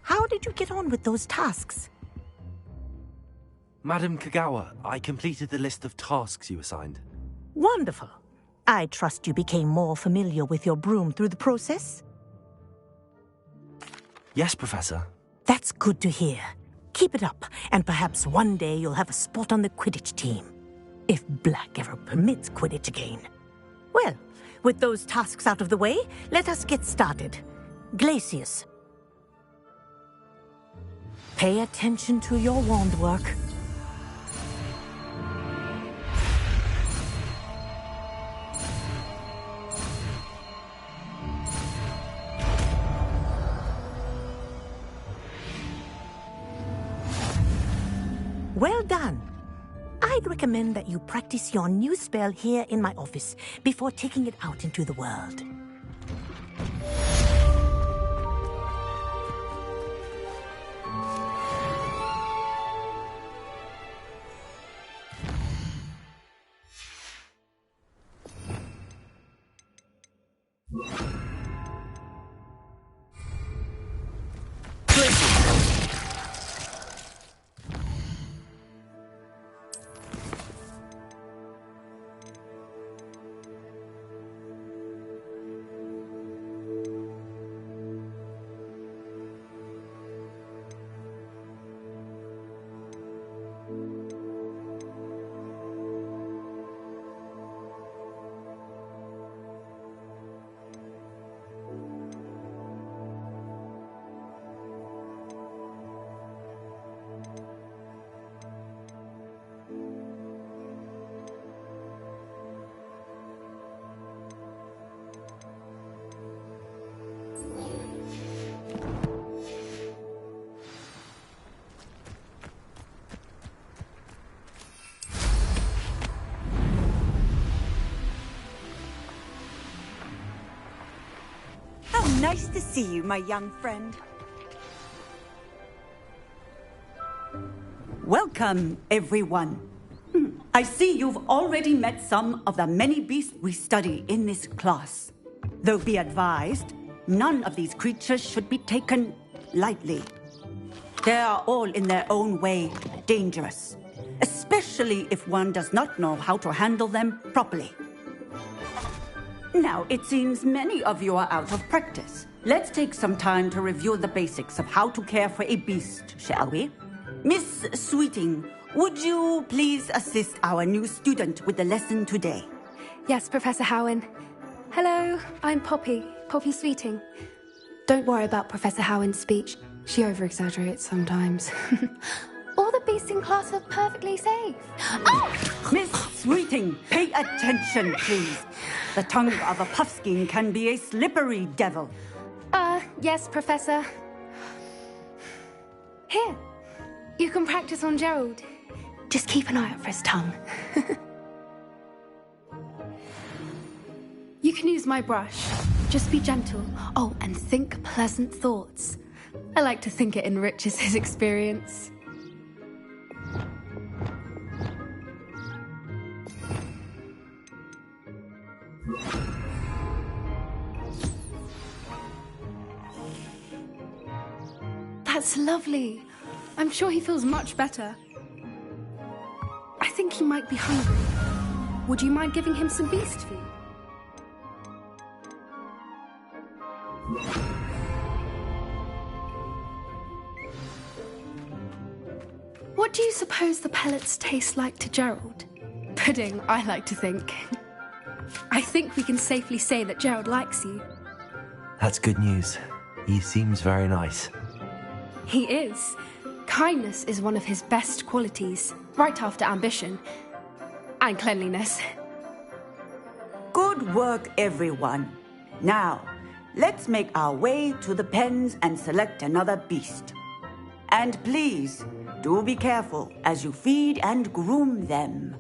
How did you get on with those tasks? Madam Kagawa, I completed the list of tasks you assigned. Wonderful. I trust you became more familiar with your broom through the process? Yes, Professor. That's good to hear. Keep it up, and perhaps one day you'll have a spot on the Quidditch team. If Black ever permits Quidditch again. Well, with those tasks out of the way, let us get started. Glacius. Pay attention to your wand work. Well done. I'd recommend that you practice your new spell here in my office before taking it out into the world. Nice to see you, my young friend. Welcome, everyone. I see you've already met some of the many beasts we study in this class. Though be advised, none of these creatures should be taken lightly. They are all in their own way dangerous, especially if one does not know how to handle them properly. Now, it seems many of you are out of practice. Let's take some time to review the basics of how to care for a beast, shall we? Miss Sweeting, would you please assist our new student with the lesson today? Yes, Professor Howen. Hello, I'm Poppy Sweeting. Don't worry about Professor Howen's speech. She over-exaggerates sometimes. All the beasts in class are perfectly safe. Oh! Miss Sweeting, pay attention, please. The tongue of a puffskein can be a slippery devil. Yes, Professor. Here, you can practice on Gerald. Just keep an eye out for his tongue. You can use my brush. Just be gentle. Oh, and think pleasant thoughts. I like to think it enriches his experience. That's lovely. I'm sure he feels much better. I think he might be hungry. Would you mind giving him some beast food? What do you suppose the pellets taste like to Gerald? Pudding, I like to think. I think we can safely say that Gerald likes you. That's good news. He seems very nice. He is. Kindness is one of his best qualities, right after ambition. And cleanliness. Good work, everyone. Now, let's make our way to the pens and select another beast. And please, do be careful as you feed and groom them.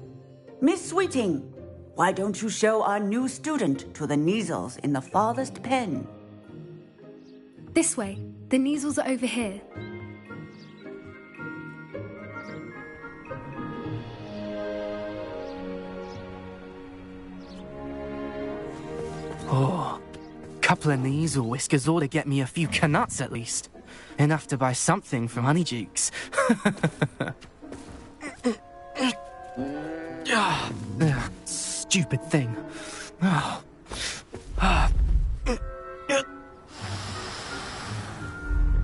Miss Sweeting, why don't you show our new student to the Neasels in the farthest pen? This way. The Neasels are over here. Oh, couple of Neasel whiskers ought to get me a few canuts at least. Enough to buy something from Honeydukes. Stupid thing.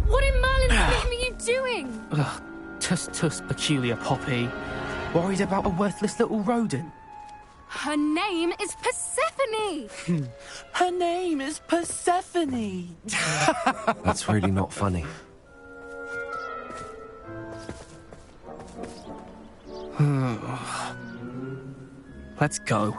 What in Merlin's name are you doing? Tuss, peculiar Poppy. Worried about a worthless little rodent. Her name is Persephone! Her name is Persephone! That's really not funny. Let's go.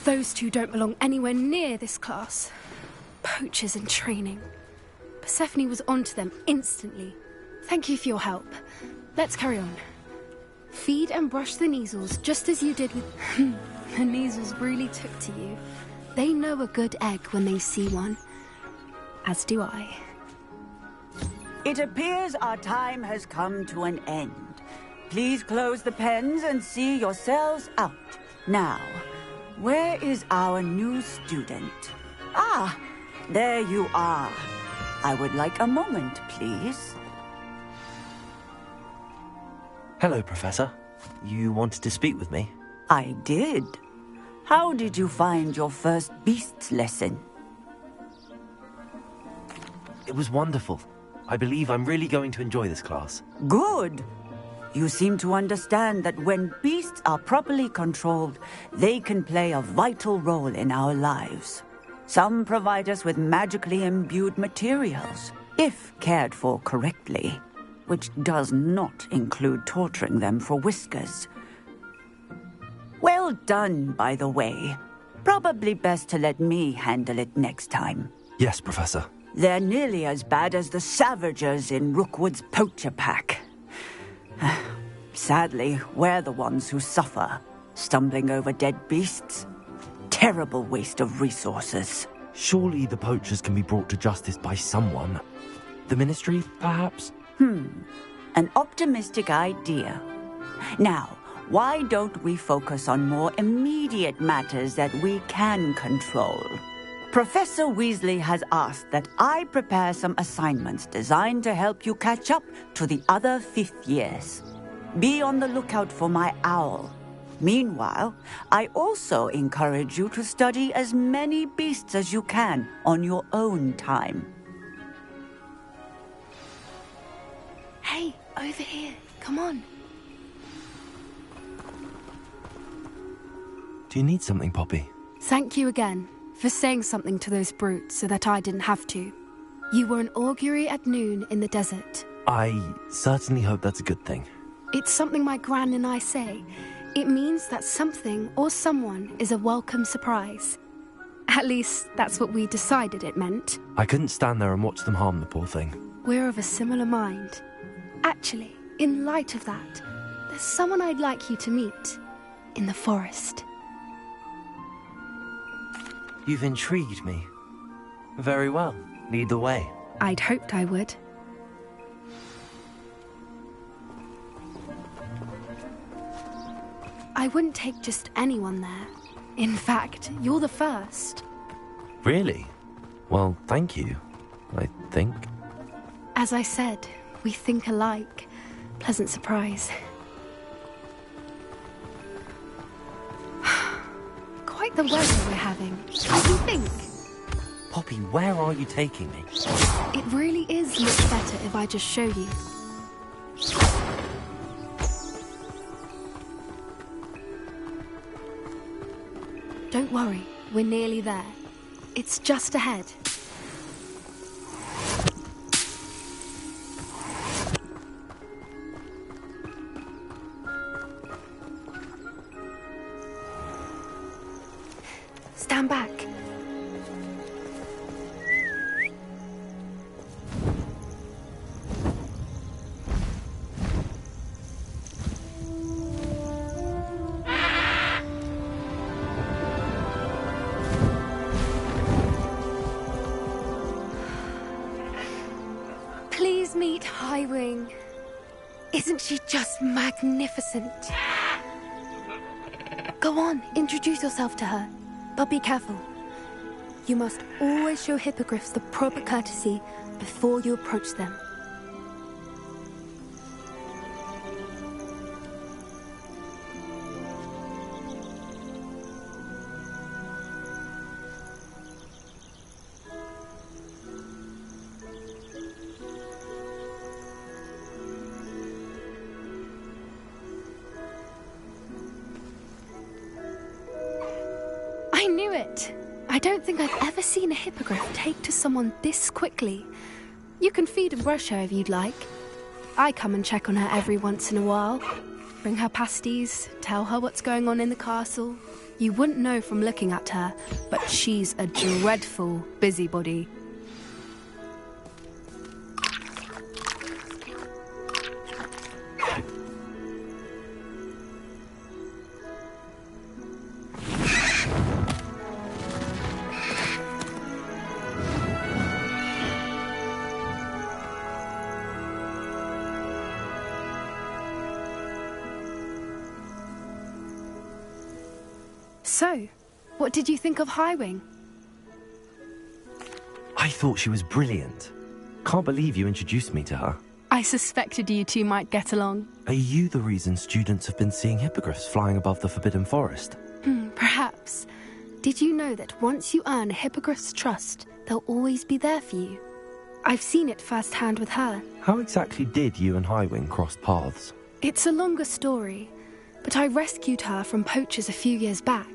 Those two don't belong anywhere near this class. Poachers in training. Persephone was onto them instantly. Thank you for your help. Let's carry on. Feed and brush the Neasels just as you did with... The Neasels really took to you. They know a good egg when they see one. As do I. It appears our time has come to an end. Please close the pens and see yourselves out. Now, where is our new student? Ah, there you are. I would like a moment, please. Hello, Professor. You wanted to speak with me? I did. How did you find your first beasts lesson? It was wonderful. I believe I'm really going to enjoy this class. Good. You seem to understand that when beasts are properly controlled, they can play a vital role in our lives. Some provide us with magically imbued materials, if cared for correctly, which does not include torturing them for whiskers. Well done, by the way. Probably best to let me handle it next time. Yes, Professor. They're nearly as bad as the Savagers in Rookwood's poacher pack. Sadly, we're the ones who suffer. stumbling over dead beasts. Terrible waste of resources. Surely the poachers can be brought to justice by someone. The Ministry, perhaps? An optimistic idea. Now, why don't we focus on more immediate matters that we can control? Professor Weasley has asked that I prepare some assignments designed to help you catch up to the other fifth years. Be on the lookout for my owl. Meanwhile, I also encourage you to study as many beasts as you can on your own time. Hey, over here. Come on. Do you need something, Poppy? Thank you again for saying something to those brutes so that I didn't have to. You were an augury at noon in the desert. I certainly hope that's a good thing. It's something my gran and I say. It means that something or someone is a welcome surprise. At least, that's what we decided it meant. I couldn't stand there and watch them harm the poor thing. We're of a similar mind. Actually, in light of that, there's someone I'd like you to meet. In the forest. You've intrigued me. Very well. Lead the way. I'd hoped I would. I wouldn't take just anyone there. In fact, you're the first. Really? Well, thank you, I think. As I said, we think alike. Pleasant surprise. Quite the weather we're having. What do you think? Poppy, where are you taking me? It really is much better if I just show you. Don't worry, we're nearly there. It's just ahead. Stand back. Please meet Highwing. Isn't she just magnificent? Go on, introduce yourself to her. But be careful. You must always show hippogriffs the proper courtesy before you approach them. I knew it! I don't think I've ever seen a hippogriff take to someone this quickly. You can feed and brush her if you'd like. I come and check on her every once in a while. Bring her pasties, tell her what's going on in the castle. You wouldn't know from looking at her, but she's a dreadful busybody. So, what did you think of Highwing? I thought she was brilliant. Can't believe you introduced me to her. I suspected you two might get along. Are you the reason students have been seeing hippogriffs flying above the Forbidden Forest? Perhaps. Did you know that once you earn a hippogriff's trust, they'll always be there for you? I've seen it firsthand with her. How exactly did you and Highwing cross paths? It's a longer story, but I rescued her from poachers a few years back.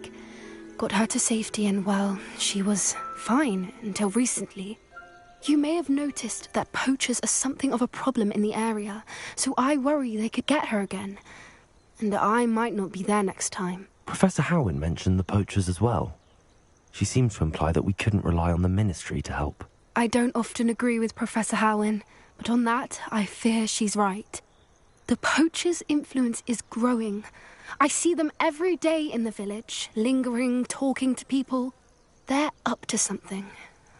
Got her to safety and, well, she was fine until recently. You may have noticed that poachers are something of a problem in the area, so I worry they could get her again. And I might not be there next time. Professor Howin mentioned the poachers as well. She seemed to imply that we couldn't rely on the Ministry to help. I don't often agree with Professor Howin, but on that, I fear she's right. The poachers' influence is growing. I see them every day in the village, lingering, talking to people. They're up to something.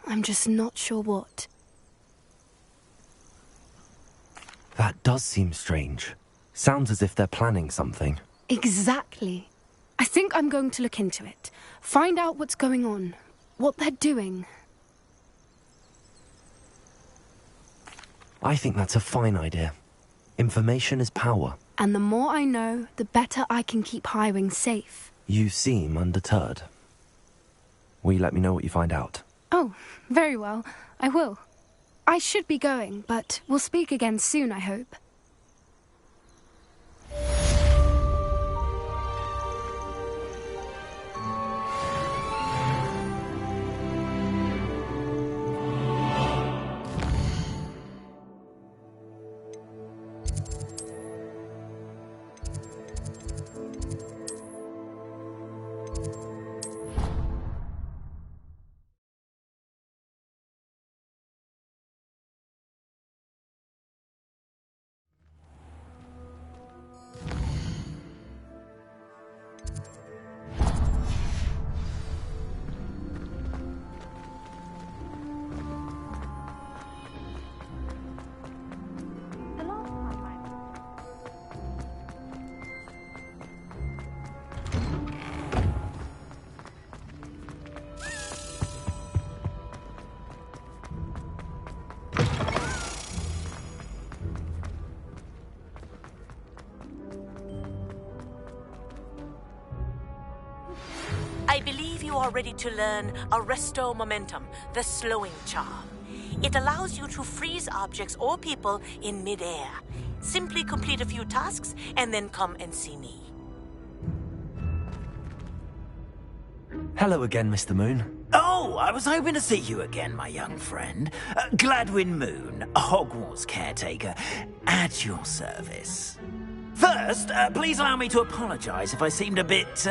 I'm just not sure what. That does seem strange. Sounds as if they're planning something. Exactly. I think I'm going to look into it. Find out what's going on. What they're doing. I think that's a fine idea. Information is power. And the more I know, the better I can keep Highwing safe. You seem undeterred. Will you let me know what you find out? Oh, very well. I will. I should be going, but we'll speak again soon, I hope. I believe you are ready to learn Arresto Momentum, the slowing charm. It allows you to freeze objects or people in midair. Simply complete a few tasks and then come and see me. Hello again, Mr. Moon. Oh, I was hoping to see you again, my young friend. Gladwin Moon, Hogwarts caretaker, at your service. First, please allow me to apologize if I seemed a bit,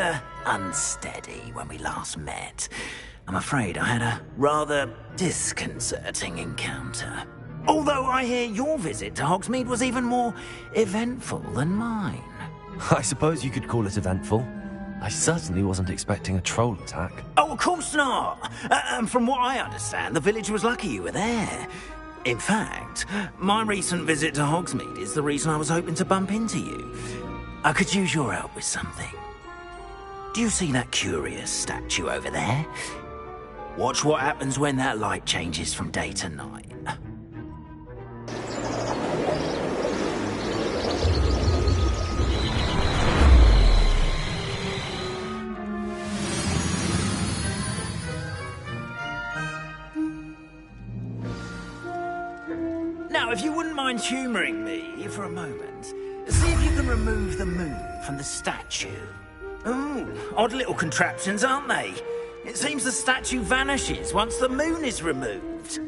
unsteady when we last met. I'm afraid I had a rather disconcerting encounter. Although I hear your visit to Hogsmeade was even more eventful than mine. I suppose you could call it eventful. I certainly wasn't expecting a troll attack. Oh, of course not. From what I understand, the village was lucky you were there. In fact, my recent visit to Hogsmeade is the reason I was hoping to bump into you. I could use your help with something. Do you see that curious statue over there? Watch what happens when that light changes from day to night. Now, if you wouldn't mind humouring me for a moment, see if you can remove the moon from the statue. Ooh, odd little contraptions, aren't they? It seems the statue vanishes once the moon is removed.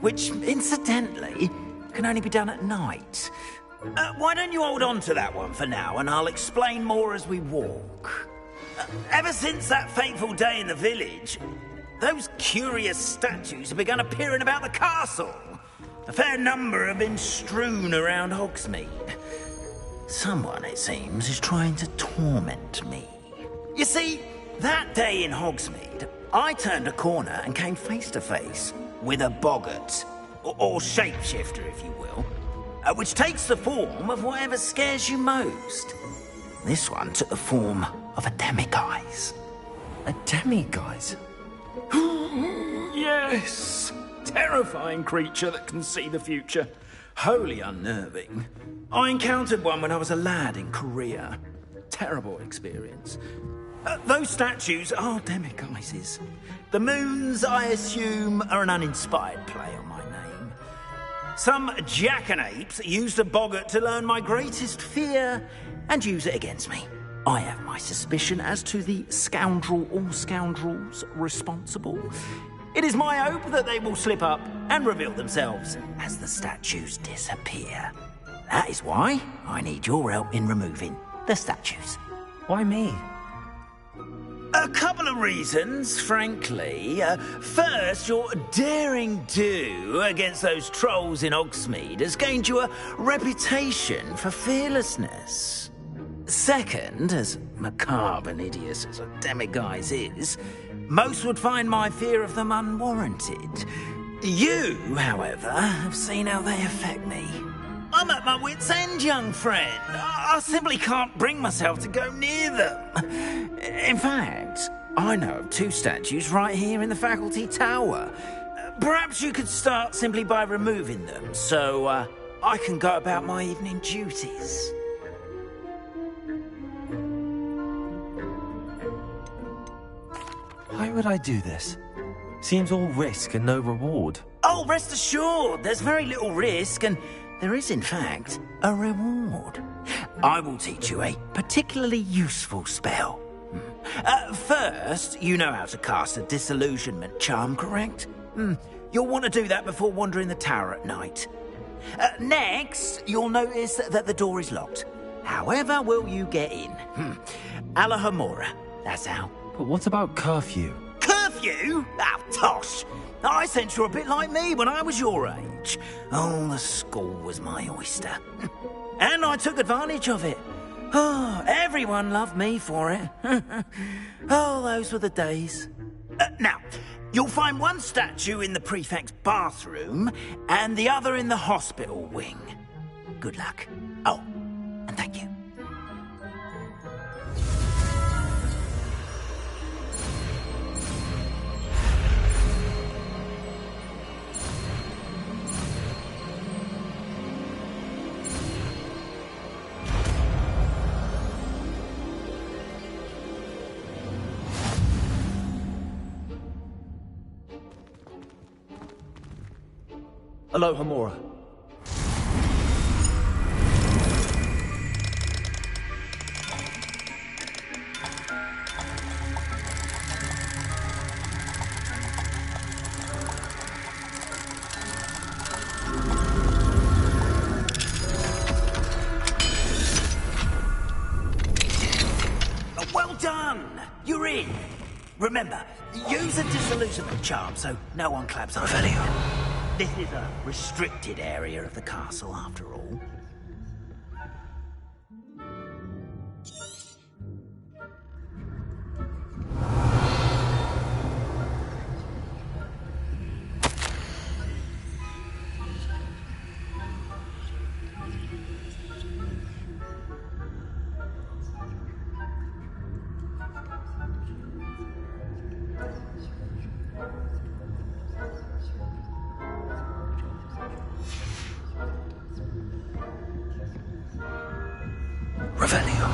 Which, incidentally, can only be done at night. Why don't you hold on to that one for now, and I'll explain more as we walk. Ever since that fateful day in the village, those curious statues have begun appearing about the castle. A fair number have been strewn around Hogsmeade. Someone, it seems, is trying to torment me. You see, that day in Hogsmeade, I turned a corner and came face to face with a boggart, or shapeshifter, if you will, which takes the form of whatever scares you most. This one took the form of a demiguise. A demiguise? Yes! Terrifying creature that can see the future. Wholly unnerving. I encountered one when I was a lad in Korea. Terrible experience. Those statues are demiguises. The moons, I assume, are an uninspired play on my name. Some jackanapes used a boggart to learn my greatest fear and use it against me. I have my suspicion as to the scoundrel or scoundrels responsible. It is my hope that they will slip up and reveal themselves as the statues disappear. That is why I need your help in removing the statues. Why me? A couple of reasons, frankly. First, your daring do against those trolls in Hogsmeade has gained you a reputation for fearlessness. Second, as macabre and hideous as a demiguise is, most would find my fear of them unwarranted. You, however, have seen how they affect me. I'm at my wit's end, young friend. I simply can't bring myself to go near them. In fact, I know of 2 statues right here in the faculty tower. Perhaps you could start simply by removing them, so I can go about my evening duties. Why would I do this? Seems all risk and no reward. Oh, rest assured, there's very little risk, and there is, in fact, a reward. I will teach you a particularly useful spell. First, you know how to cast a disillusionment charm, correct? You'll want to do that before wandering the tower at night. Next, you'll notice that the door is locked. However will you get in? Alahomora, that's how. But what about curfew? Curfew? Ah, tosh! I sense you're a bit like me when I was your age. Oh, the school was my oyster. And I took advantage of it. Oh, everyone loved me for it. Oh, those were the days. Now, you'll find one statue in the prefect's bathroom and the other in the hospital wing. Good luck. Oh, and thank you. Alohomora. Well done! You're in. Remember, use a disillusionment charm so no one claps on Revelio. This is a restricted area of the castle, after all. Revelio.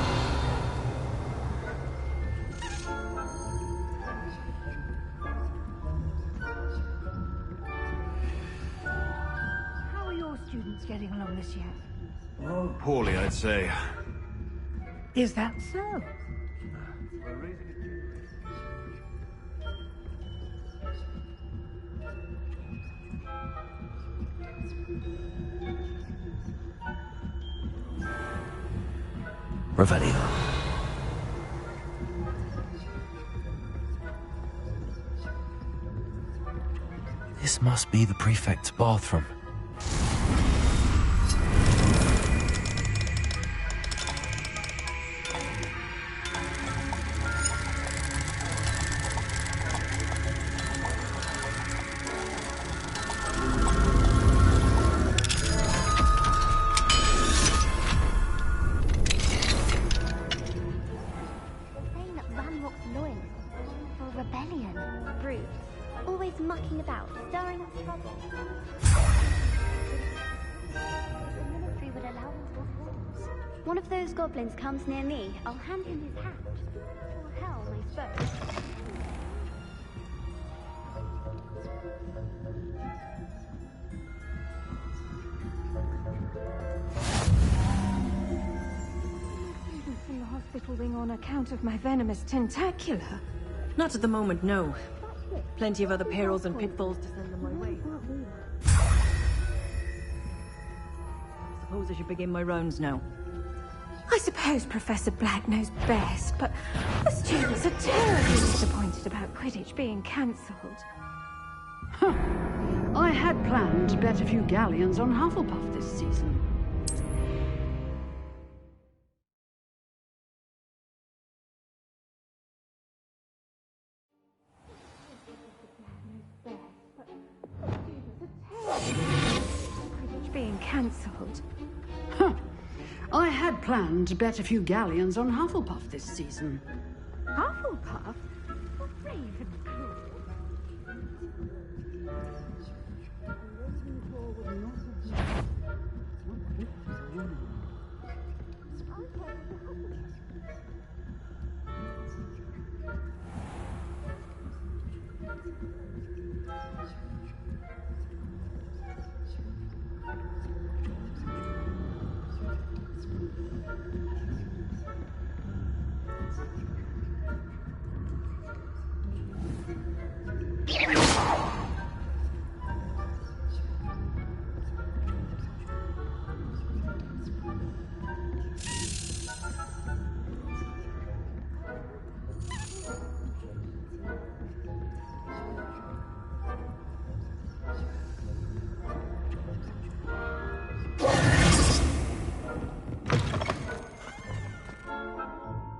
How are your students getting along this year? Oh, poorly, I'd say. Is that so? Revelio. This must be the prefect's bathroom. One of those goblins comes near me, I'll hand him his hat. Or helm, I suppose. Students in the hospital wing on account of my venomous tentacular. Not at the moment, no. Plenty of other perils and pitfalls to send them my way. Suppose I should begin my rounds now. I suppose Professor Black knows best, but the students are terribly disappointed about Quidditch being cancelled. Huh. I had planned to bet a few galleons on Hufflepuff this season. Quidditch being cancelled. Huh. I had planned to bet a few galleons on Hufflepuff this season. Hufflepuff? Ravenclaw.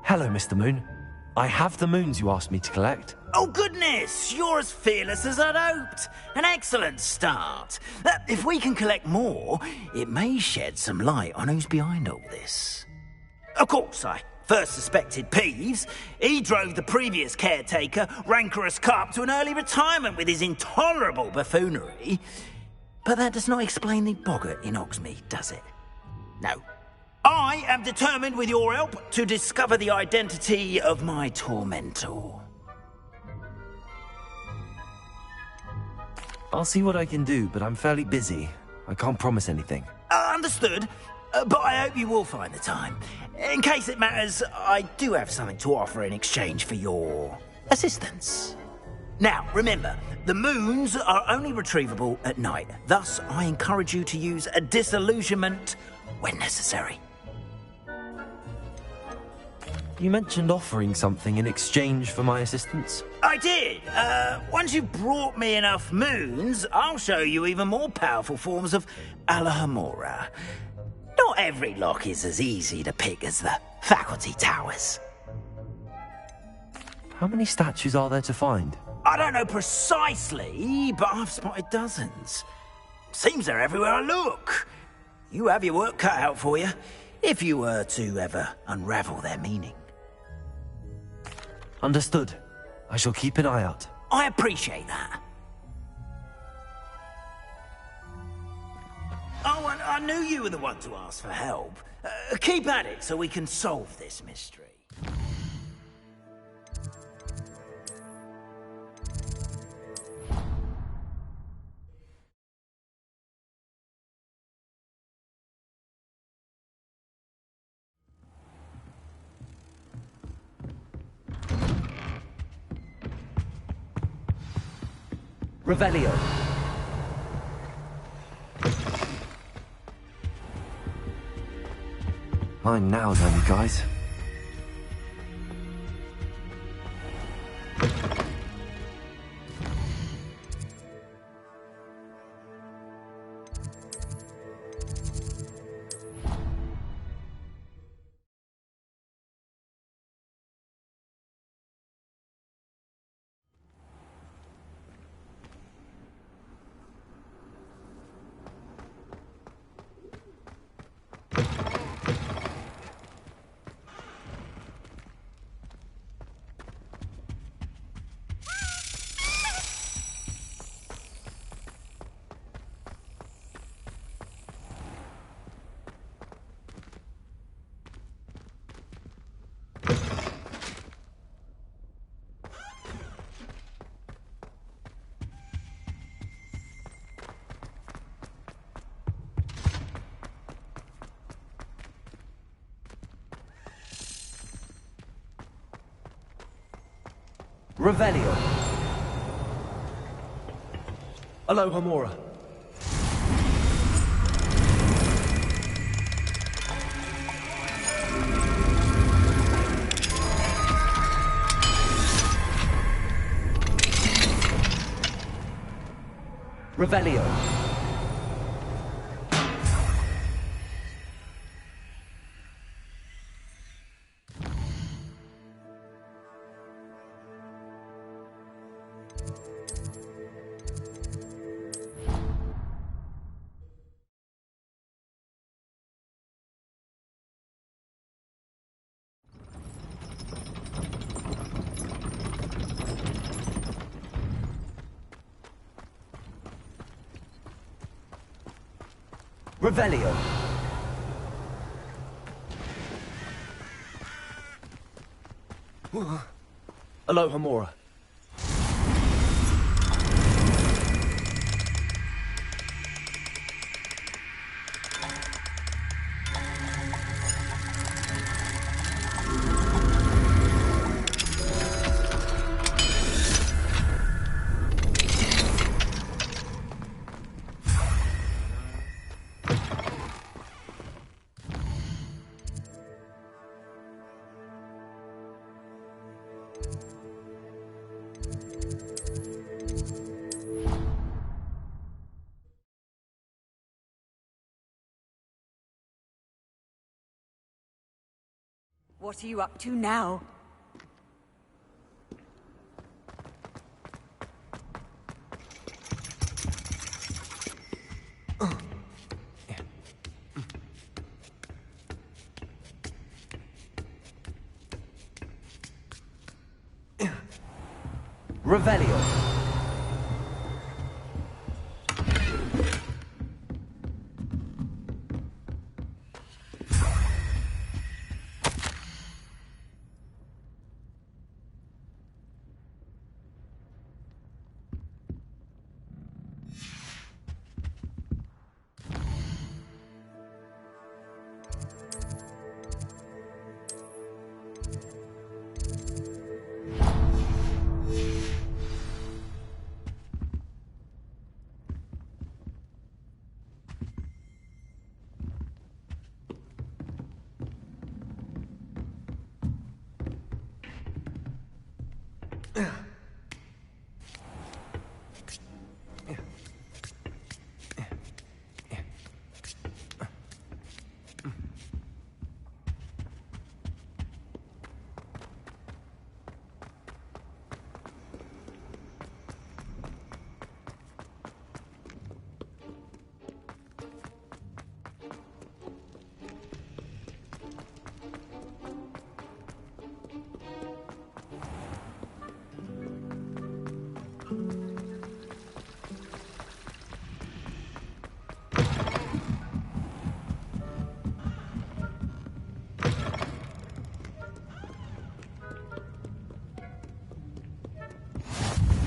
Hello, Mr. Moon. I have the moons you asked me to collect. Oh, goodness! You're as fearless as I'd hoped. An excellent start. If we can collect more, it may shed some light on who's behind all this. Of course, I first suspected Peeves. He drove the previous caretaker, Rancorous Carp, to an early retirement with his intolerable buffoonery. But that does not explain the boggart in Hogsmeade, does it? No. I am determined, with your help, to discover the identity of my tormentor. I'll see what I can do, but I'm fairly busy. I can't promise anything. Understood, but I hope you will find the time. In case it matters, I do have something to offer in exchange for your assistance. Now, remember, the moons are only retrievable at night. Thus, I encourage you to use a disillusionment when necessary. You mentioned offering something in exchange for my assistance? I did. Once you've brought me enough moons, I'll show you even more powerful forms of Alohomora. Not every lock is as easy to pick as the faculty towers. How many statues are there to find? I don't know precisely, but I've spotted dozens. Seems they're everywhere I look. You have your work cut out for you, if you were to ever unravel their meaning. Understood. I shall keep an eye out. I appreciate that. Oh, and I knew you were the one to ask for help. Keep at it so we can solve this mystery. Revelio. Mine now, then, you guys. Revelio. Alohomora. Revelio. Revelio. Aloha Mora. What are you up to now? Revelio.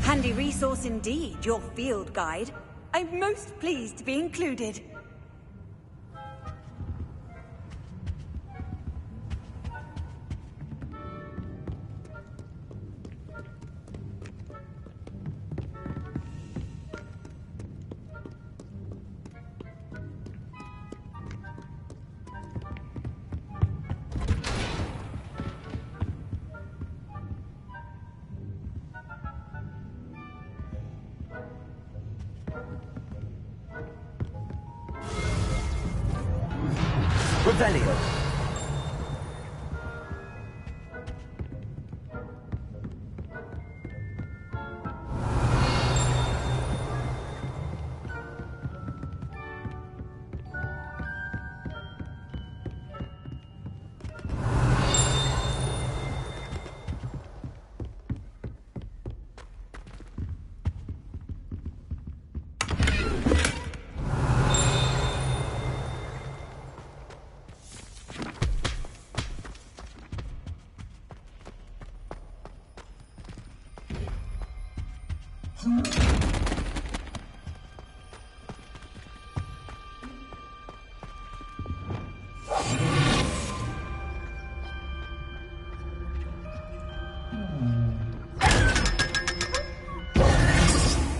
Handy resource indeed, your field guide. I'm most pleased to be included. Revelio.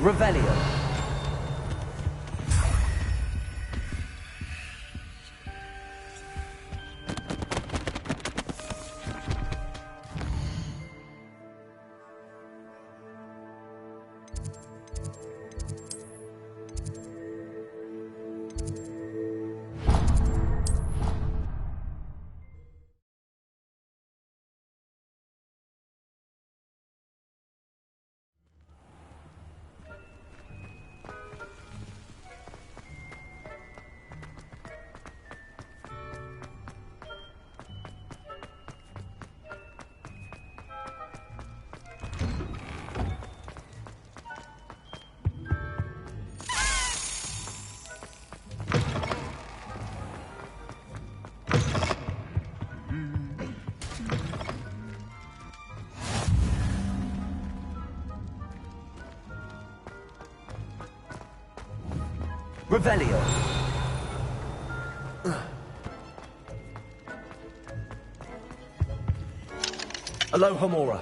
Revelio. Revelio. Alohomora.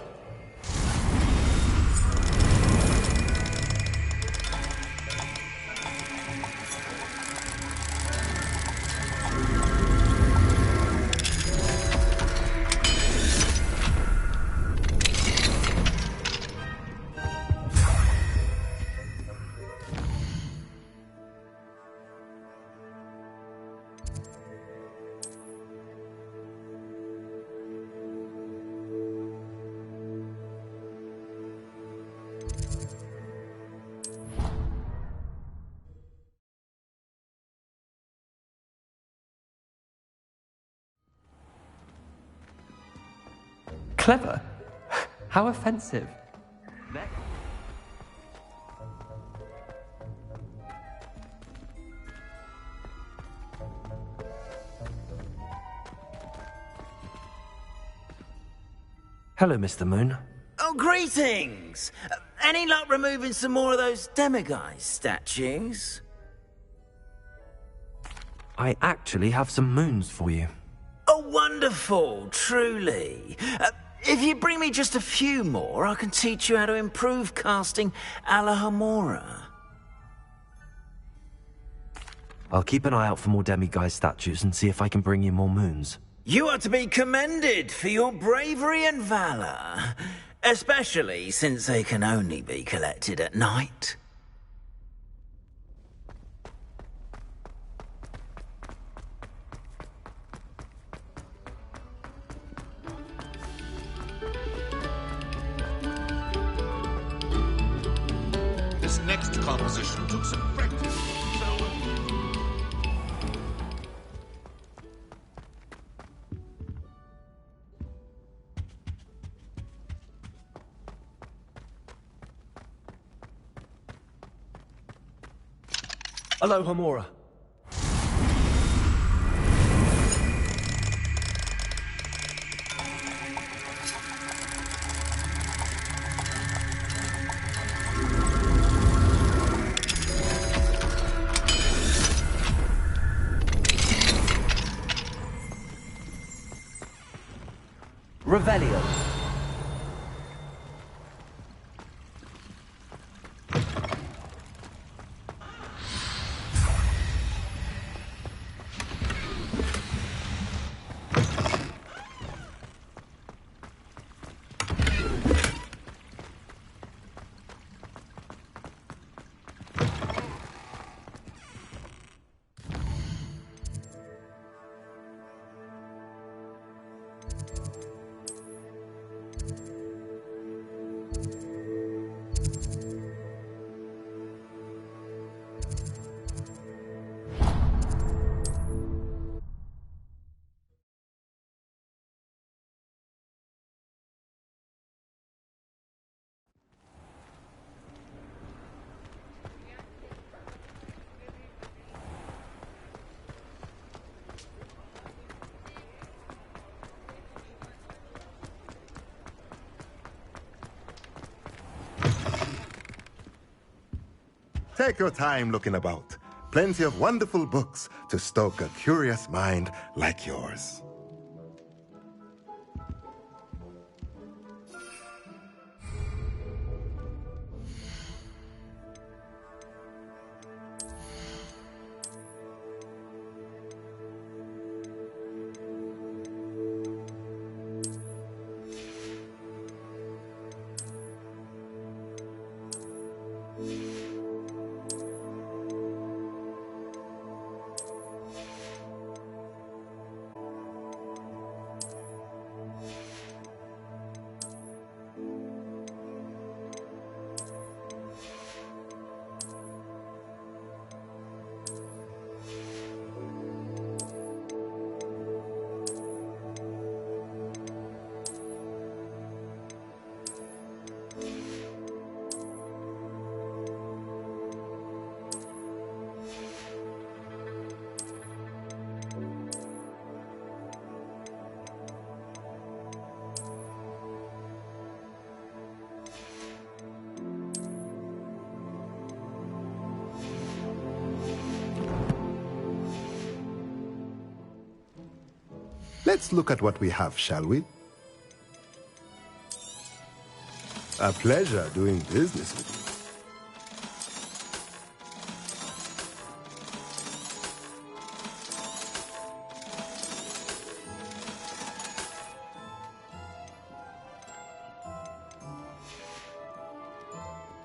Clever? How offensive. Hello, Mr. Moon. Oh, greetings! Any luck removing some more of those demiguise statues? I actually have some moons for you. Oh, wonderful, truly. If you bring me just a few more, I can teach you how to improve casting Alohomora. I'll keep an eye out for more demiguise statues and see if I can bring you more moons. You are to be commended for your bravery and valor, especially since they can only be collected at night. This next composition took some practice, so... Alohomora. Revelio. Take your time looking about. Plenty of wonderful books to stoke a curious mind like yours. Let's look at what we have, shall we? A pleasure doing business with you.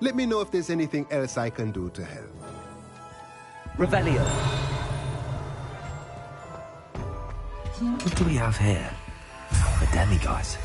Let me know if there's anything else I can do to help. Revelio. What do we have here? The demiguise.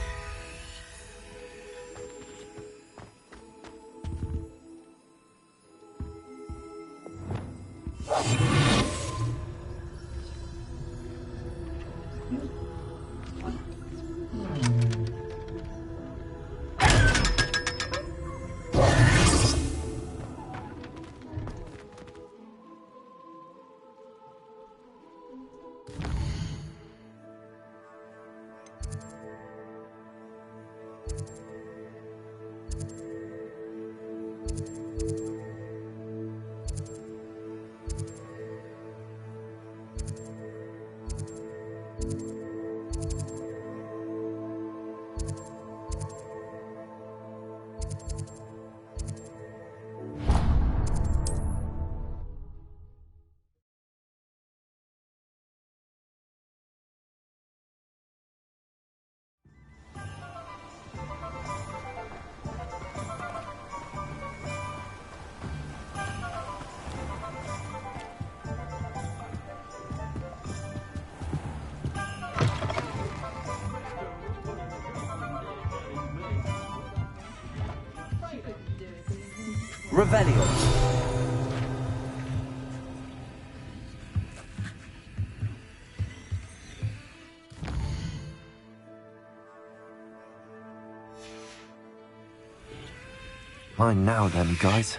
Revelio. Mine now, then, guys.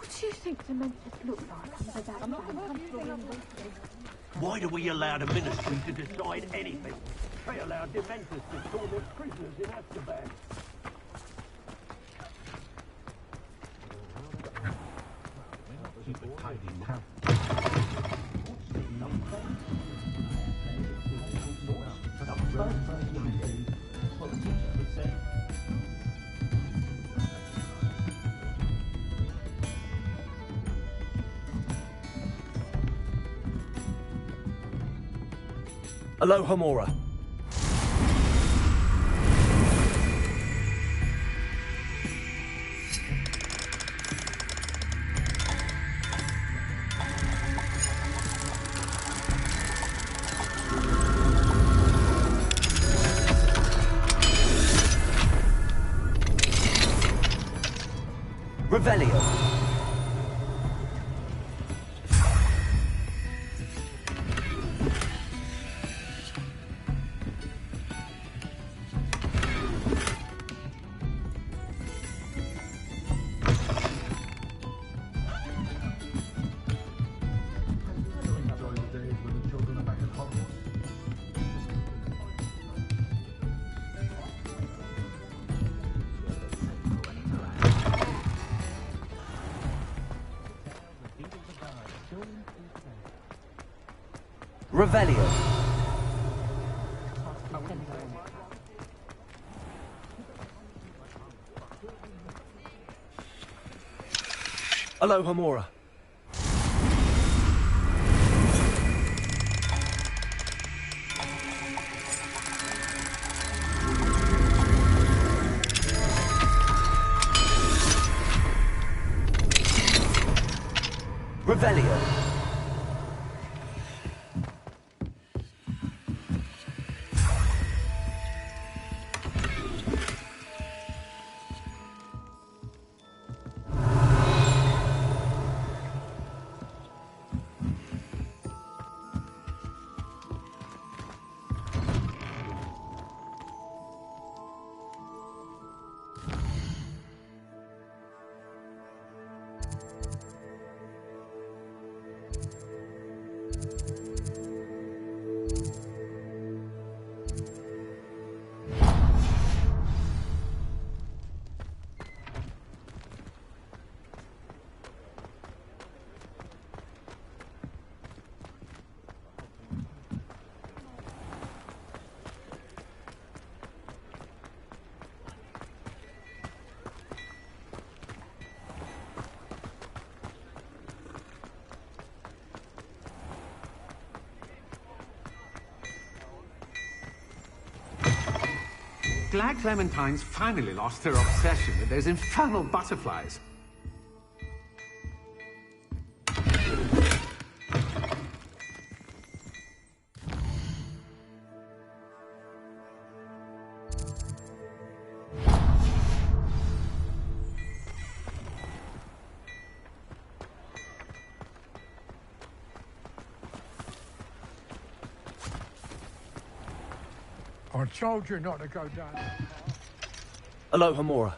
What do you think Dementors look like under that Why do we allow the Ministry to decide anything? They allow Dementors to torment prisoners in Azkaban. Aloha Mora. Revelio. Revelio. Aloha Mora. Revelio. glad Clementine's finally lost her obsession with those infernal butterflies. I told you not to go down. Hello, Hamora.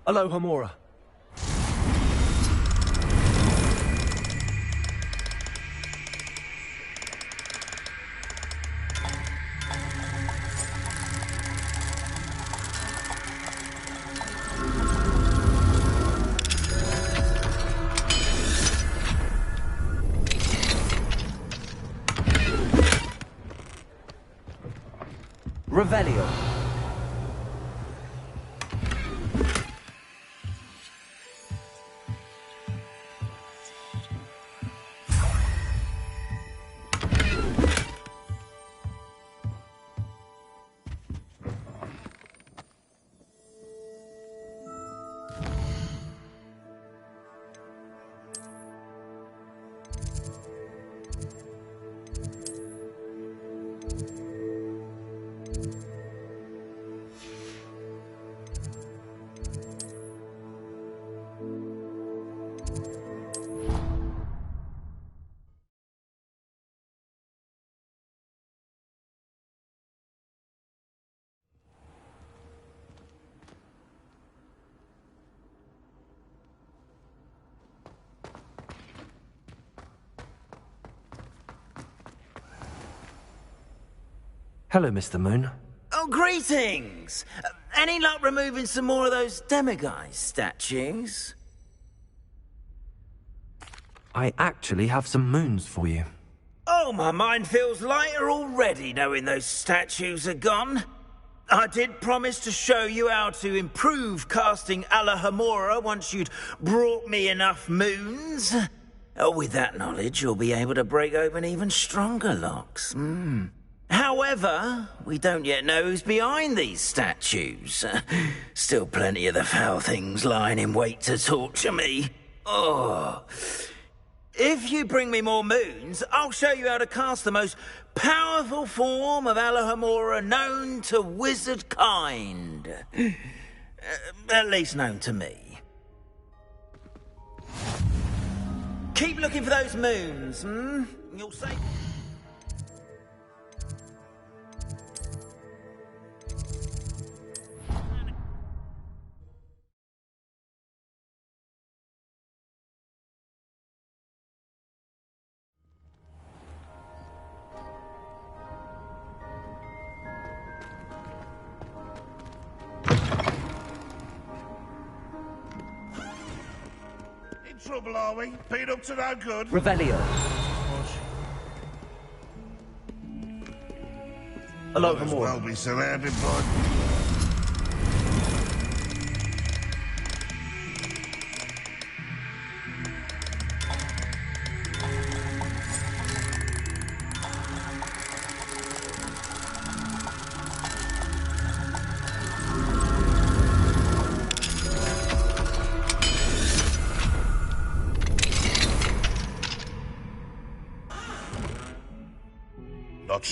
Hello, Hamora. Revelio. Hello, Mr. Moon. Oh, greetings! Any luck removing some more of those demiguise statues? I actually have some moons for you. Oh, my mind feels lighter already knowing those statues are gone. I did promise to show you how to improve casting Alla Hamora once you'd brought me enough moons. Oh, with that knowledge, you'll be able to break open even stronger locks. However, we don't yet know who's behind these statues. Still plenty of the foul things lying in wait to torture me. Oh. If you bring me more moons, I'll show you how to cast the most powerful form of Alla Hamora known to wizard kind. At least known to me. Keep looking for those moons, You'll say... Trouble, are we? Been up to no good? Revelio. Hello, Might as Hamora. well be surrounded by...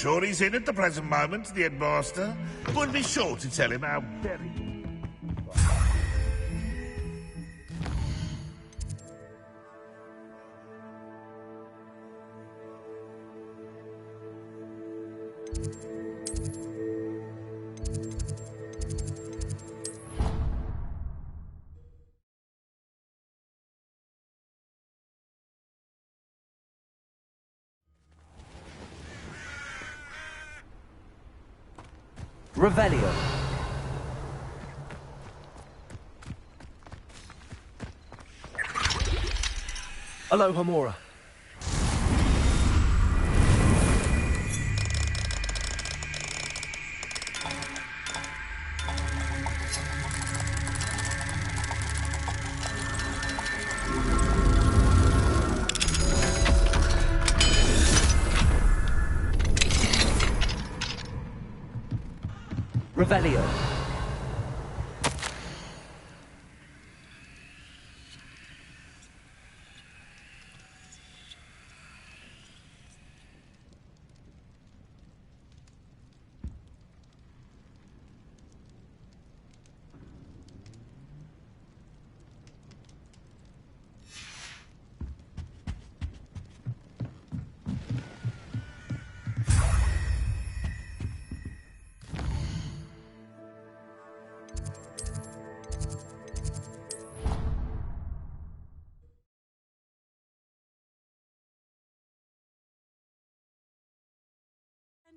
sure he's in at the present moment, the headmaster. Would be sure to tell him how very... Revelio. Alohomora. Revelio.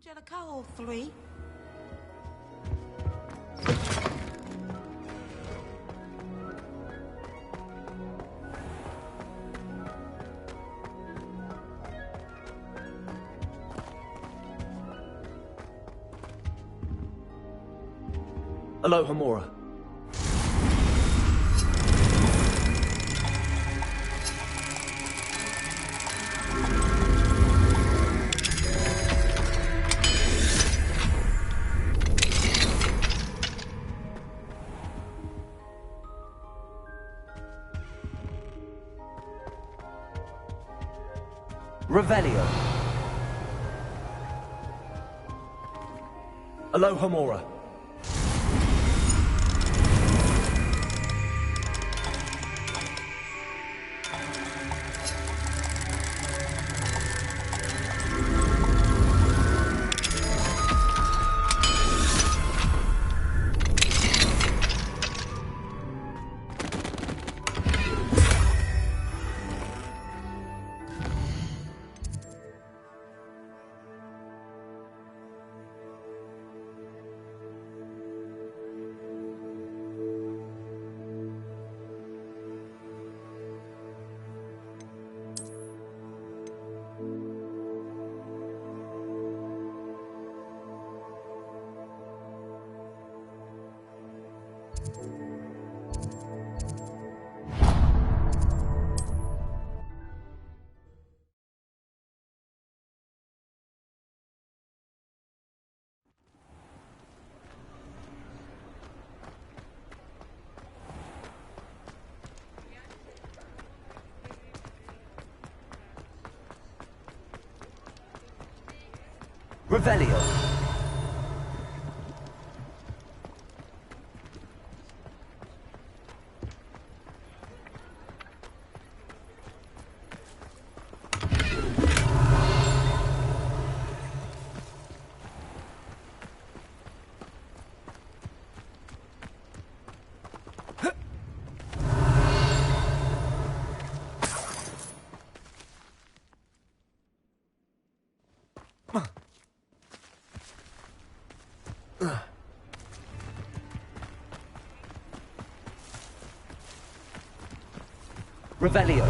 Angelica, all three. Alohomora. Revelio. Alohomora. Revelio. Revelio.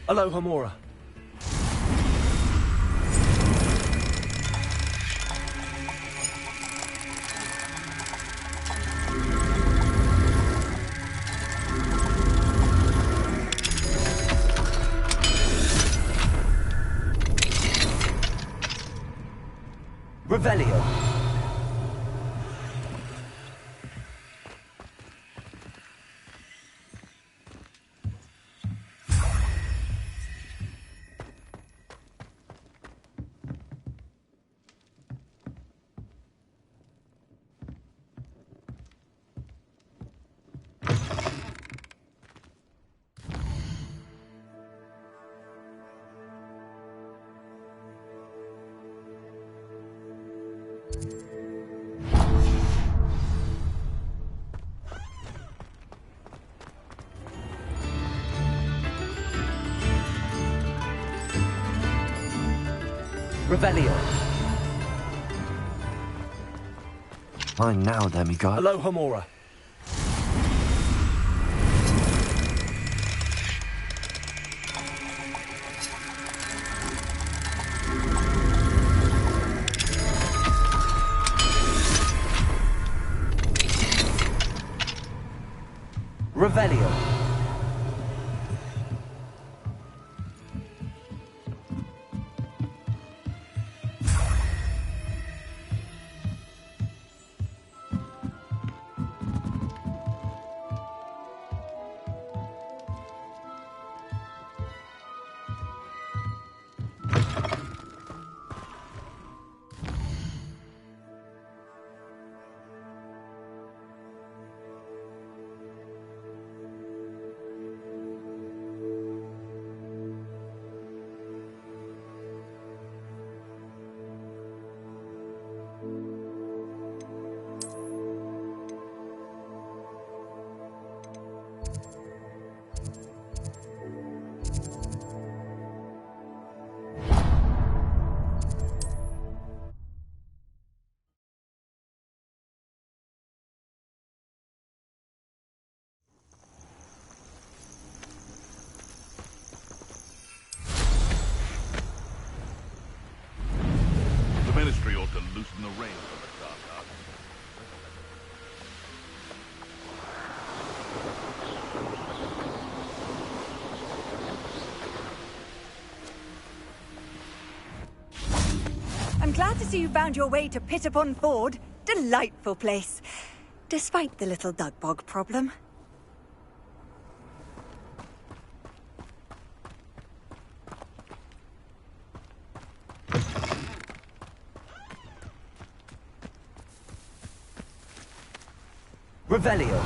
Alohomora. Revelio. Revelio. Fine now, demigod. Hello, Homora. Revelio. The Ministry ought to loosen the reins on the dark arts. I'm glad to see you found your way to Pittapon Ford. Delightful place. Despite the little dugbog problem. Revelio.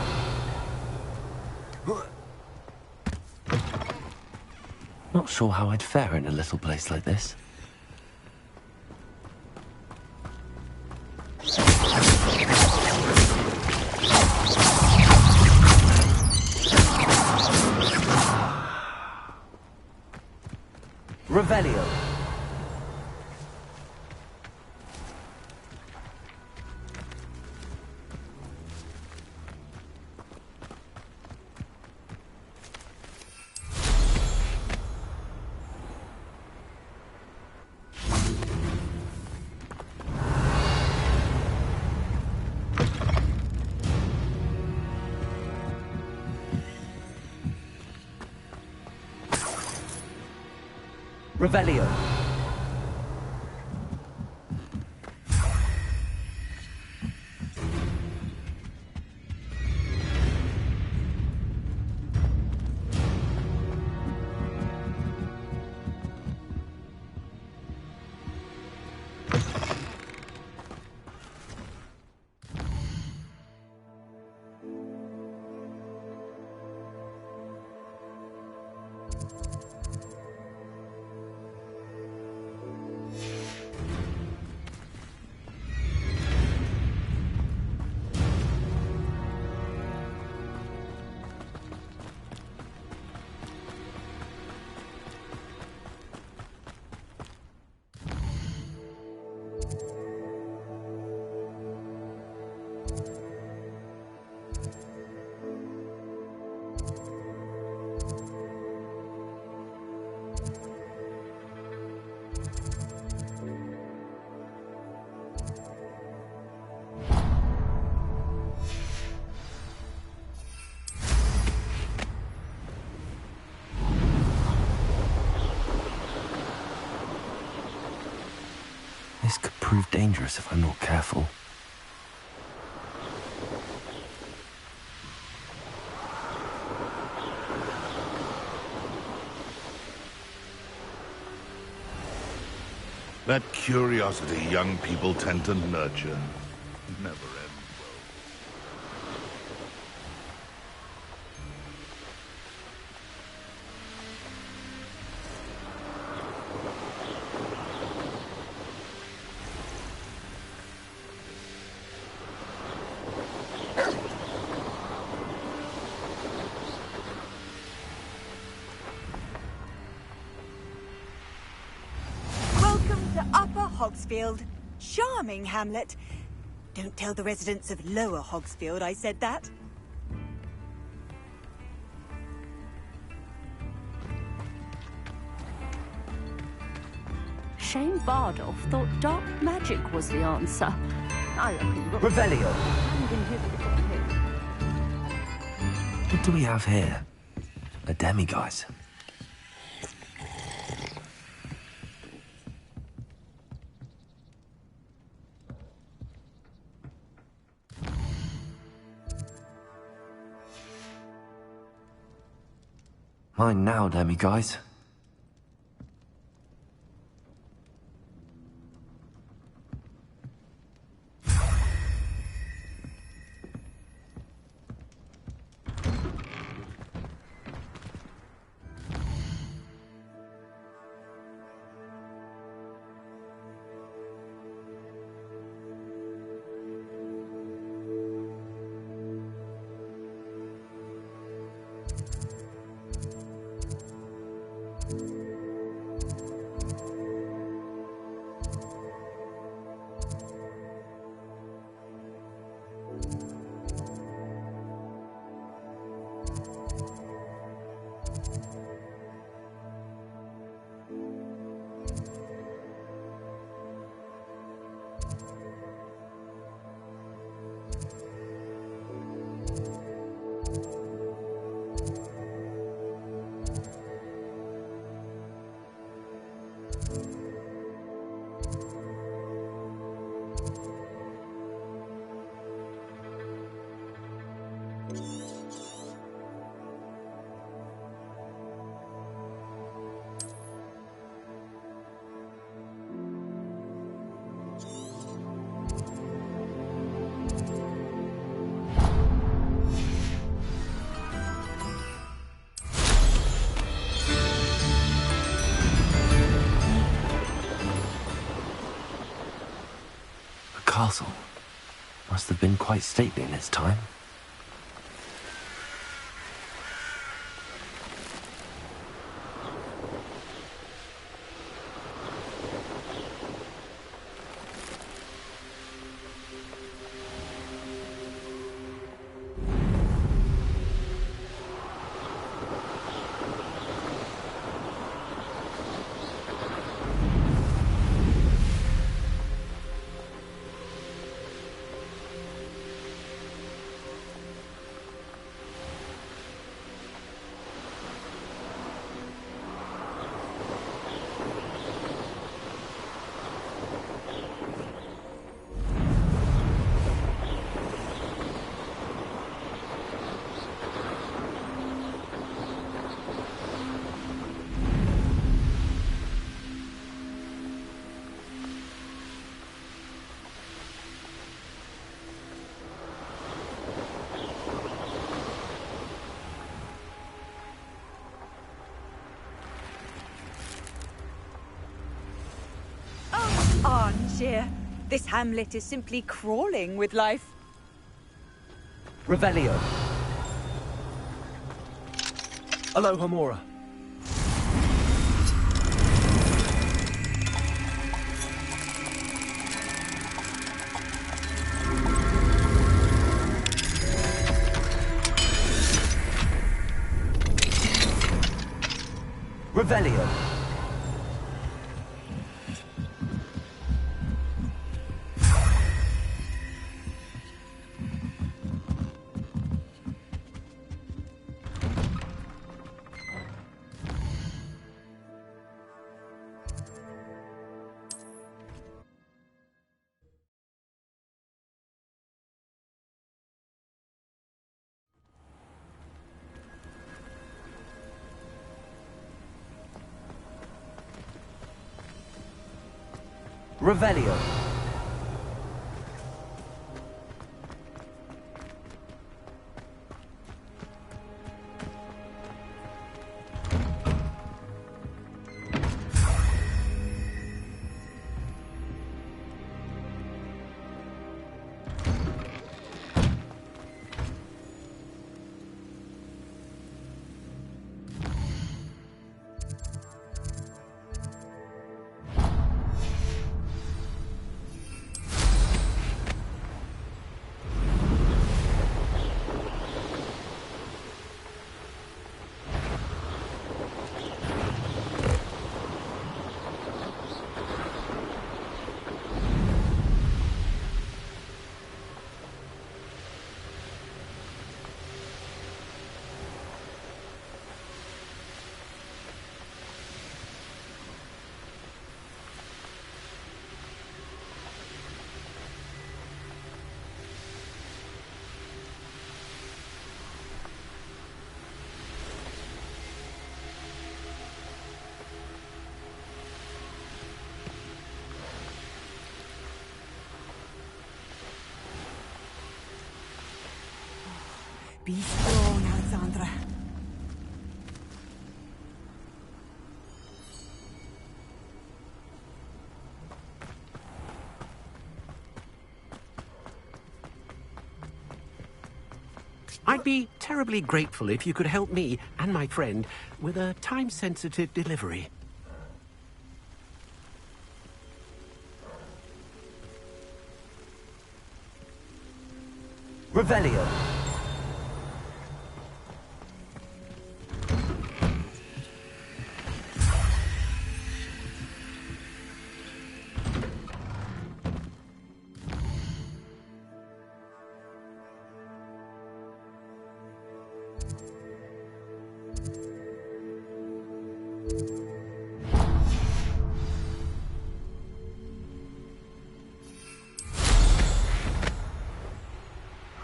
Not sure how I'd fare in a little place like this. Revelio. Revelio. This could prove dangerous if I'm not careful. That curiosity young people tend to nurture never ends Hogsfield. Charming hamlet. Don't tell the residents of Lower Hogsfield I said that. Shane Bardolph thought dark magic was the answer. I reckon Revelio. What do we have here? A demiguise. Mine now, demiguise. Castle must have been quite stately in its time. Armchair. This hamlet is simply crawling with life. Revelio. Aloha Mora. Revelio. Revelio. Be strong, Alexandra. I'd be terribly grateful if you could help me and my friend with a time-sensitive delivery. Revelio.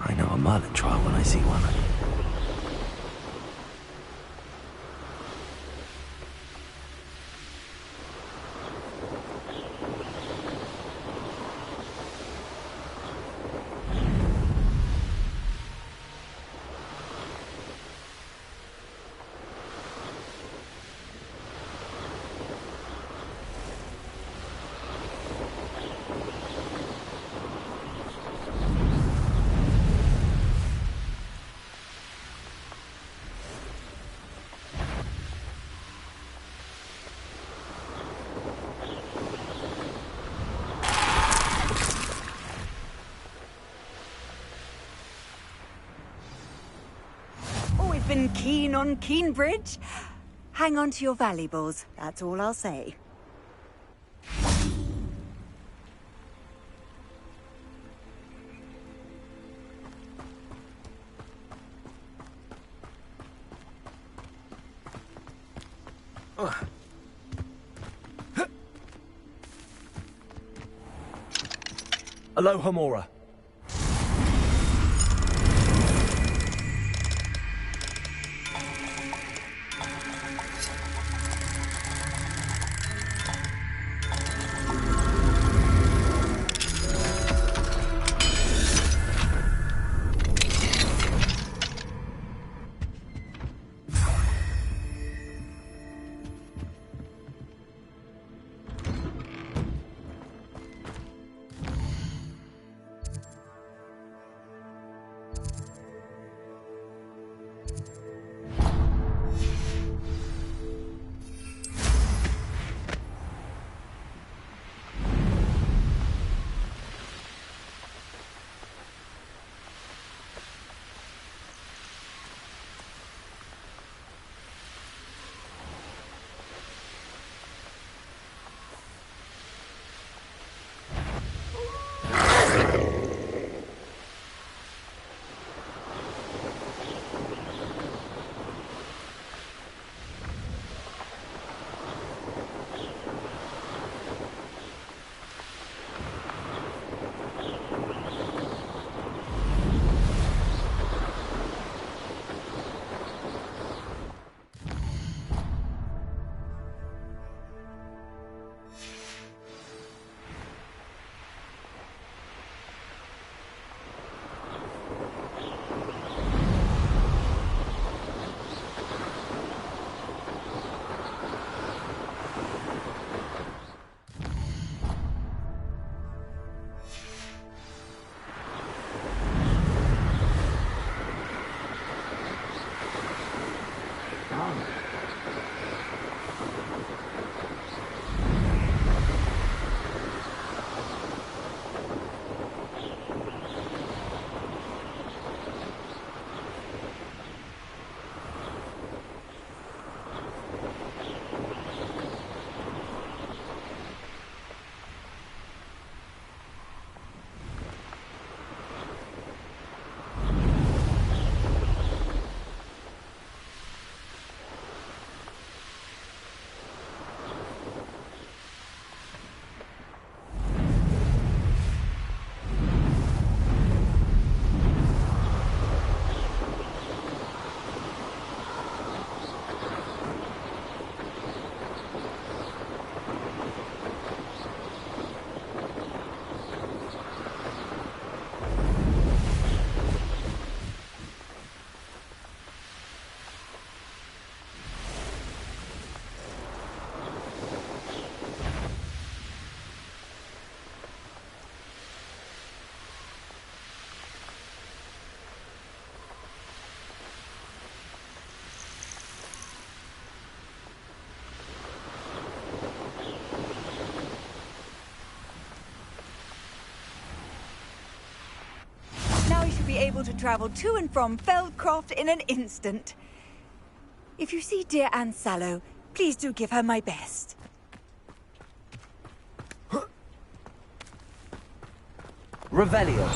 I know a Merlin trial when I see one. Been keen on Keenbridge? Hang on to your valuables, that's all I'll say. Aloha Mora. Now we should be able to travel to and from Feldcroft in an instant. If you see dear Anne Sallow, please do give her my best. Revelio.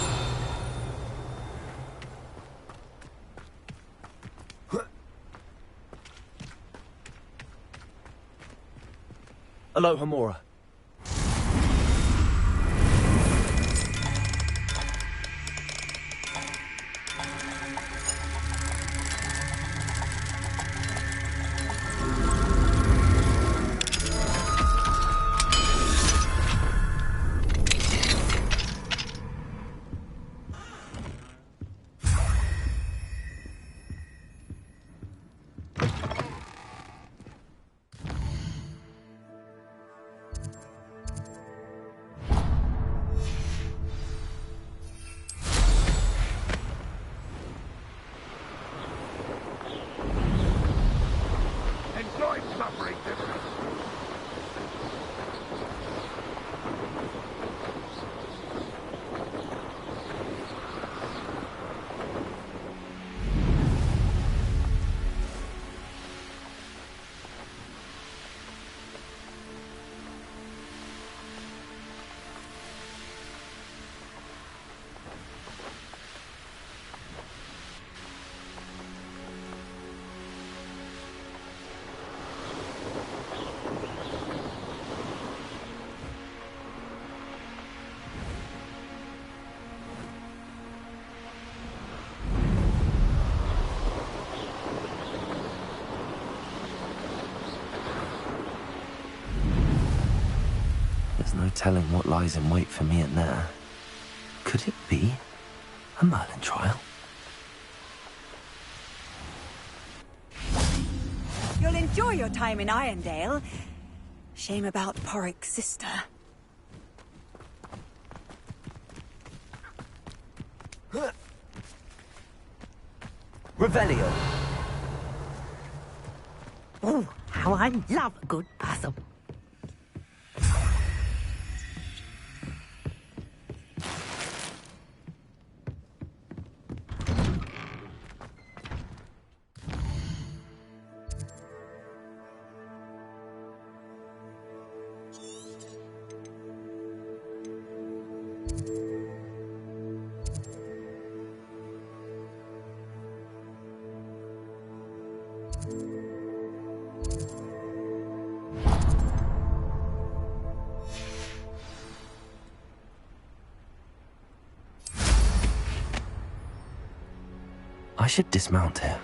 Alohomora. Enjoy suffering, different. There's no telling what lies in wait for me in there. Could it be a Merlin trial? You'll enjoy your time in Irondale. Shame about Porrick's sister. Revelio. Oh, how I love a good puzzle. I should dismount here.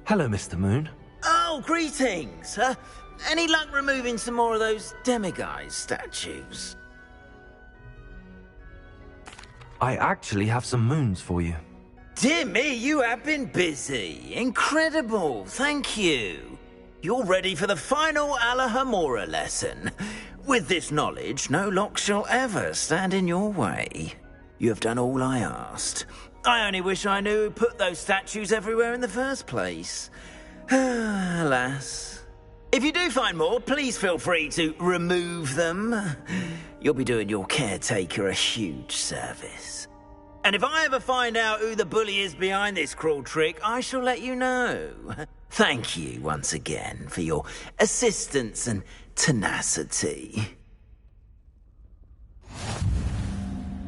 Hello, Mr. Moon. Oh, greetings. Any luck removing some more of those demiguise statues? I actually have some moons for you. Dear me, you have been busy. Incredible. Thank you. You're ready for the final Alahamora lesson. With this knowledge, no lock shall ever stand in your way. You have done all I asked. I only wish I knew who put those statues everywhere in the first place. Alas. If you do find more, please feel free to remove them. You'll be doing your caretaker a huge service. And if I ever find out who the bully is behind this cruel trick, I shall let you know. Thank you once again for your assistance and tenacity.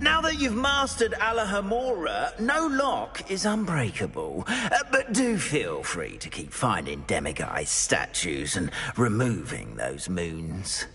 Now that you've mastered Alahamora, no lock is unbreakable. But do feel free to keep finding demiguise statues and removing those moons.